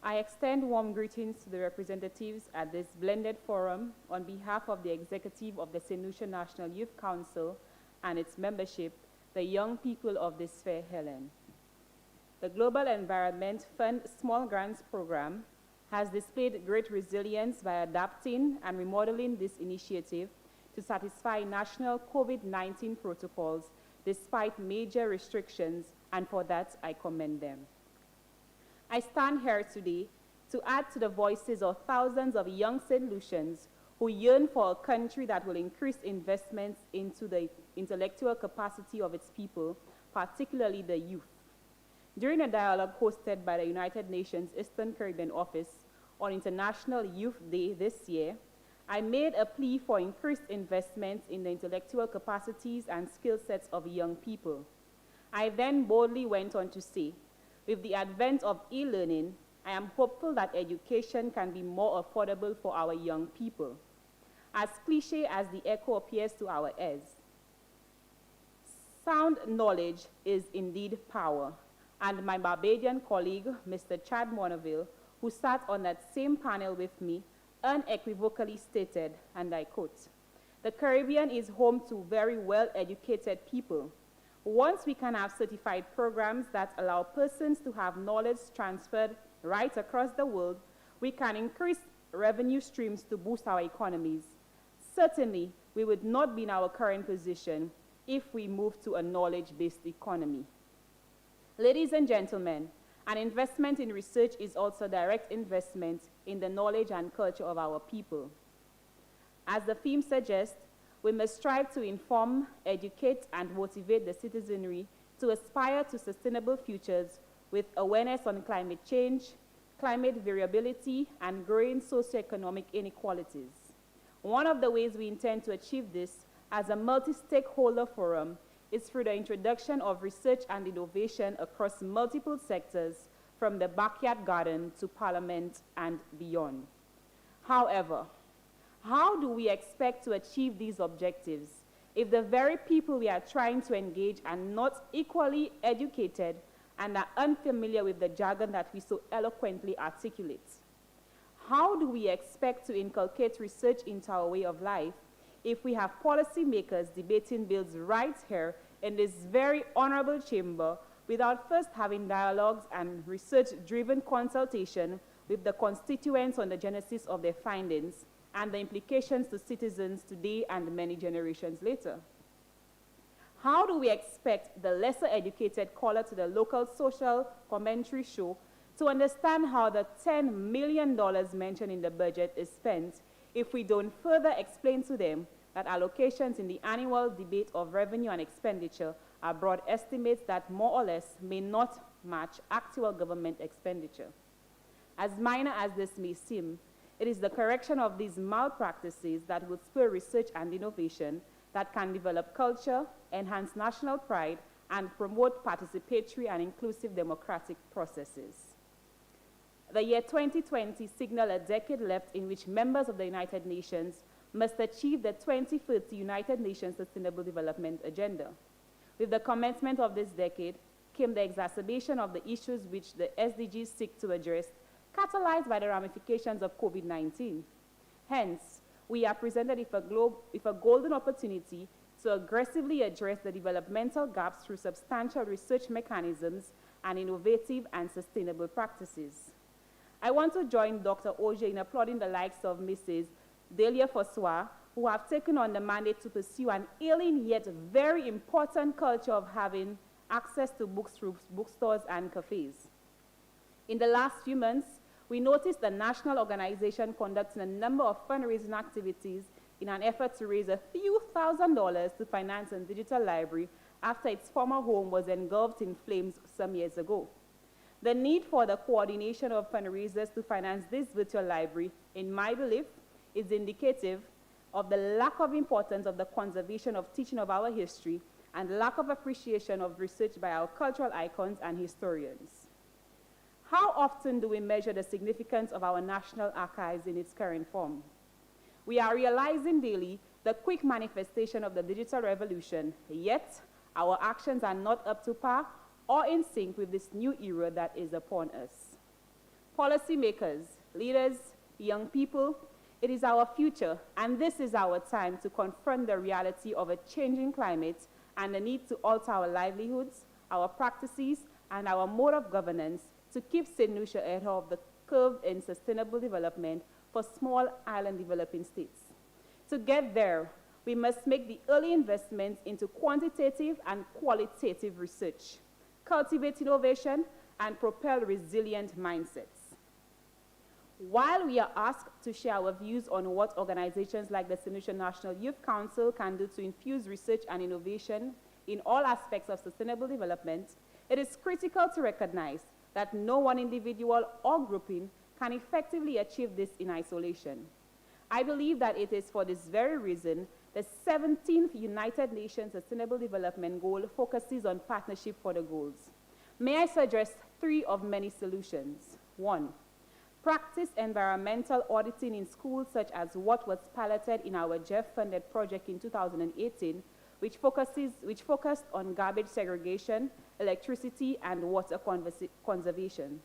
I extend warm greetings to the representatives at this blended forum on behalf of the executive of the St. Lucia National Youth Council and its membership, the young people of this fair Helen. The Global Environment Fund Small Grants Program has displayed great resilience by adapting and remodeling this initiative to satisfy national COVID-19 protocols despite major restrictions, and for that I commend them. I stand here today to add to the voices of thousands of young St. Lucians who yearn for a country that will increase investments into the intellectual capacity of its people, particularly the youth. During a dialogue hosted by the United Nations Eastern Caribbean Office on International Youth Day this year, I made a plea for increased investments in the intellectual capacities and skill sets of young people. I then boldly went on to say, with the advent of e-learning, I am hopeful that education can be more affordable for our young people. As cliché as the echo appears to our ears, sound knowledge is indeed power, and my Barbadian colleague, Mr. Chad Monaville, who sat on that same panel with me, unequivocally stated, and I quote, "The Caribbean is home to very well-educated people. Once we can have certified programs that allow persons to have knowledge transferred right across the world, we can increase revenue streams to boost our economies. Certainly, we would not be in our current position if we moved to a knowledge-based economy." Ladies and gentlemen, an investment in research is also direct investment in the knowledge and culture of our people. As the theme suggests, we must strive to inform, educate, and motivate the citizenry to aspire to sustainable futures with awareness on climate change, climate variability, and growing socioeconomic inequalities. One of the ways we intend to achieve this as a multi-stakeholder forum is through the introduction of research and innovation across multiple sectors, from the backyard garden to Parliament and beyond. However, how do we expect to achieve these objectives if the very people we are trying to engage are not equally educated and are unfamiliar with the jargon that we so eloquently articulate? How do we expect to inculcate research into our way of life if we have policymakers debating bills right here in this very honorable chamber without first having dialogues and research-driven consultation with the constituents on the genesis of their findings and the implications to citizens today and many generations later? How do we expect the lesser educated caller to the local social commentary show to understand how the $10 million mentioned in the budget is spent if we don't further explain to them that allocations in the annual debate of revenue and expenditure are broad estimates that more or less may not match actual government expenditure? As minor as this may seem, It is the correction of these malpractices that will spur research and innovation that can develop culture, enhance national pride, and promote participatory and inclusive democratic processes. The year 2020 signaled a decade left in which members of the United Nations must achieve the 2030 United Nations Sustainable Development Agenda. With the commencement of this decade came the exacerbation of the issues which the SDGs seek to address, catalyzed by the ramifications of COVID-19. Hence, we are presented with a golden opportunity to aggressively address the developmental gaps through substantial research mechanisms and innovative and sustainable practices. I want to join Dr. Auger in applauding the likes of Mrs. Delia Fossois, who have taken on the mandate to pursue an alien yet very important culture of having access to books through bookstores and cafes. In the last few months, we noticed the national organization conducting a number of fundraising activities in an effort to raise a few $1,000s to finance a digital library after its former home was engulfed in flames some years ago. The need for the coordination of fundraisers to finance this virtual library, in my belief, is indicative of the lack of importance of the conservation of teaching of our history and lack of appreciation of research by our cultural icons and historians. How often do we measure the significance of our national archives in its current form? We are realizing daily the quick manifestation of the digital revolution, yet our actions are not up to par or in sync with this new era that is upon us. Policymakers, leaders, young people, it is our future, and this is our time to confront the reality of a changing climate and the need to alter our livelihoods, our practices, and our mode of governance to keep St. Lucia ahead of the curve in sustainable development for small island developing states. To get there, we must make the early investments into quantitative and qualitative research, cultivate innovation, and propel resilient mindsets. While we are asked to share our views on what organizations like the St. Lucia National Youth Council can do to infuse research and innovation in all aspects of sustainable development, it is critical to recognize that no one individual or grouping can effectively achieve this in isolation. I believe that it is for this very reason the 17th United Nations Sustainable Development Goal focuses on partnership for the goals. May I suggest 3 of many solutions? 1, practice environmental auditing in schools, such as what was piloted in our Jeff-funded project in 2018, which focused on garbage segregation, electricity, and water conservation.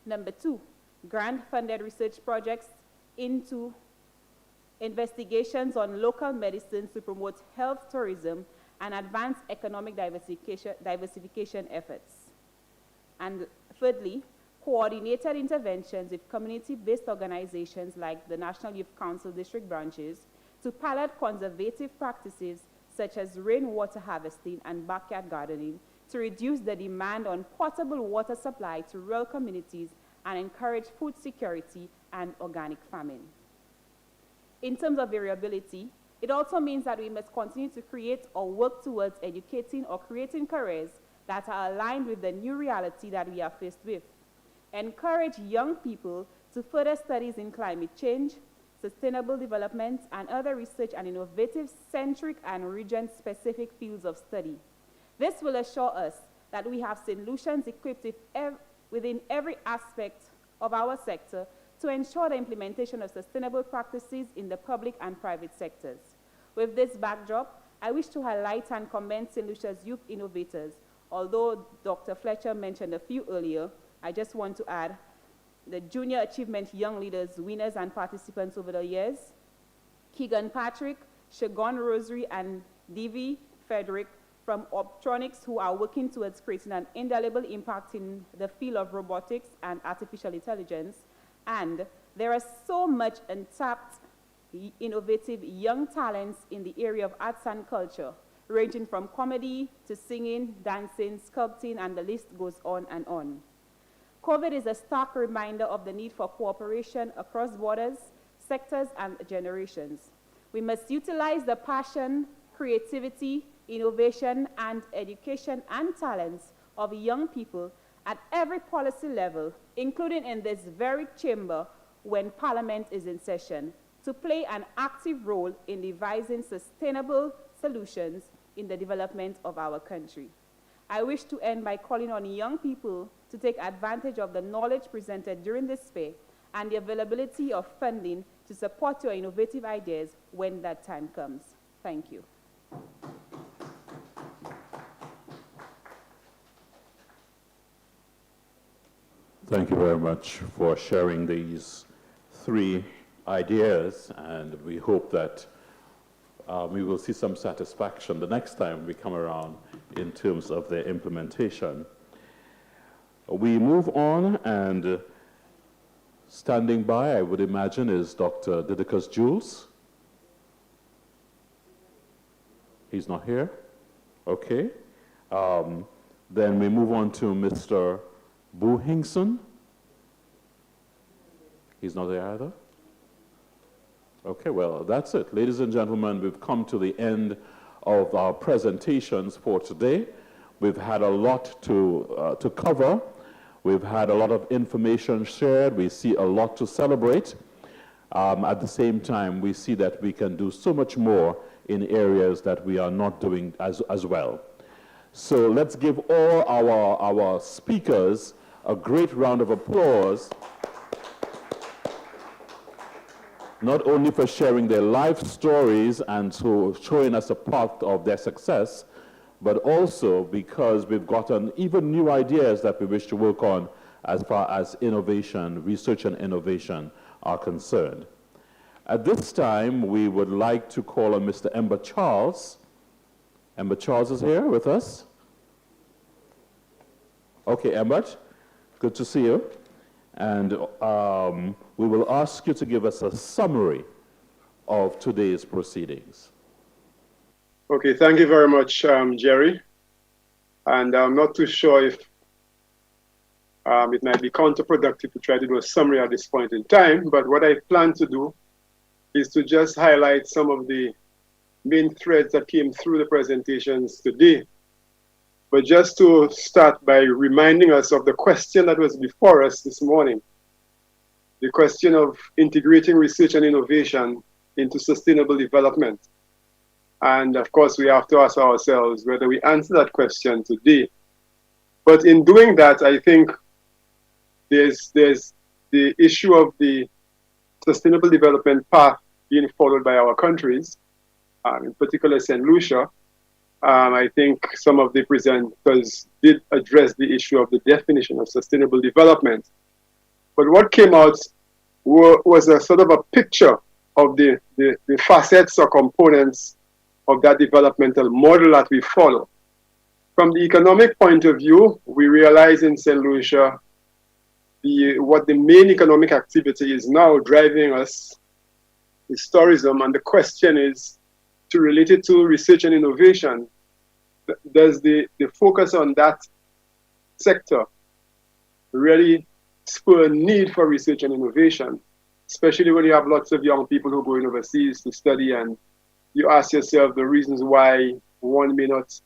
Number 2, grant-funded research projects into investigations on local medicines to promote health tourism and advance economic diversification efforts. And thirdly, coordinated interventions with community-based organizations like the National Youth Council district branches to pilot conservative practices such as rainwater harvesting and backyard gardening to reduce the demand on potable water supply to rural communities and encourage food security and organic farming. In terms of variability, it also means that we must continue to create or work towards educating or creating careers that are aligned with the new reality that we are faced with. Encourage young people to further studies in climate change, sustainable development, and other research and innovative centric and region-specific fields of study. This will assure us that we have St. Lucians equipped within every aspect of our sector to ensure the implementation of sustainable practices in the public and private sectors. With this backdrop, I wish to highlight and commend St. Lucia's youth innovators. Although Dr. Fletcher mentioned a few earlier, I just want to add the Junior Achievement Young Leaders winners and participants over the years, Keegan Patrick, Shagon Rosary, and Divi Frederick from Optronics, who are working towards creating an indelible impact in the field of robotics and artificial intelligence. And there are so much untapped, innovative young talents in the area of arts and culture, ranging from comedy to singing, dancing, sculpting, and the list goes on and on. COVID is a stark reminder of the need for cooperation across borders, sectors, and generations. We must utilize the passion, creativity, innovation, and education and talents of young people at every policy level, including in this very chamber, when Parliament is in session to play an active role in devising sustainable solutions in the development of our country. I wish to end by calling on young people to take advantage of the knowledge presented during this fair and the availability of funding to support your innovative ideas when that time comes. Thank you. Thank you very much for sharing these 3 ideas, and we hope that we will see some satisfaction the next time we come around in terms of their implementation. We move on, and standing by, I would imagine, is Dr. Didicus Jules. He's not here? Okay. Then we move on to Mr. Boo Hingson. He's not there either? Okay, well, that's it. Ladies and gentlemen, we've come to the end of our presentations for today. We've had a lot to cover. We've had a lot of information shared. We see a lot to celebrate. At the same time, we see that we can do so much more in areas that we are not doing as well. So let's give all our speakers a great round of applause, not only for sharing their life stories and so showing us a path of their success, but also because we've gotten even new ideas that we wish to work on as far as innovation, research and innovation are concerned. At this time, we would like to call on Mr. Ember Charles. Ember Charles is here with us. Okay, Ember, good to see you. And we will ask you to give us a summary of today's proceedings. Okay, thank you very much, Jerry. And I'm not too sure if it might be counterproductive to try to do a summary at this point in time, but what I plan to do is to just highlight some of the main threads that came through the presentations today. But just to start by reminding us of the question that was before us this morning, the question of integrating research and innovation into sustainable development. And of course, we have to ask ourselves whether we answer that question today. But in doing that, I think there's the issue of the sustainable development path being followed by our countries, in particular St. Lucia. I think some of the presenters did address the issue of the definition of sustainable development. But what came out was a sort of a picture of the facets or components of that developmental model that we follow. From the economic point of view, we realize in St. Lucia what the main economic activity is now driving us is tourism, and the question is to relate it to research and innovation. Does the focus on that sector really spur a need for research and innovation, especially when you have lots of young people who are going overseas to study, and you ask yourself the reasons why one may not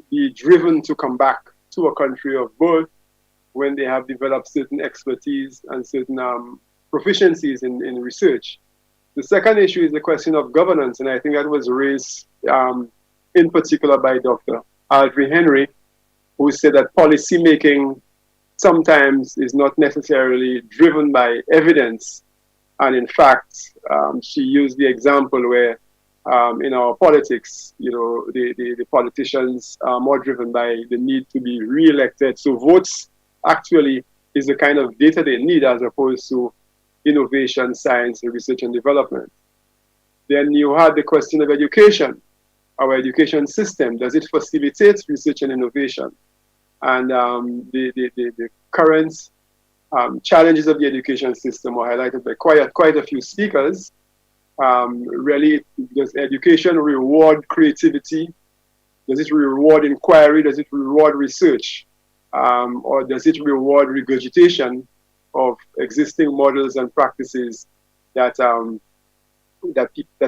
be driven to come back to a country of birth when they have developed certain expertise and certain proficiencies in research. The second issue is the question of governance, and I think that was raised in particular by Dr. Audrey Henry, who said that policy making sometimes is not necessarily driven by evidence. And in fact, she used the example where in our politics, you know, the politicians are more driven by the need to be re-elected. So votes actually is the kind of data they need as opposed to innovation, science, research and development. Then you had the question of education. Our education system, does it facilitate research and innovation? And the current challenges of the education system were highlighted by quite a few speakers. Really, does education reward creativity? Does it reward inquiry? Does it reward research? Or does it reward regurgitation of existing models and practices that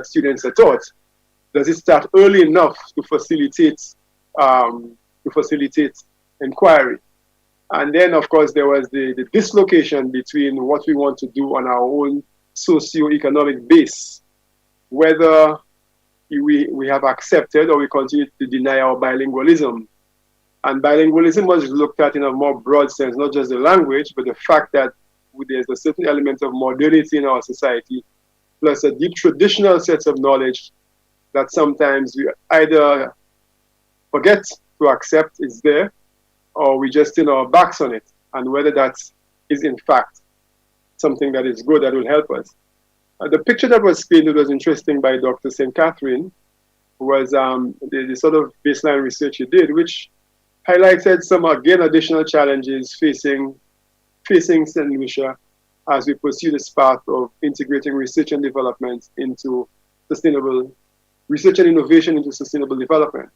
students are taught? Does it start early enough to facilitate inquiry? And then, of course, there was the dislocation between what we want to do on our own socio-economic base, whether we have accepted or we continue to deny our bilingualism. And bilingualism was looked at in a more broad sense, not just the language, but the fact that there's a certain element of modernity in our society, plus a deep traditional set of knowledge that sometimes we either forget to accept is there, or we just turn our backs on it, and whether that is in fact something that is good that will help us. The picture that was painted was interesting by Dr. St. Catherine, was the sort of baseline research he did, which highlighted some, again, additional challenges facing St. Lucia as we pursue this path of integrating research and development into sustainable, research and innovation into sustainable development.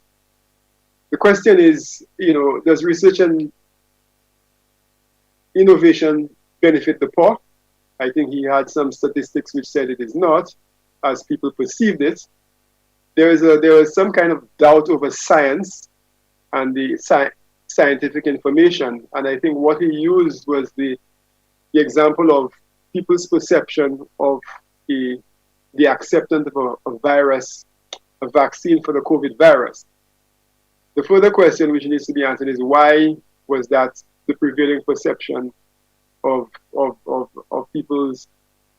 The question is, does research and innovation benefit the poor? I think he had some statistics which said it is not, as people perceived it. There is some kind of doubt over science and the scientific information, and I think what he used was the example of people's perception of the acceptance of a virus, a vaccine for the COVID virus. The further question which needs to be answered is, why was that the prevailing perception of people's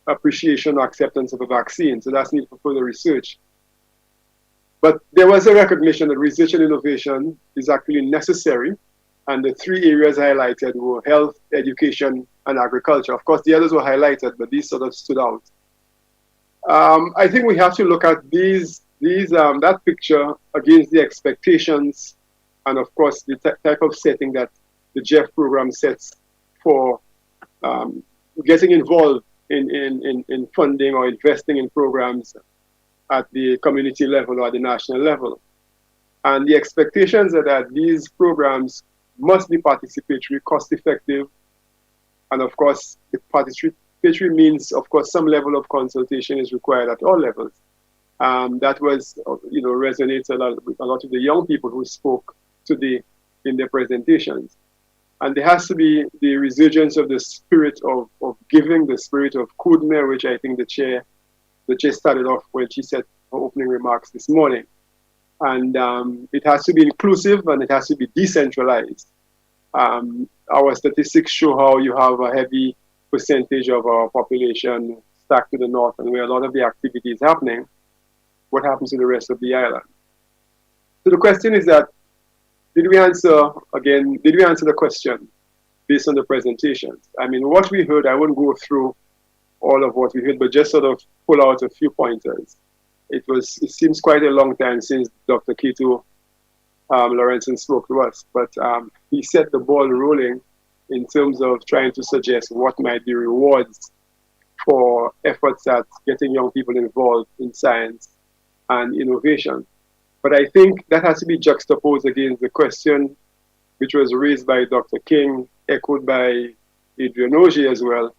appreciation or acceptance of a vaccine? So that's needed for further research. But there was a recognition that research and innovation is actually necessary, and the three areas highlighted were health, education, and agriculture. Of course, the others were highlighted, but these sort of stood out. I think we have to look at that picture against the expectations, and of course the type of setting that the JEF program sets for getting involved in funding or investing in programs at the community level or at the national level. And the expectations are that these programs must be participatory, cost-effective, and of course, the participatory means, of course, some level of consultation is required at all levels. That was, resonates a lot of the young people who spoke today in their presentations. And there has to be the resurgence of the spirit of giving, the spirit of Kudme, which I think the chair started off when she said her opening remarks this morning. And it has to be inclusive and it has to be decentralized. Our statistics show how you have a heavy percentage of our population stacked to the north and where a lot of the activity is happening. What happens to the rest of the island? So the question is that, did we answer the question based on the presentations? I mean, what we heard, I won't go through all of what we heard, but just sort of pull out a few pointers. It seems quite a long time since Dr. Kito Lawrenson spoke to us, but he set the ball rolling in terms of trying to suggest what might be rewards for efforts at getting young people involved in science and innovation. But I think that has to be juxtaposed against the question which was raised by Dr. King, echoed by Adrian Ogier as well,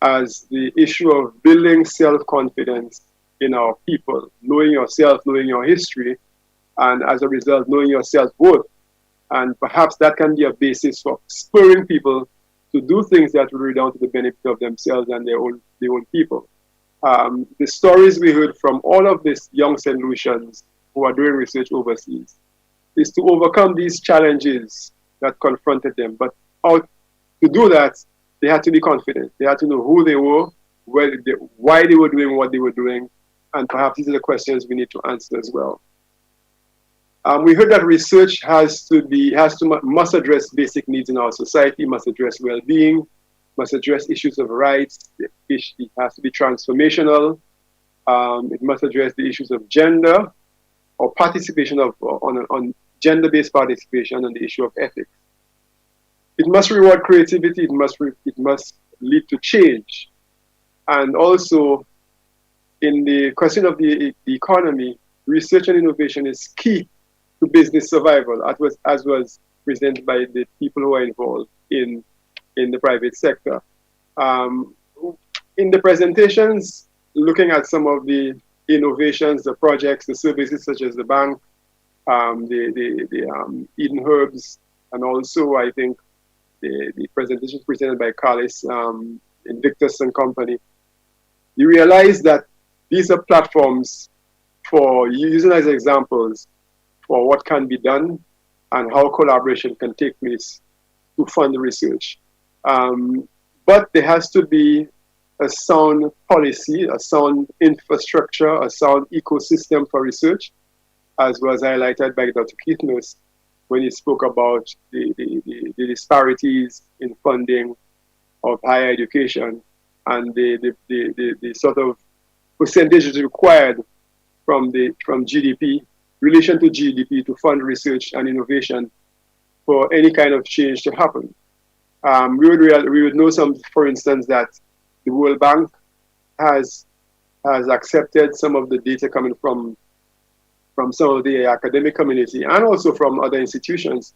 as the issue of building self-confidence in our people, knowing yourself, knowing your history, and as a result, knowing your self-worth. And perhaps that can be a basis for spurring people to do things that will redound to the benefit of themselves and their own people. The stories we heard from all of these young St. Lucians who are doing research overseas is to overcome these challenges that confronted them. But to do that, they had to be confident. They had to know who they were, why they were doing what they were doing, and perhaps these are the questions we need to answer as well. We heard that research must address basic needs in our society, must address well-being, must address issues of rights. It has to be transformational. It must address the issues of gender or participation on gender-based participation and the issue of ethics. It must reward creativity. It must lead to change, and also in the question of the economy, research and innovation is key to business survival, as was presented by the people who are involved in the private sector. In the presentations, looking at some of the innovations, the projects, the services such as the bank, the Eden Herbs, and also I think the presentation presented by Carlos, Invictus and company, you realize that these are platforms for using as examples for what can be done and how collaboration can take place to fund the research. But there has to be a sound policy, a sound infrastructure, a sound ecosystem for research, as was highlighted by Dr. Keith Nurse when he spoke about the disparities in funding of higher education and the sort of percentages required from GDP, relation to GDP, to fund research and innovation for any kind of change to happen. We would know some, for instance, that the World Bank has accepted some of the data coming from some of the academic community and also from other institutions.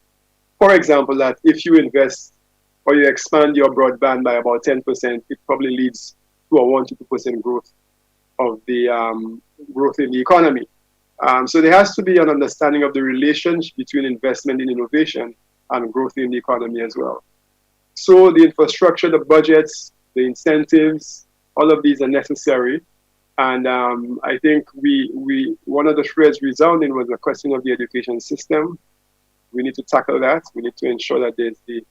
For example, that if you invest or you expand your broadband by about 10%, it probably leads to a 1 to 2% growth of the growth in the economy. So there has to be an understanding of the relationship between investment in innovation and growth in the economy as well. So the infrastructure, the budgets, the incentives, all of these are necessary. And I think one of the threads resounding was the question of the education system. We need to tackle that. We need to ensure that there's the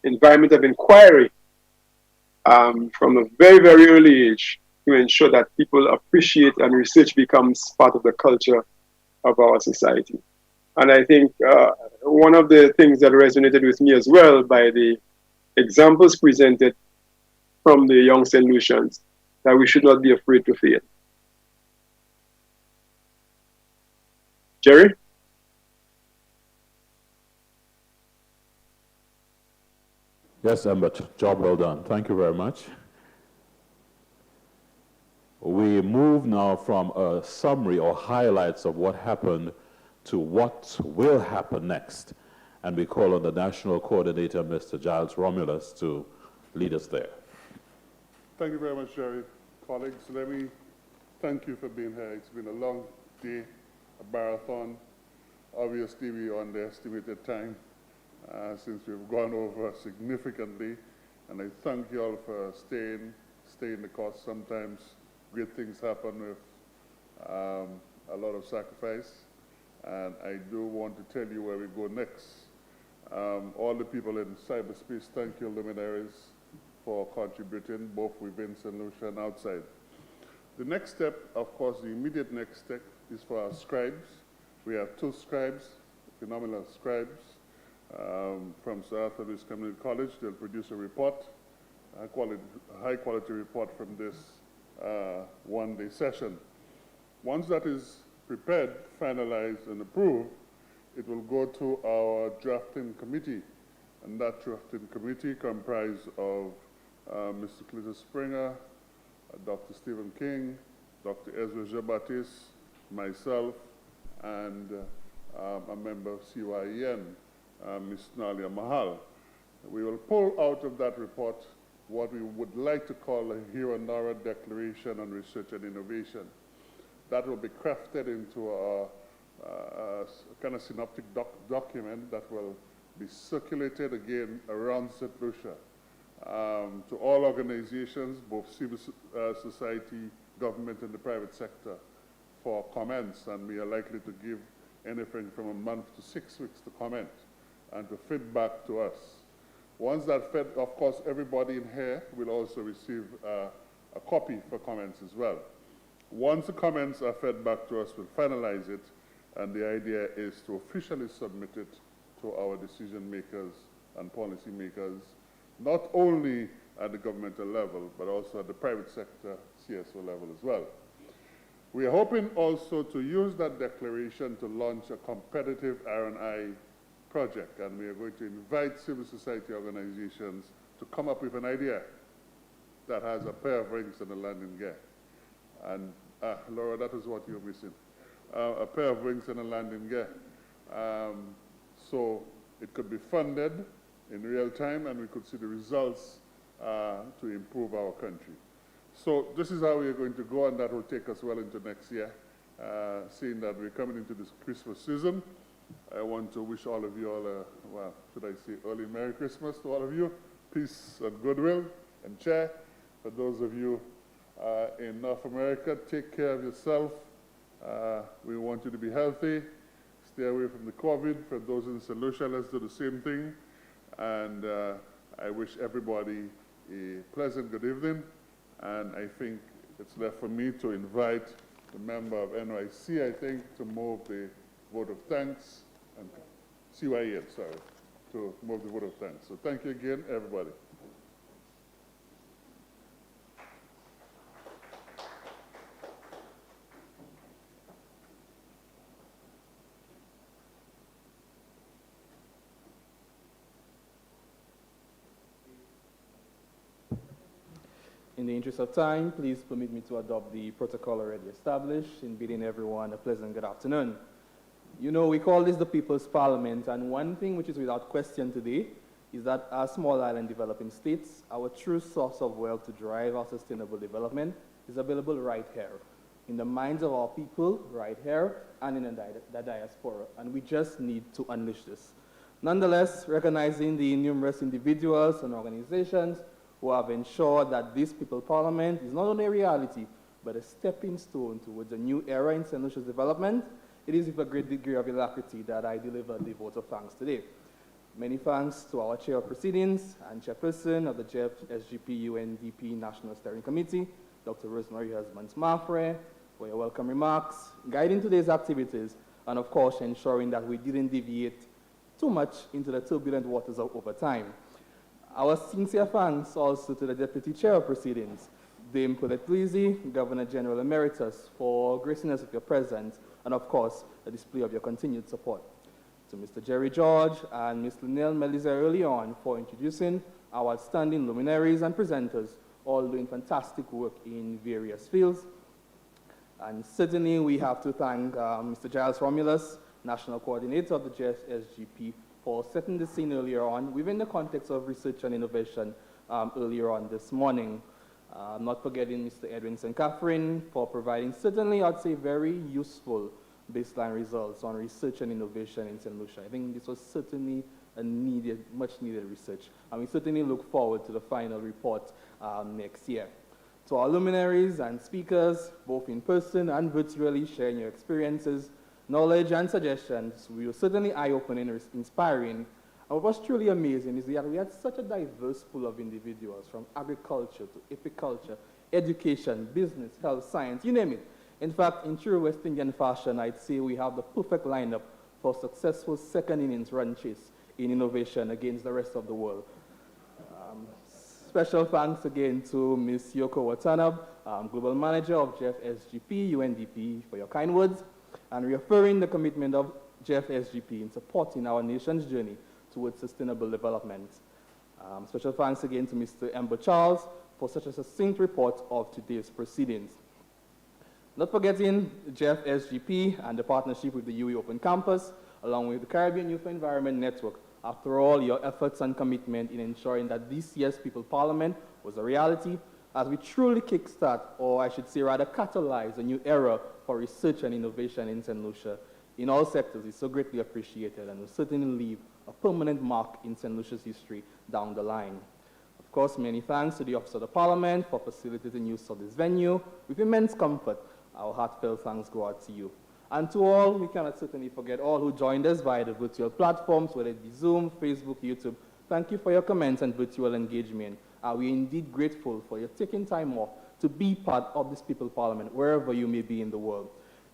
environment of inquiry from a very, very early age to ensure that people appreciate and research becomes part of the culture of our society. And I think one of the things that resonated with me as well by the examples presented from the young St. Lucians, that we should not be afraid to fail. Jerry? Yes, Embert, job well done. Thank you very much. We move now from a summary or highlights of what happened to what will happen next. And we call on the National Coordinator, Mr. Giles Romulus, to lead us there. Thank you very much, Jerry. Colleagues, let me thank you for being here. It's been a long day, a marathon. Obviously, we underestimated time since we've gone over significantly. And I thank you all for staying the course. Sometimes great things happen with a lot of sacrifice. And I do want to tell you where we go next. All the people in cyberspace, thank you, Luminaries, for contributing both within St. Lucia and outside. The next step, of course, the immediate next step is for our scribes. We have 2 scribes, phenomenal scribes, from South Louis Community College. They'll produce a report, a high quality report from this one-day session. Once that is prepared, finalized, and approved, it will go to our drafting committee. And that drafting committee comprised of Mr. Clinton Springer, Dr. Stephen King, Dr. Ezra Jean-Baptiste, myself, and a member of CYEN, Ms. Nalia Mahal. We will pull out of that report what we would like to call a Hiranara Declaration on Research and Innovation. That will be crafted into a kind of synoptic document that will be circulated again around St. Lucia to all organizations, both civil society, government, and the private sector for comments. And we are likely to give anything from a month to 6 weeks to comment and to feedback to us. Once that fed, of course, everybody in here will also receive a copy for comments as well. Once the comments are fed back to us, we'll finalize it, and the idea is to officially submit it to our decision makers and policy makers, not only at the governmental level, but also at the private sector, CSO level as well. We are hoping also to use that declaration to launch a competitive R&I project, and we are going to invite civil society organizations to come up with an idea that has a pair of rings and a landing gear. And Laura, that is what you're missing. A pair of wings and a landing gear. So it could be funded in real time, and we could see the results to improve our country. So this is how we are going to go, and that will take us well into next year, seeing that we're coming into this Christmas season. I want to wish all of you all a, well, should I say early Merry Christmas to all of you. Peace and goodwill and cheer. For those of you in North America, take care of yourself. We want you to be healthy. Stay away from the COVID. For those in St. Lucia, let's do the same thing. And I wish everybody a pleasant good evening. And I think it's left for me to invite the member of NYC, I think, to move the vote of thanks, and CYN, sorry, to move the vote of thanks. So thank you again, everybody. In the interest of time, please permit me to adopt the protocol already established in bidding everyone a pleasant good afternoon. You know, we call this the People's Parliament, and one thing which is without question today is that as small island developing states, our true source of wealth to drive our sustainable development is available right here, in the minds of our people right here and in the diaspora, and we just need to unleash this. Nonetheless, recognizing the numerous individuals and organizations who have ensured that this People Parliament is not only a reality, but a stepping stone towards a new era in St. Lucia's development, it is with a great degree of alacrity that I deliver the vote of thanks today. Many thanks to our Chair of Proceedings and Chairperson of the JEF SGP UNDP National Steering Committee, Dr. Rosemary Husbands-Mafre, for your welcome remarks, guiding today's activities, and of course ensuring that we didn't deviate too much into the turbulent waters of overtime. Our sincere thanks also to the Deputy Chair of Proceedings, Dame Paulette Pleasy, Governor General Emeritus, for gracing us with your presence, and of course, a display of your continued support. To Mr. Jerry George and Ms. Linnell Melisa early on for introducing our outstanding luminaries and presenters, all doing fantastic work in various fields. And certainly we have to thank Mr. Giles Romulus, National Coordinator of the JEF SGP, for setting the scene earlier on within the context of research and innovation earlier on this morning. Not forgetting Mr. Edwin St. Catherine for providing certainly, I'd say, very useful baseline results on research and innovation in St. Lucia. I think this was certainly a much needed research, and we certainly look forward to the final report next year. To our luminaries and speakers, both in person and virtually, sharing your experiences, knowledge and suggestions, we were certainly eye-opening and inspiring. And what was truly amazing is that we had such a diverse pool of individuals, from agriculture to apiculture, education, business, health, science, you name it. In fact, in true West Indian fashion, I'd say we have the perfect lineup for successful second innings run chase in innovation against the rest of the world. Special thanks again to Ms. Yoko Watanabe, Global Manager of JEF SGP, UNDP, for your kind words, and reaffirming the commitment of JEF SGP in supporting our nation's journey towards sustainable development. Special thanks again to Mr. Ember Charles for such a succinct report of today's proceedings. Not forgetting JEF SGP and the partnership with the UE Open Campus, along with the Caribbean Youth Environment Network. After all, your efforts and commitment in ensuring that this year's People Parliament was a reality, as we truly kickstart, or I should say rather catalyze, a new era for research and innovation in St. Lucia in all sectors is so greatly appreciated and will certainly leave a permanent mark in St. Lucia's history down the line. Of course, many thanks to the Office of the Parliament for facilitating use of this venue with immense comfort. Our heartfelt thanks go out to you. And to all, we cannot certainly forget all who joined us via the virtual platforms, whether it be Zoom, Facebook, YouTube. Thank you for your comments and virtual engagement. We are indeed grateful for your taking time off to be part of this People Parliament, wherever you may be in the world.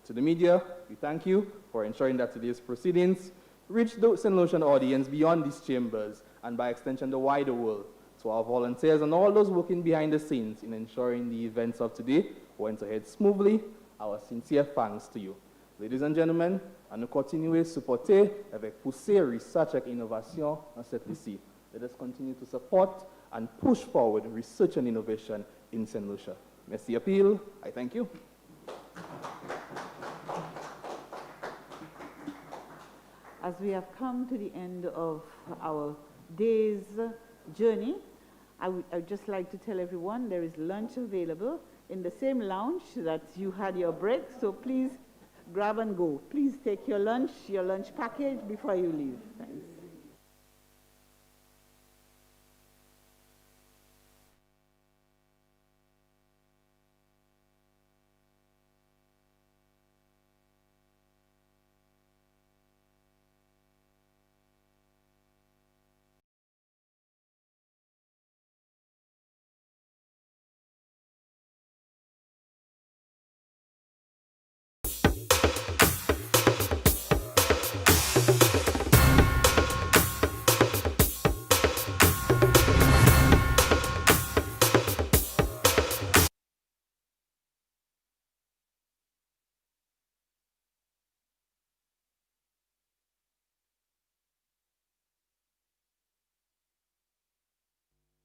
To the media, we thank you for ensuring that today's proceedings reach the St. Lucian audience beyond these chambers and by extension the wider world. To our volunteers and all those working behind the scenes in ensuring the events of today went ahead smoothly, our sincere thanks to you. Ladies and gentlemen, à nous continuer à supporter avec pousser research et innovation dans cette lycée. Let us continue to support and push forward research and innovation in St. Lucia. Merci appeal. I thank you. As we have come to the end of our day's journey, I would just like to tell everyone there is lunch available in the same lounge that you had your break, so please grab and go. Please take your lunch package before you leave. Thank you.